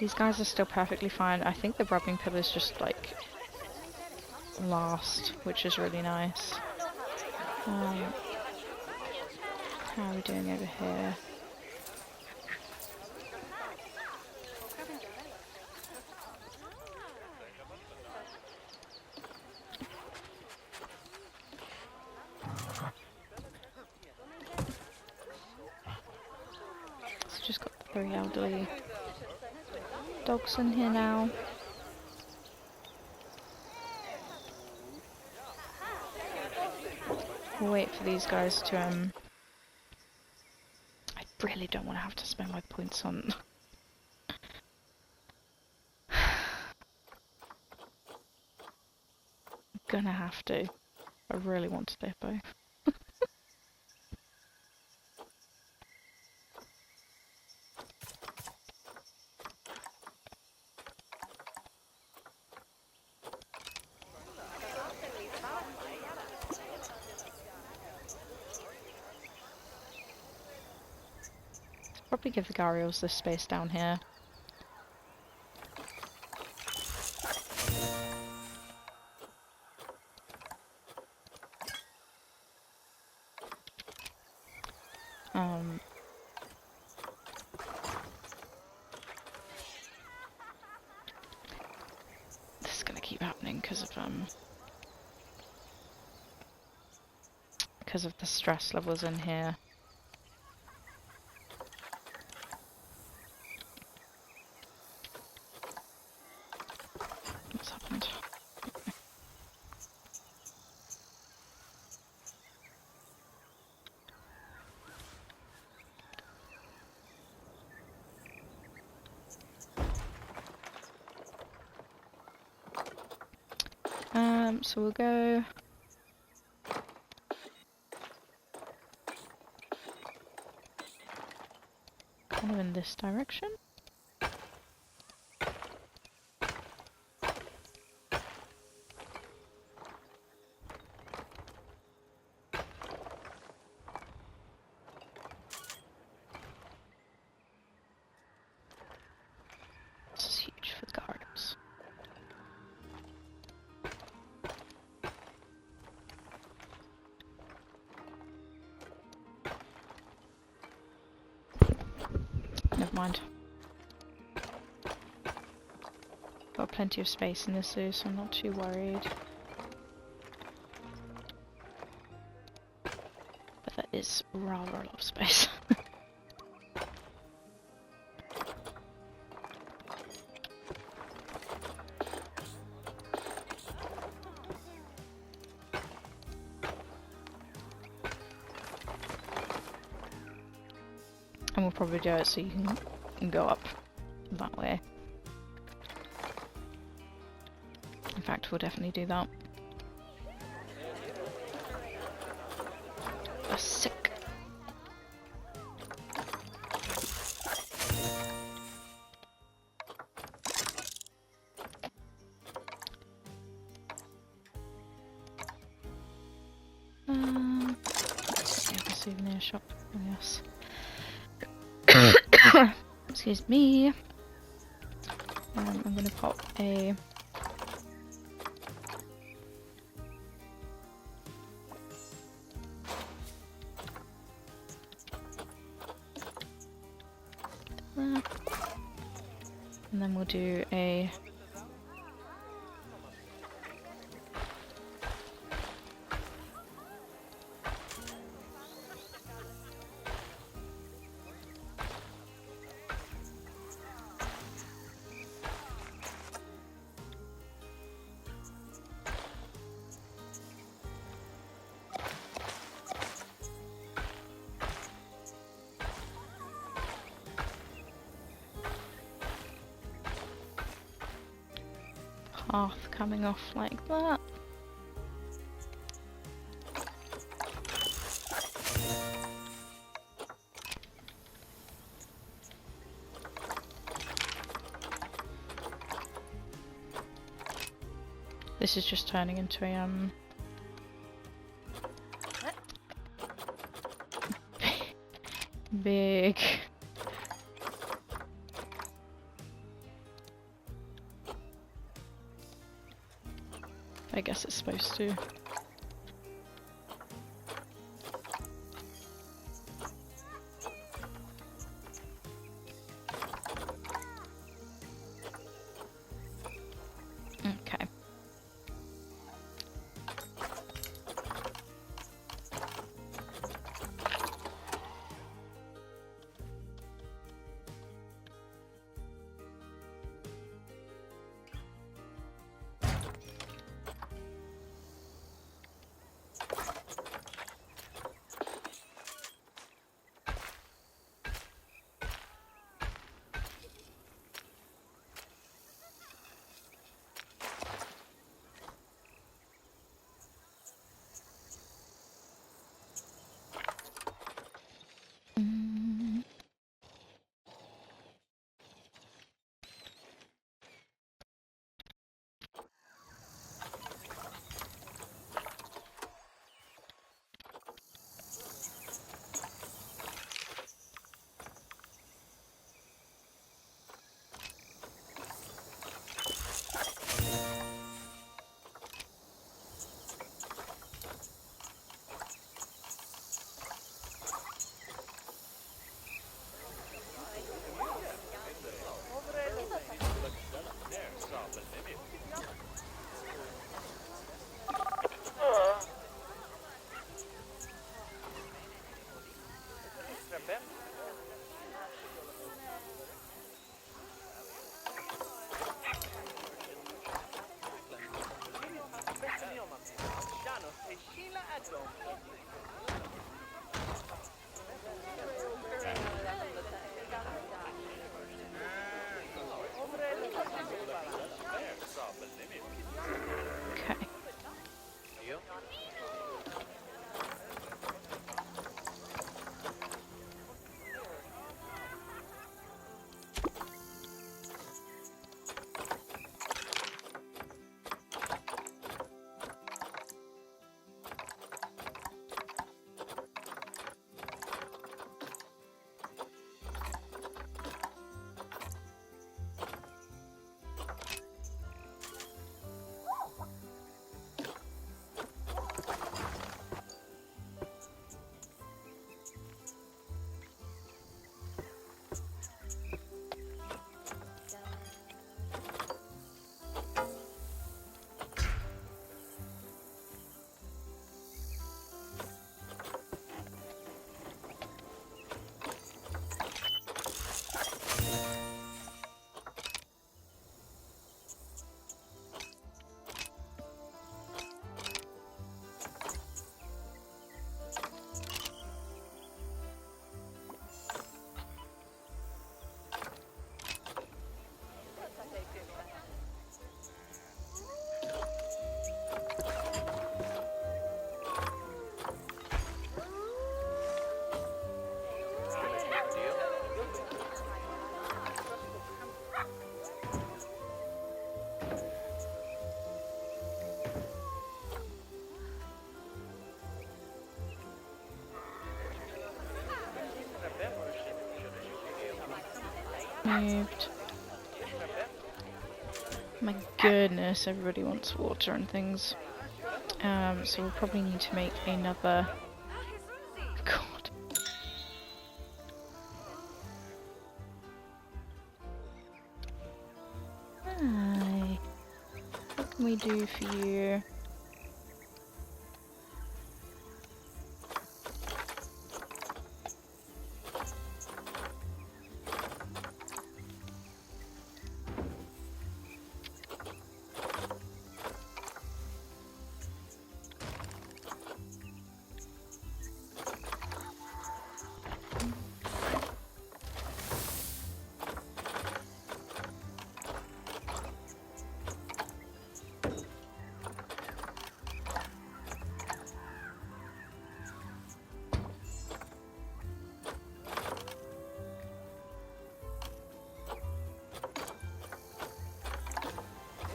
These guys are still perfectly fine. I think the rubbing pillars just like last, which is really nice. How are we doing over here? So just got 3 elderly dogs in here now. We'll wait for these guys to I really don't want to have to spend my points on gonna have to. I really want to depot. Probably give the Gharials this space down here. This is gonna keep happening because of the stress levels in here. What's happened? So we'll go kind of in this direction. This is huge for the Gharials. mind. Got plenty of space in this zoo, so I'm not too worried. But that is rather a lot of space. And we'll probably do it so you can go up that way. In fact, we'll definitely do that. That's sick. Let's see the souvenir shop, I guess. Excuse me. I'm gonna pop a there. And then we'll do a path coming off like that. This is just turning into a big I guess it's supposed to. Okay. moved. My goodness, everybody wants water and things. So we'll probably need to make another... God. Hi. What can we do for you?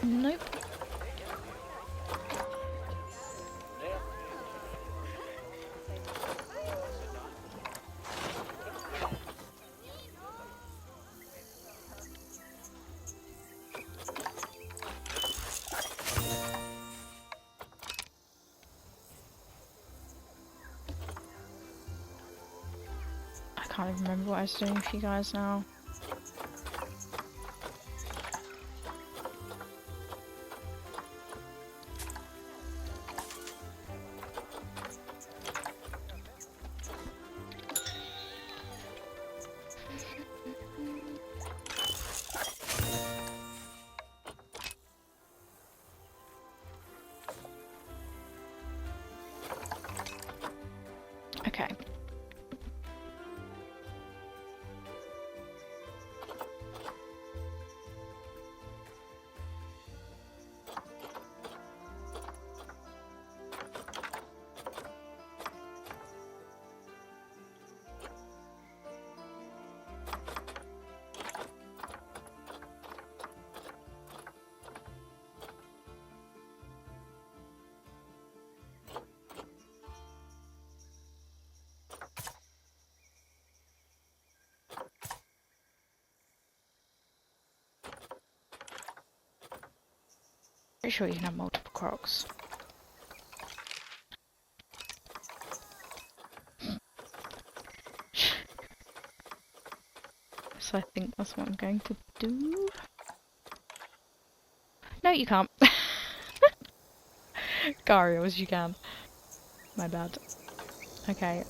Nope. I can't even remember what I was doing for you guys now. Okay. Pretty sure you can have multiple crocs. So I think that's what I'm going to do. No, you can't. Garios, you can. My bad. Okay,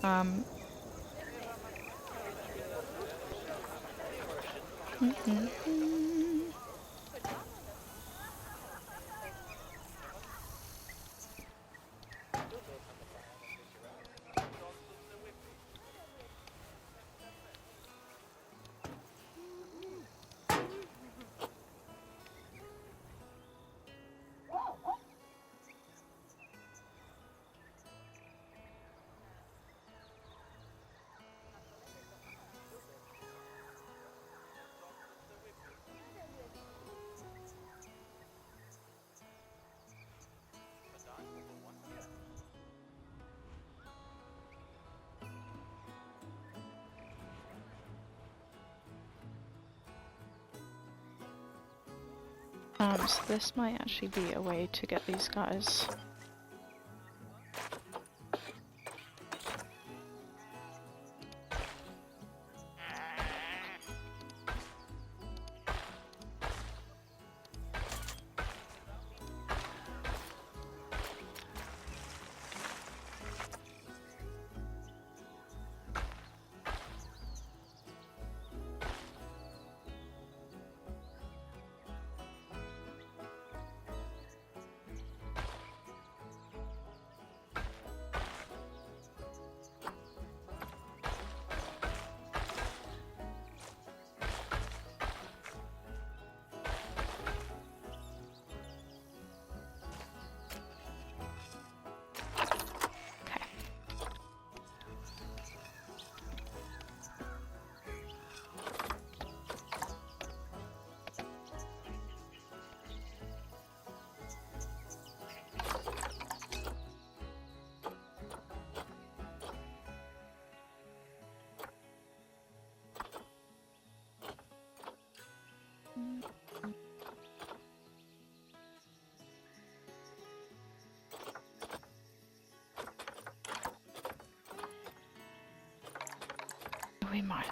so this might actually be a way to get these guys.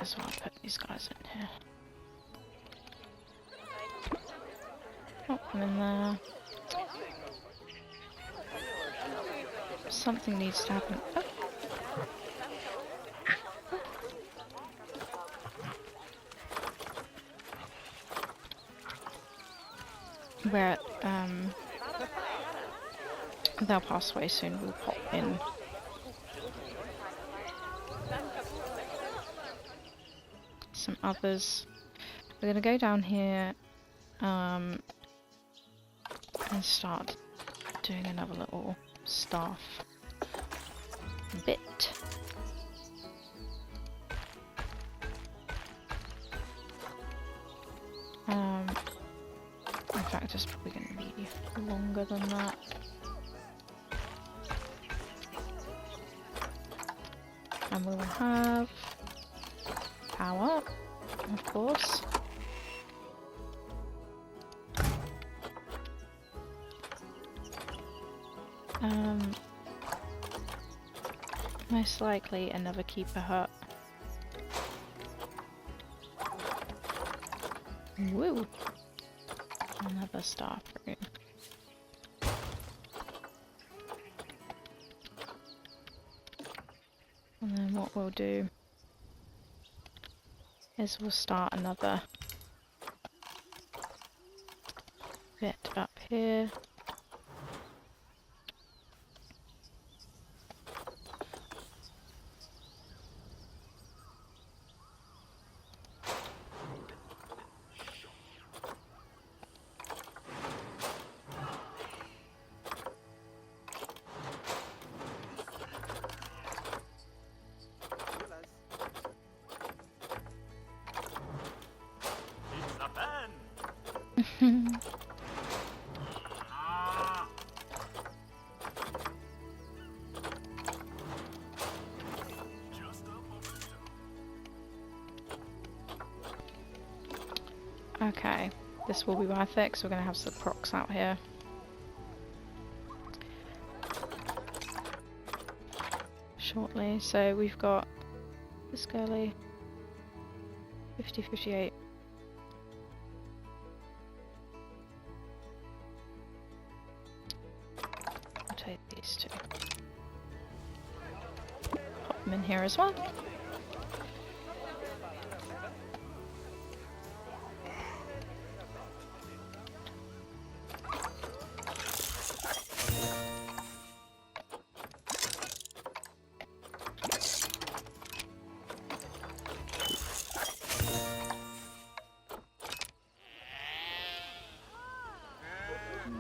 might as well put these guys in here. Pop them in there. Something needs to happen. Oh. Where they'll pass away soon, we'll pop in some others. We're gonna go down here and start doing another little staff bit. In fact, it's probably going to be longer than that. And we will have power, of course. Most likely another keeper hut. Woo! Another staff room. And then what we'll do is we'll start another bit up here. Okay, this will be worth it because we're going to have some procs out here. Shortly, so we've got this girly 50, 58. I'll take these two. Pop them in here as well.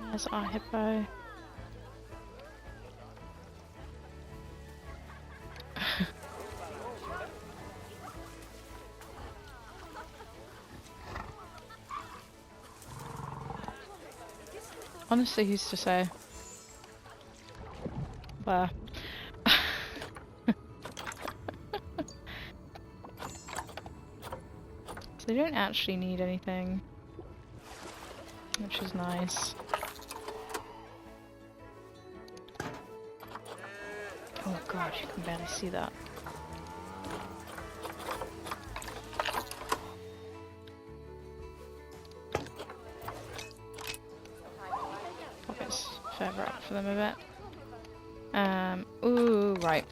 There's our hippo. Honestly, who's to say? Where? So they don't actually need anything, which is nice. Oh god, you can barely see that. Pop it further up for them a bit. Ooh, right.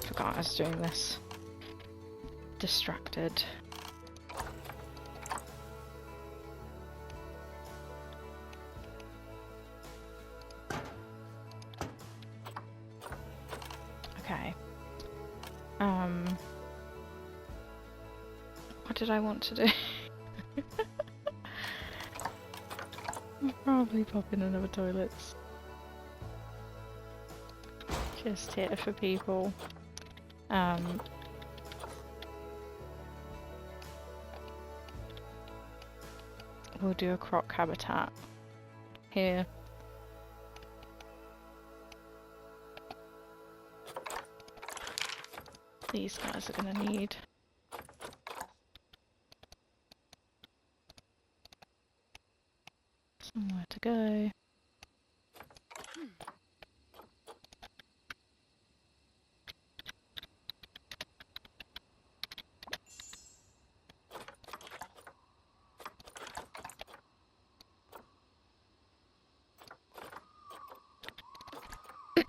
Forgot I was doing this. Distracted. Okay. What did I want to do? I'll probably pop in another toilets. Just here for people. We'll do a croc habitat here. These guys are gonna need somewhere to go.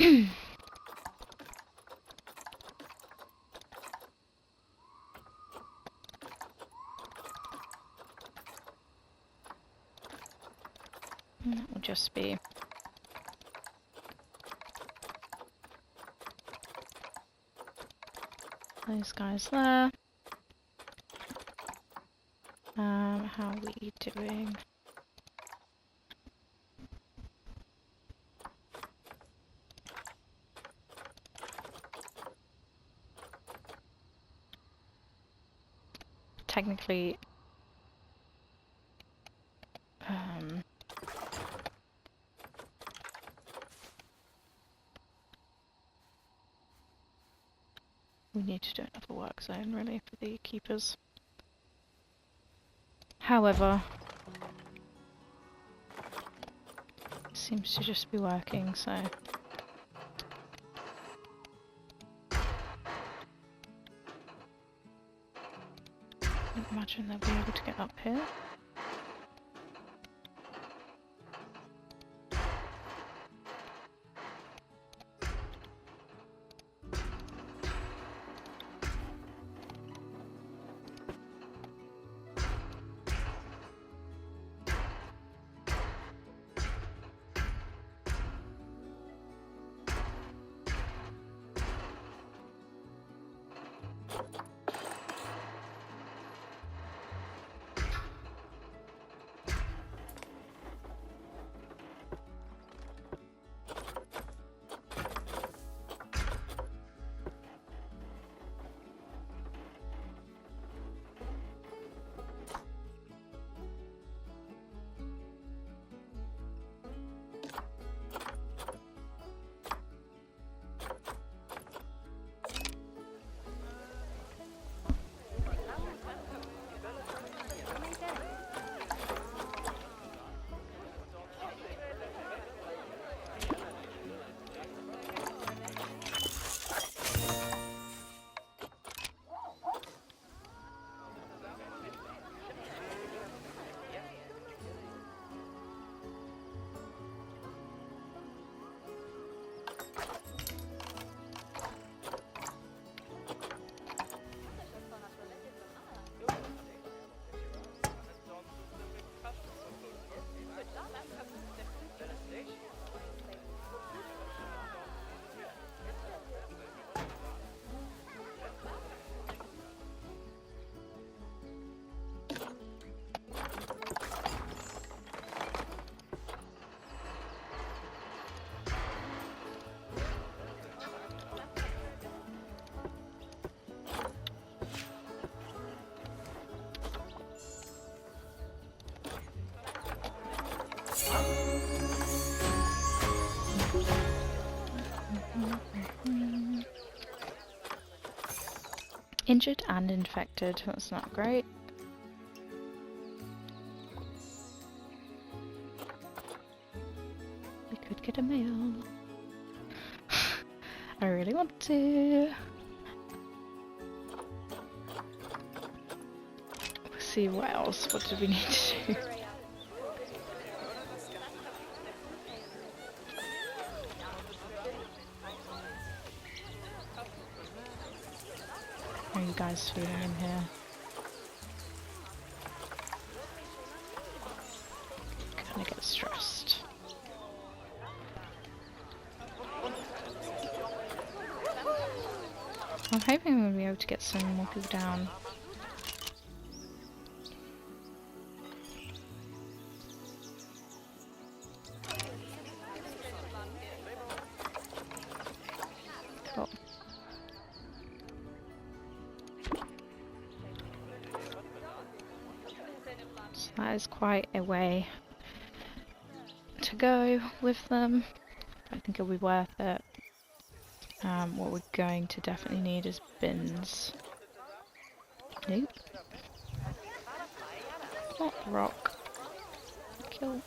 And that will just be those guys there. How are we doing? Technically, we need to do another work zone really for the keepers. However, it seems to just be working, so I don't imagine they'll be able to get up here. Injured and infected, that's not great. We could get a male. I really want to. Let's see what else. What do we need to do? How are you guys feeling in here? Kinda get stressed. I'm hoping we'll be able to get some more people down. Cool. So that is quite a way to go with them. I think it'll be worth it. What we're going to definitely need is bins. Nope. Not rock. Kill.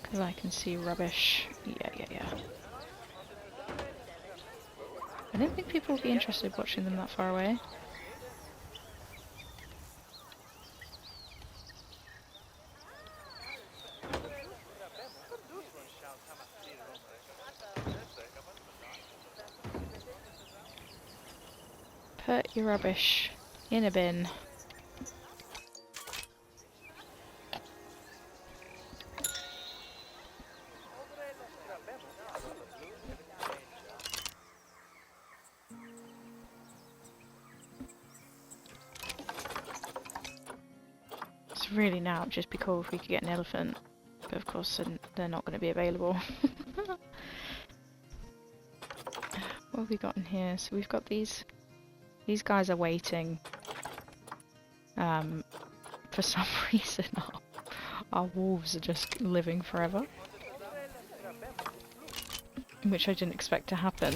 Because I can see rubbish. Yeah. I don't think people will be interested watching them that far away. put your rubbish in a bin. So really now it'd just be cool if we could get an elephant, but of course they're not going to be available. What have we got in here? So we've got these guys are waiting. For some reason our wolves are just living forever, which I didn't expect to happen.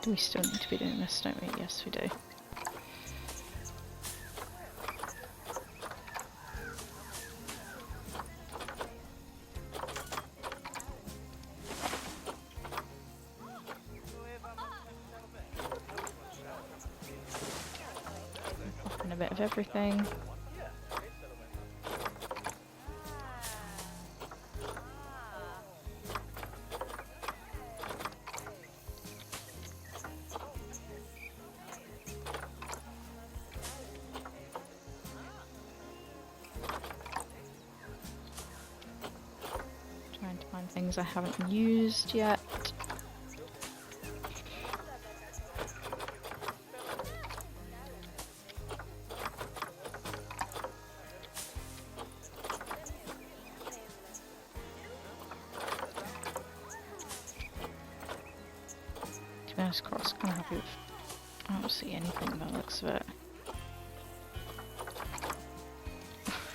Do we still need to be doing this, don't we? Yes, we do. Popping a bit of everything. Trying to find things I haven't used yet. To be honest, Cross, kind of happy with. I don't see anything by the looks of it.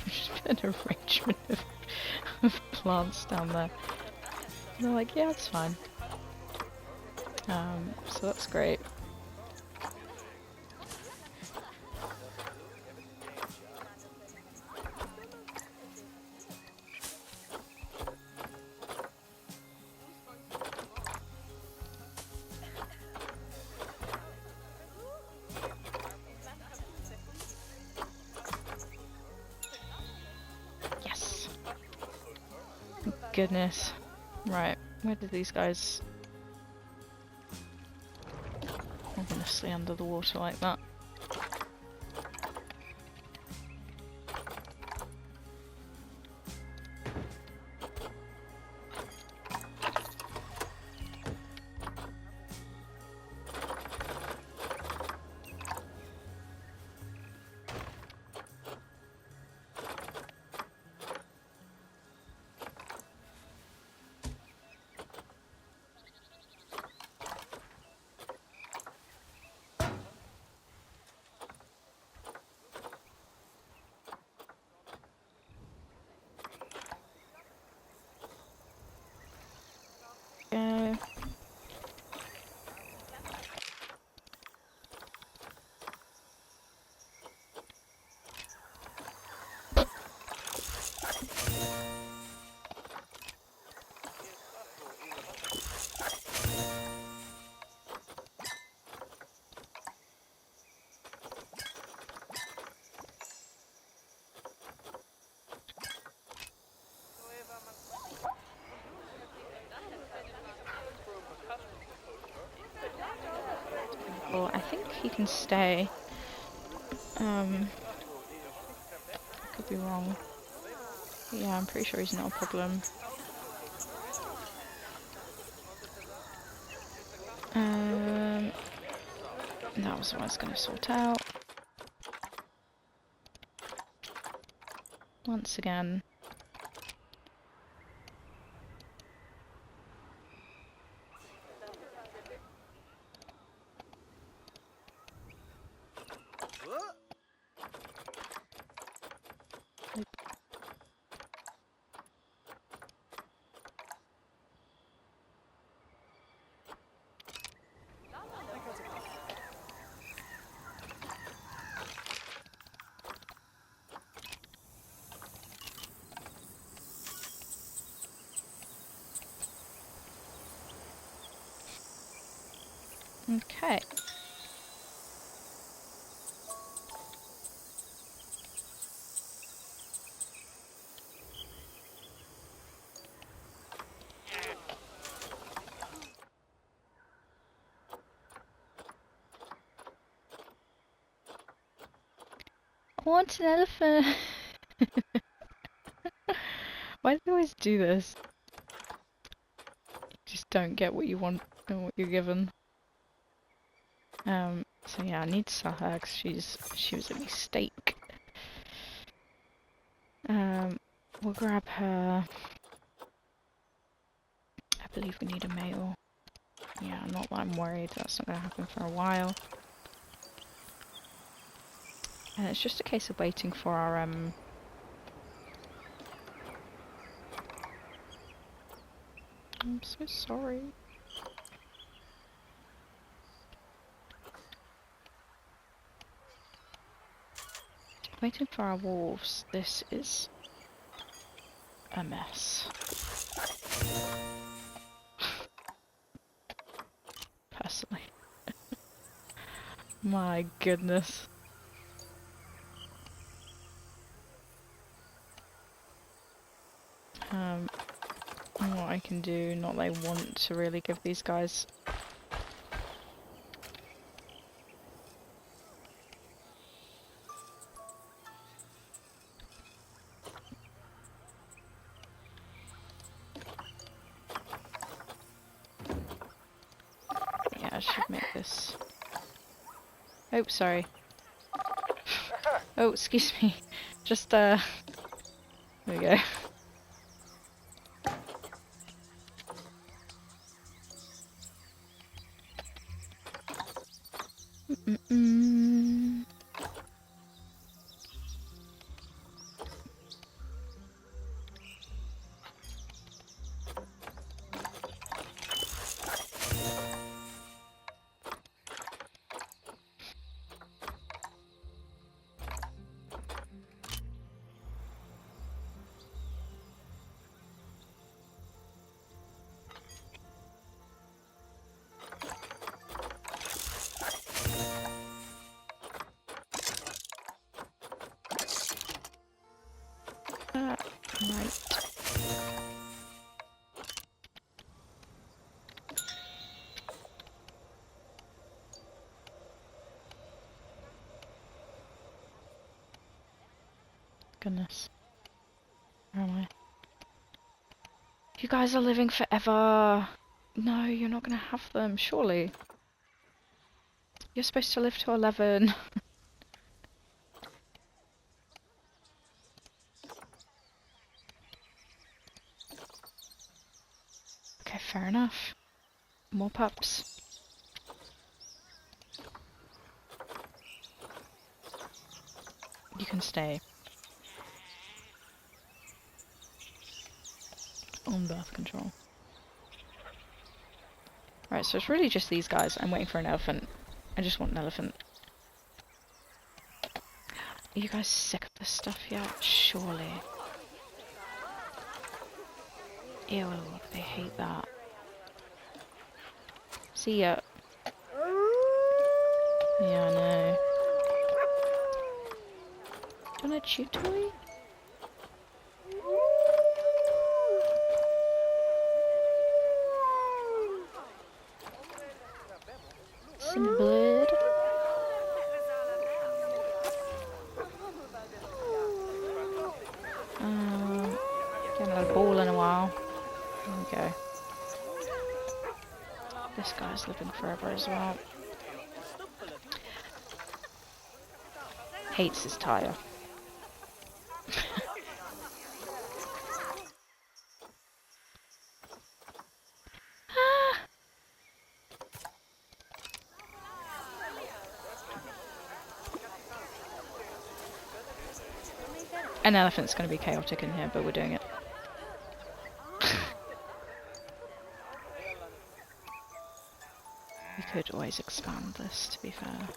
Just an arrangement of plants down there. And they're like, yeah, it's fine. So that's great. Yes. Goodness. Right, where did these guys ominously under the water like that? Go. Well, I think he can stay. I could be wrong. Yeah, I'm pretty sure he's not a problem. That was what I was going to sort out. Once again. Okay. I want an elephant. Why do they always do this? You just don't get what you want and what you're given. So yeah, I need to sell her because she was a mistake. We'll grab her. I believe we need a male. Yeah, not that I'm worried. That's not going to happen for a while. And it's just a case of waiting for our I'm so sorry. Waiting for our wolves. This is a mess. Personally. My goodness. What I can do, not that I want to really give these guys. Yeah, I should make this. Oh, sorry. Oh, excuse me. Just, there we go. Mm-mm. Right. Goodness. Where am I? You guys are living forever. No, you're not gonna have them, surely. You're supposed to live to 11. Okay, fair enough. More pups. You can stay. On birth control. Right, so it's really just these guys. I'm waiting for an elephant. I just want an elephant. Are you guys sick of this stuff yet? Surely. Ew, they hate that. See ya. Yeah, I know. Do you want a chew toy? Some blood. Getting a ball in a while. There we go. This guy's living forever as well. Hates his tire. An elephant's going to be chaotic in here, but we're doing it. We could always expand this, to be fair.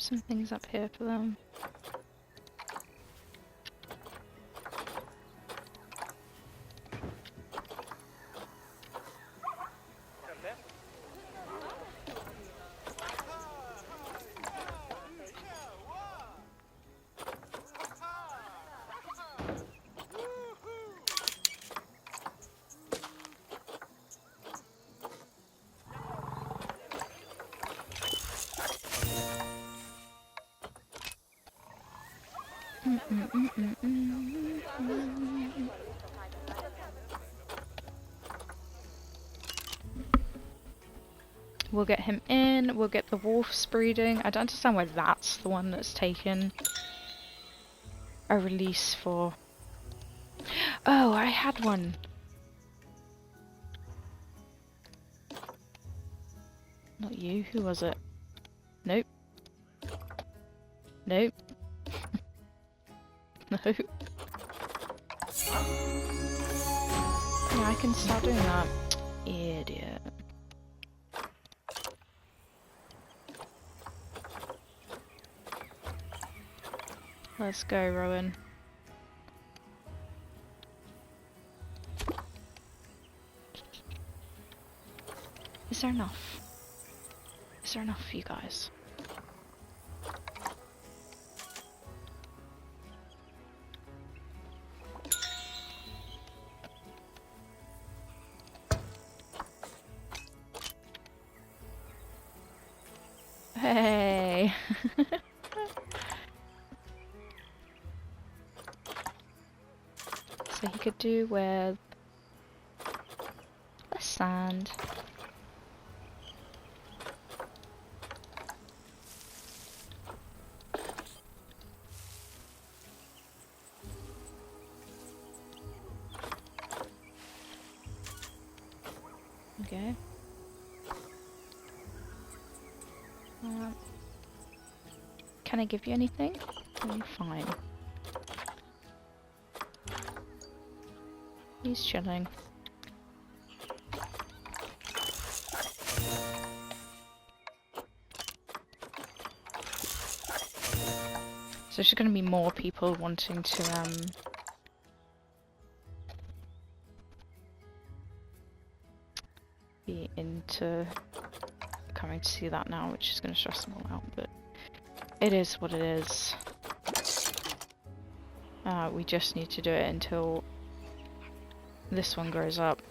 some things up here for them. We'll get him in, we'll get the wolves breeding. I don't understand why that's the one that's taken a release for. Oh, I had one. Not you, who was it? Nope. Nope. No. Yeah, I can start doing that. Idiot. Let's go, Rowan. Is there enough? Is there enough for you guys? Hey! So he could do with less sand. Okay. Can I give you anything? You're fine. He's chilling. So there's going to be more people wanting to be into coming to see that now, which is going to stress them all out, but it is what it is. We just need to do it until this one grows up.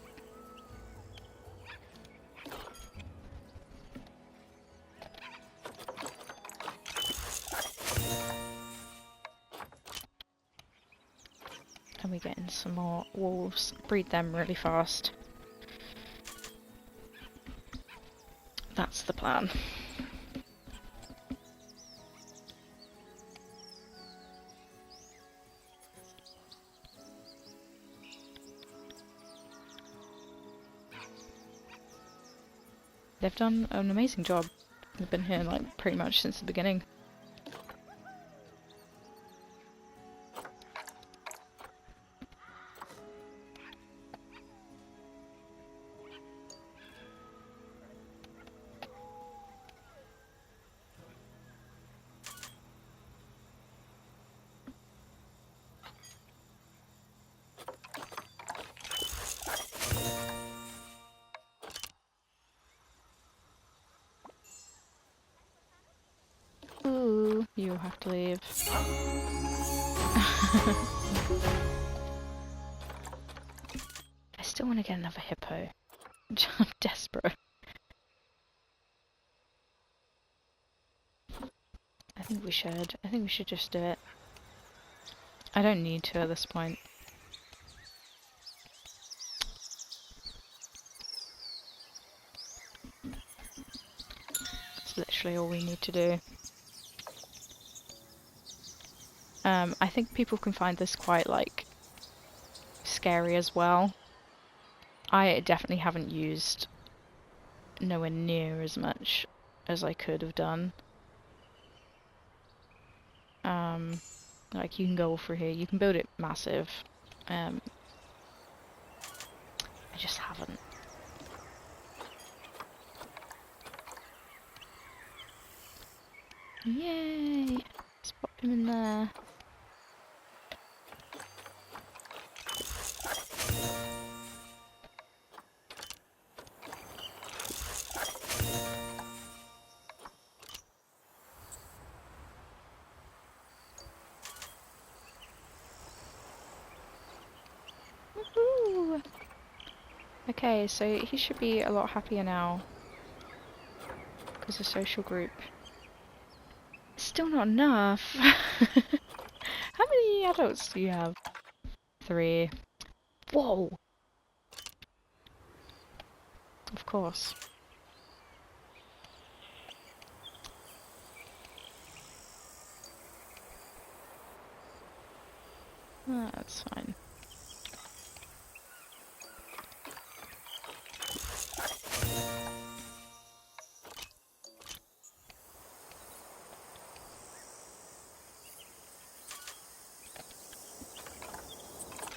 And we get in some more wolves, breed them really fast. That's the plan. They've done an amazing job. They've been here like pretty much since the beginning. Ooh, you have to leave. I still want to get another hippo. I'm desperate. I think we should. I think we should just do it. I don't need to at this point. It's literally all we need to do. I think people can find this quite, like, scary as well. I definitely haven't used nowhere near as much as I could have done. Like, you can go through here, you can build it massive. I just haven't. Yay! Let's pop him in there. Woohoo! Okay, so he should be a lot happier now. Because a social group. Still not enough! How many adults do you have? 3. Whoa! Of course. Ah, that's fine.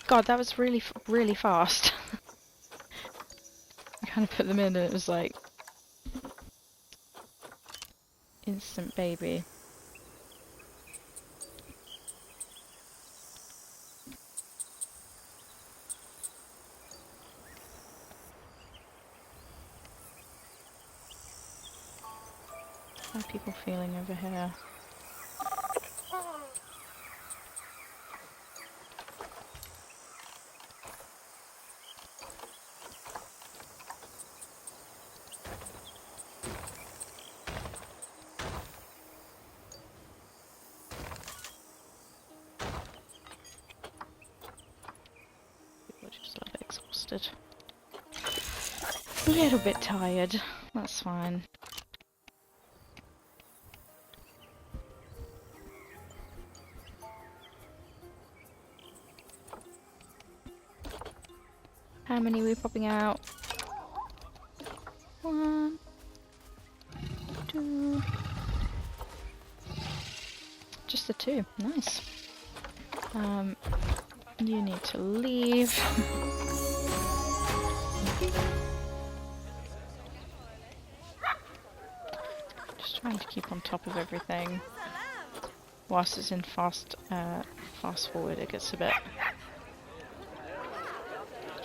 God, that was really, really fast. I kind of put them in and it was like... instant baby. How are people feeling over here? People are just a little bit exhausted. A little bit tired. That's fine. How many are we popping out? 1, 2. Just the 2. Nice. You need to leave. Just trying to keep on top of everything. Whilst it's in fast forward, it gets a bit...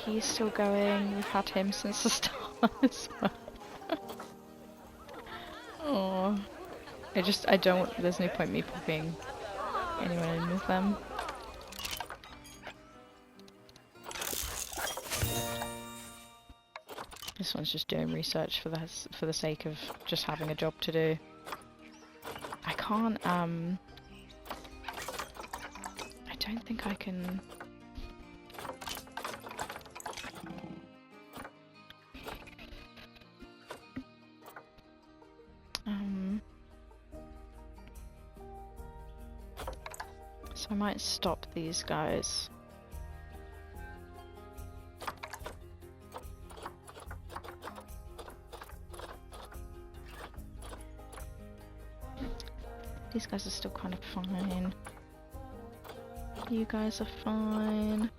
He's still going. We've had him since the start as well. Oh, I don't. There's no point me popping anyone in with them. This one's just doing research for the sake of just having a job to do. I can't. I don't think I can. So I might stop these guys. These guys are still kind of fine. You guys are fine.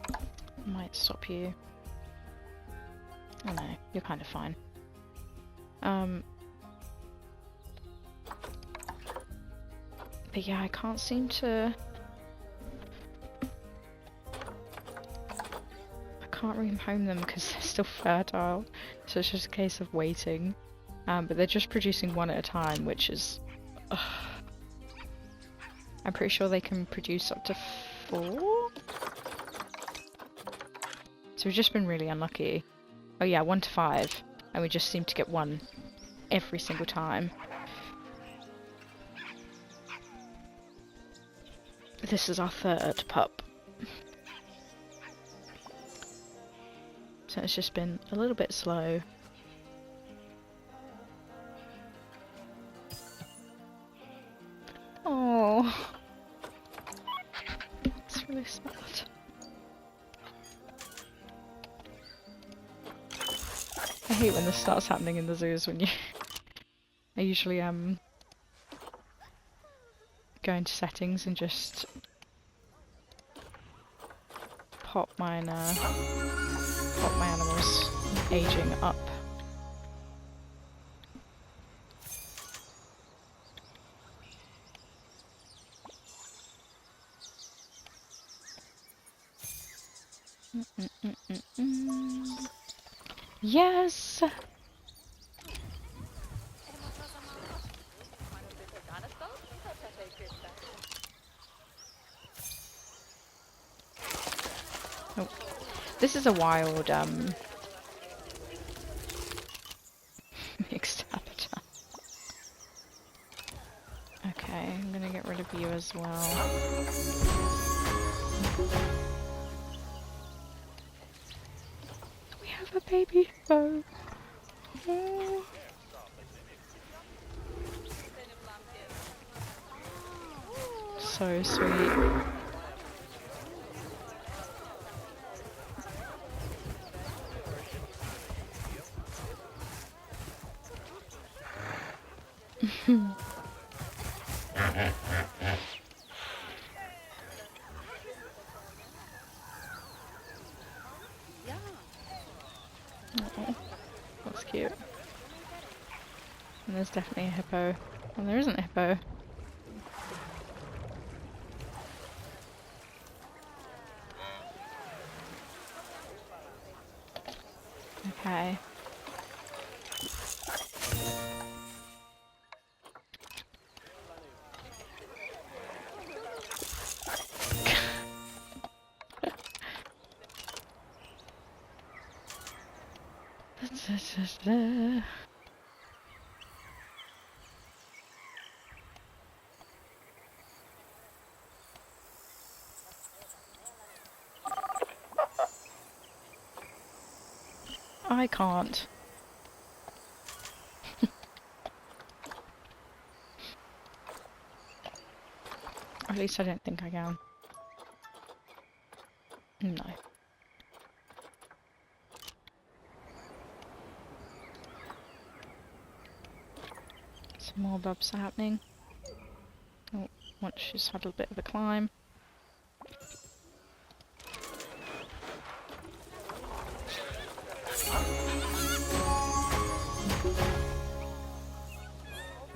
I might stop you. Oh no, you're kind of fine. But yeah, I can't seem to... I can't rehome them because they're still fertile, so it's just a case of waiting. But they're just producing 1 at a time, which is... I'm pretty sure they can produce up to 4? So we've just been really unlucky. Oh yeah, 1 to 5, and we just seem to get 1 every single time. This is our 3rd pup. So it's just been a little bit slow. Oh, it's really sad. I hate when this starts happening in the zoos when you... I usually go into settings and just pot mine, pot my animals aging up. Yes! Oh. This is a wild, mixed habitat. Okay, I'm gonna get rid of you as well. We have a baby hippo. Oh. So sweet. Oh, that's cute. And there's definitely a hippo. Well, there isn't a hippo. Okay. I can't. At least I don't think I can. No. Some more bubs are happening. Oh, once she's had a bit of a climb.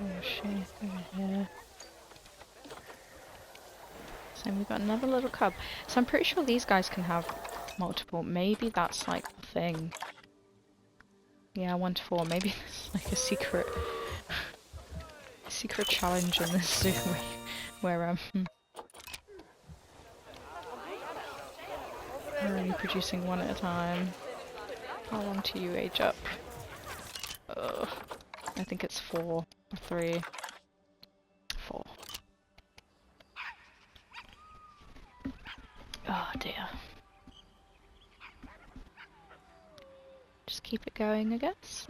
Oh shit, over here. So we've got another little cub. So I'm pretty sure these guys can have multiple. Maybe that's like the thing. Yeah, 1 to 4. Maybe there's like a secret challenge in this zoo where we're only producing 1 at a time. How long do you age up? I think it's 4 or 3. 4. Oh dear. Just keep it going, I guess.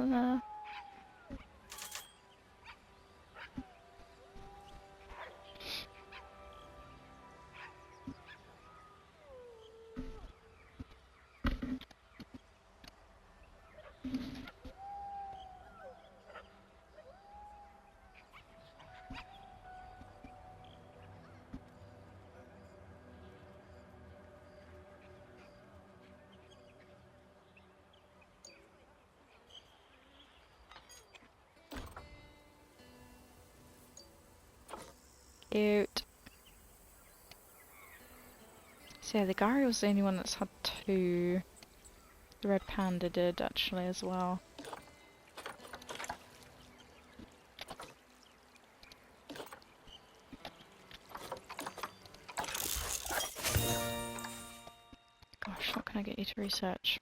Cute. So yeah, the Gary was the only one that's had 2. The red panda did actually as well. Gosh, what can I get you to research?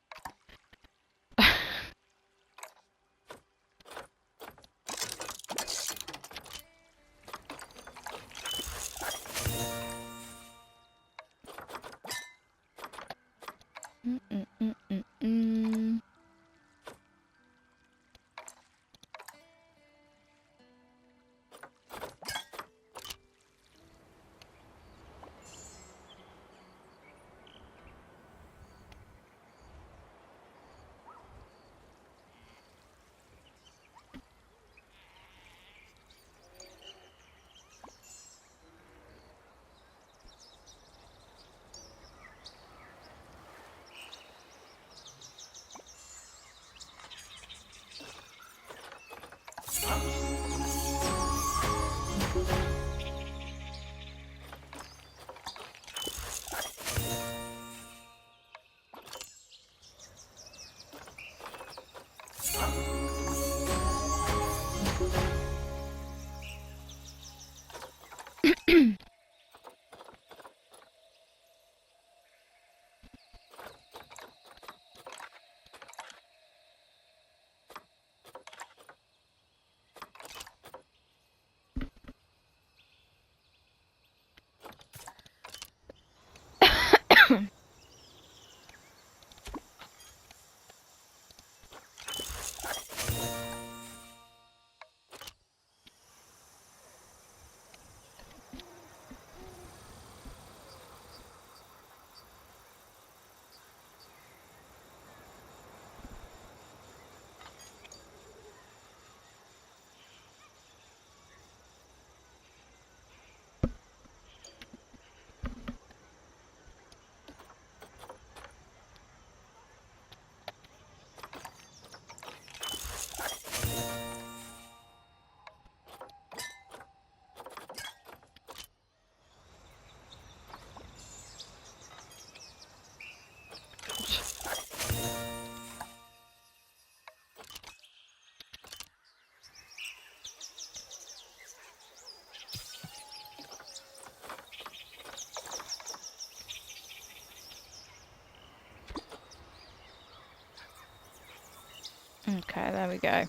Okay, there we go.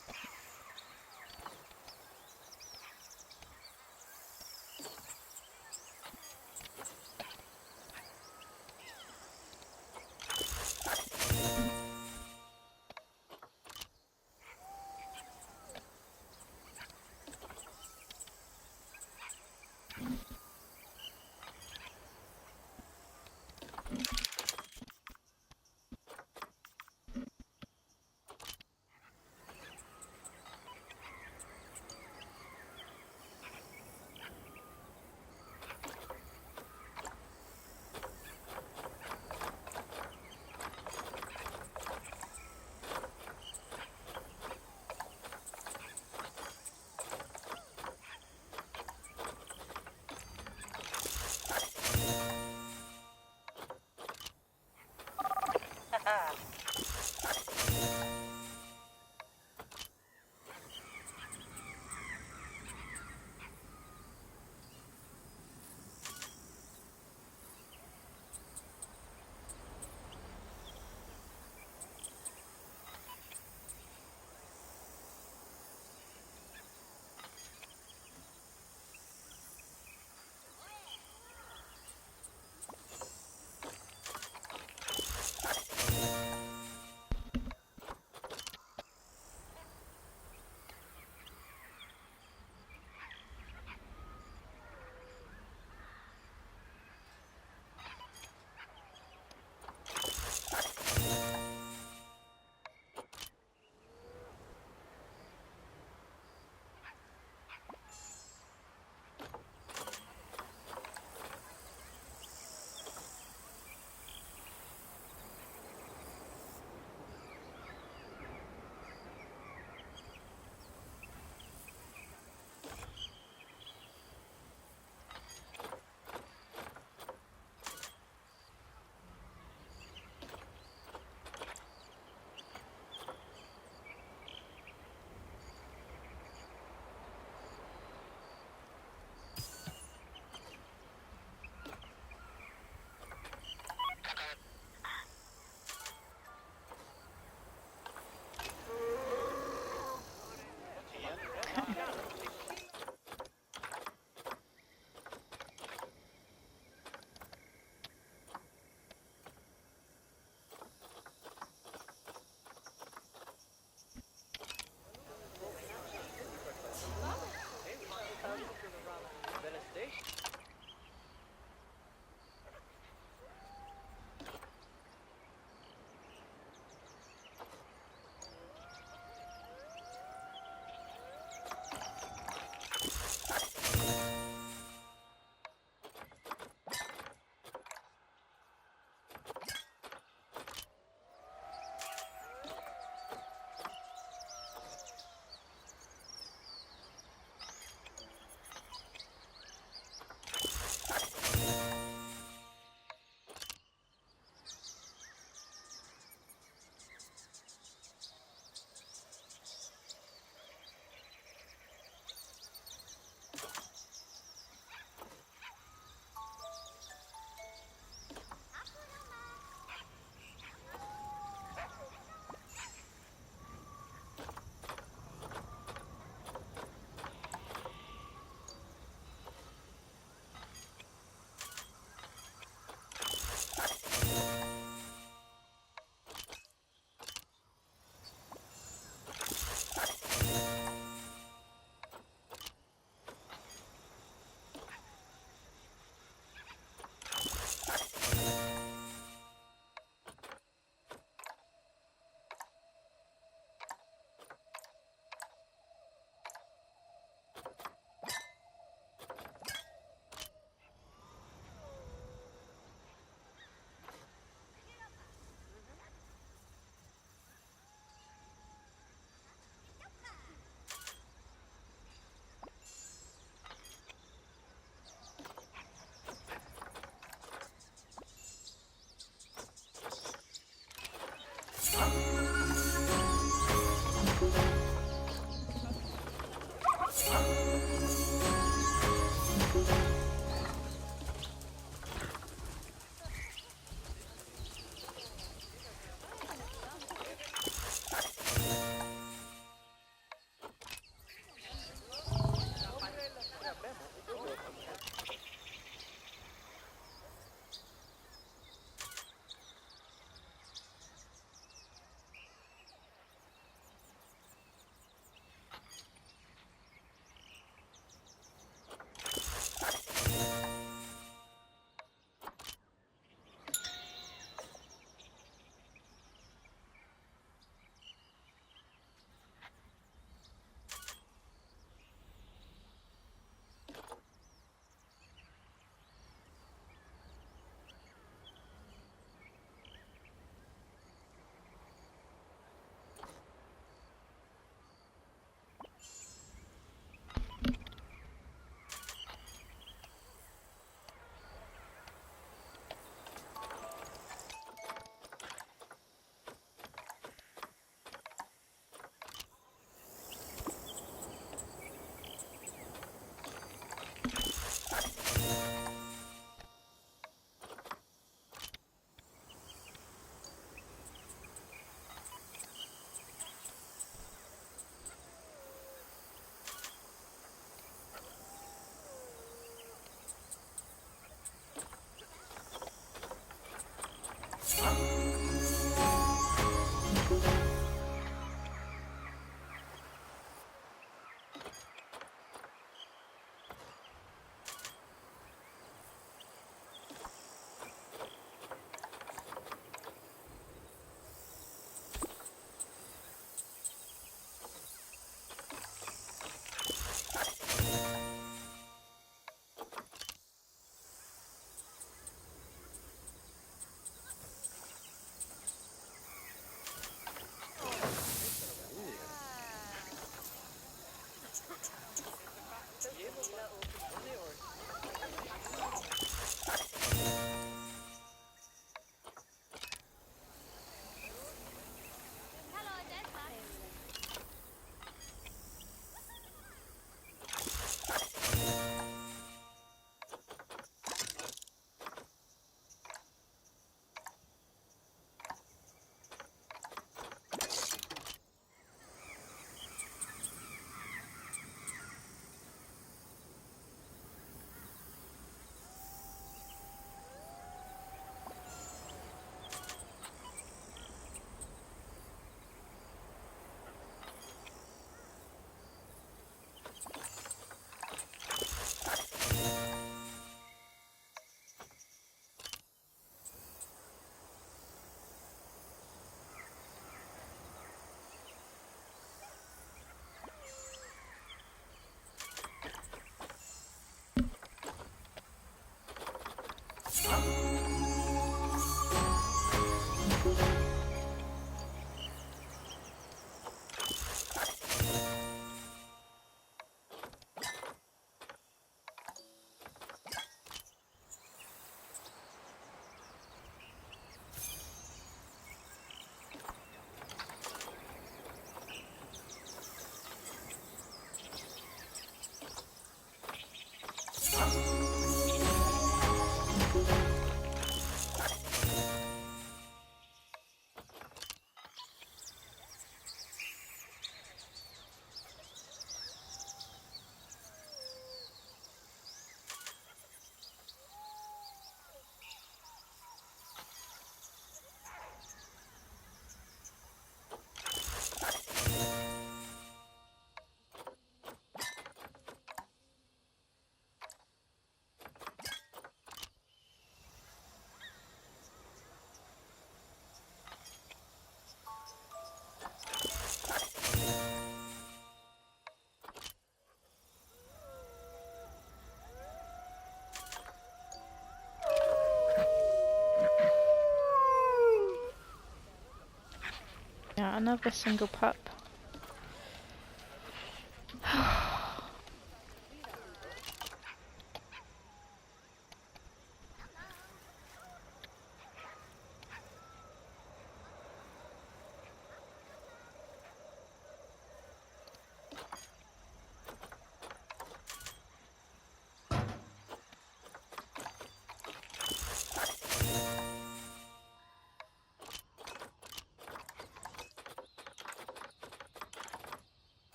Yeah, another single pup.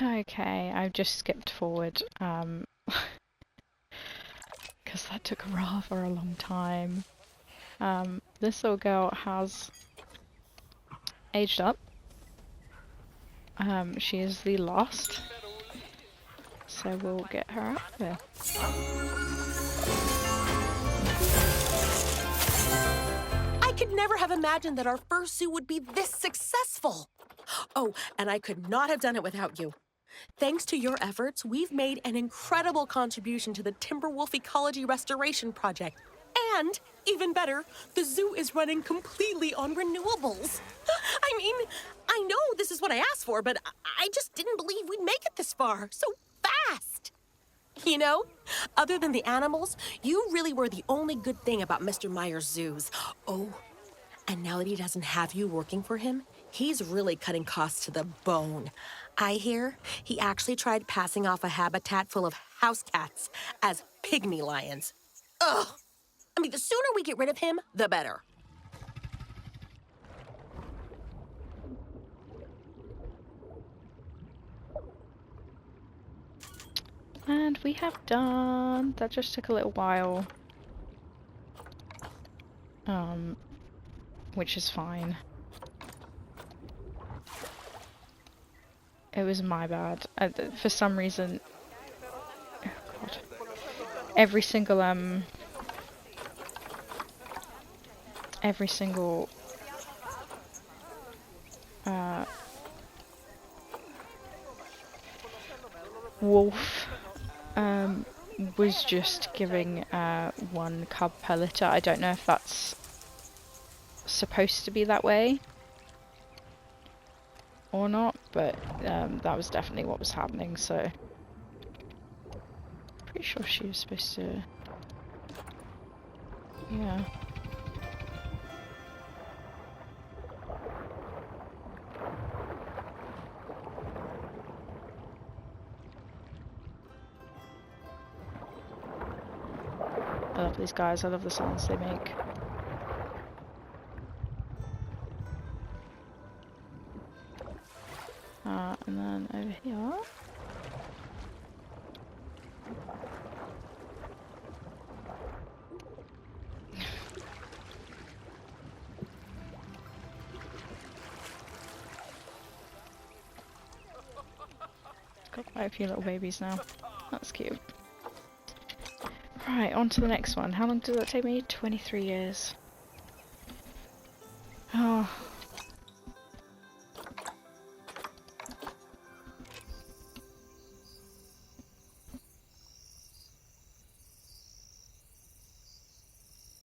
Okay, I've just skipped forward because that took rather a long time. This little girl has aged up. She is the last So we'll get her out there. I could never have imagined that our first zoo would be this successful. Oh, and I could not have done it without you. Thanks to your efforts, we've made an incredible contribution to the Timberwolf Ecology Restoration Project. And, even better, the zoo is running completely on renewables. I mean, I know this is what I asked for, but I just didn't believe we'd make it this far so fast. You know, other than the animals, you really were the only good thing about Mr. Meyer's zoos. Oh, and now that he doesn't have you working for him, he's really cutting costs to the bone. I hear he actually tried passing off a habitat full of house cats as pygmy lions. Ugh! I mean, the sooner we get rid of him, the better. And we have done. That just took a little while. Which is fine. It was my bad. For some reason, oh God. Every single wolf was just giving one cub per litter. I don't know if that's supposed to be that way or not, but that was definitely what was happening, so pretty sure she was supposed to, yeah. I love these guys, I love the sounds they make. And then over here. Got quite a few little babies now. That's cute. Right, on to the next one. How long did that take me? 23 years. Oh,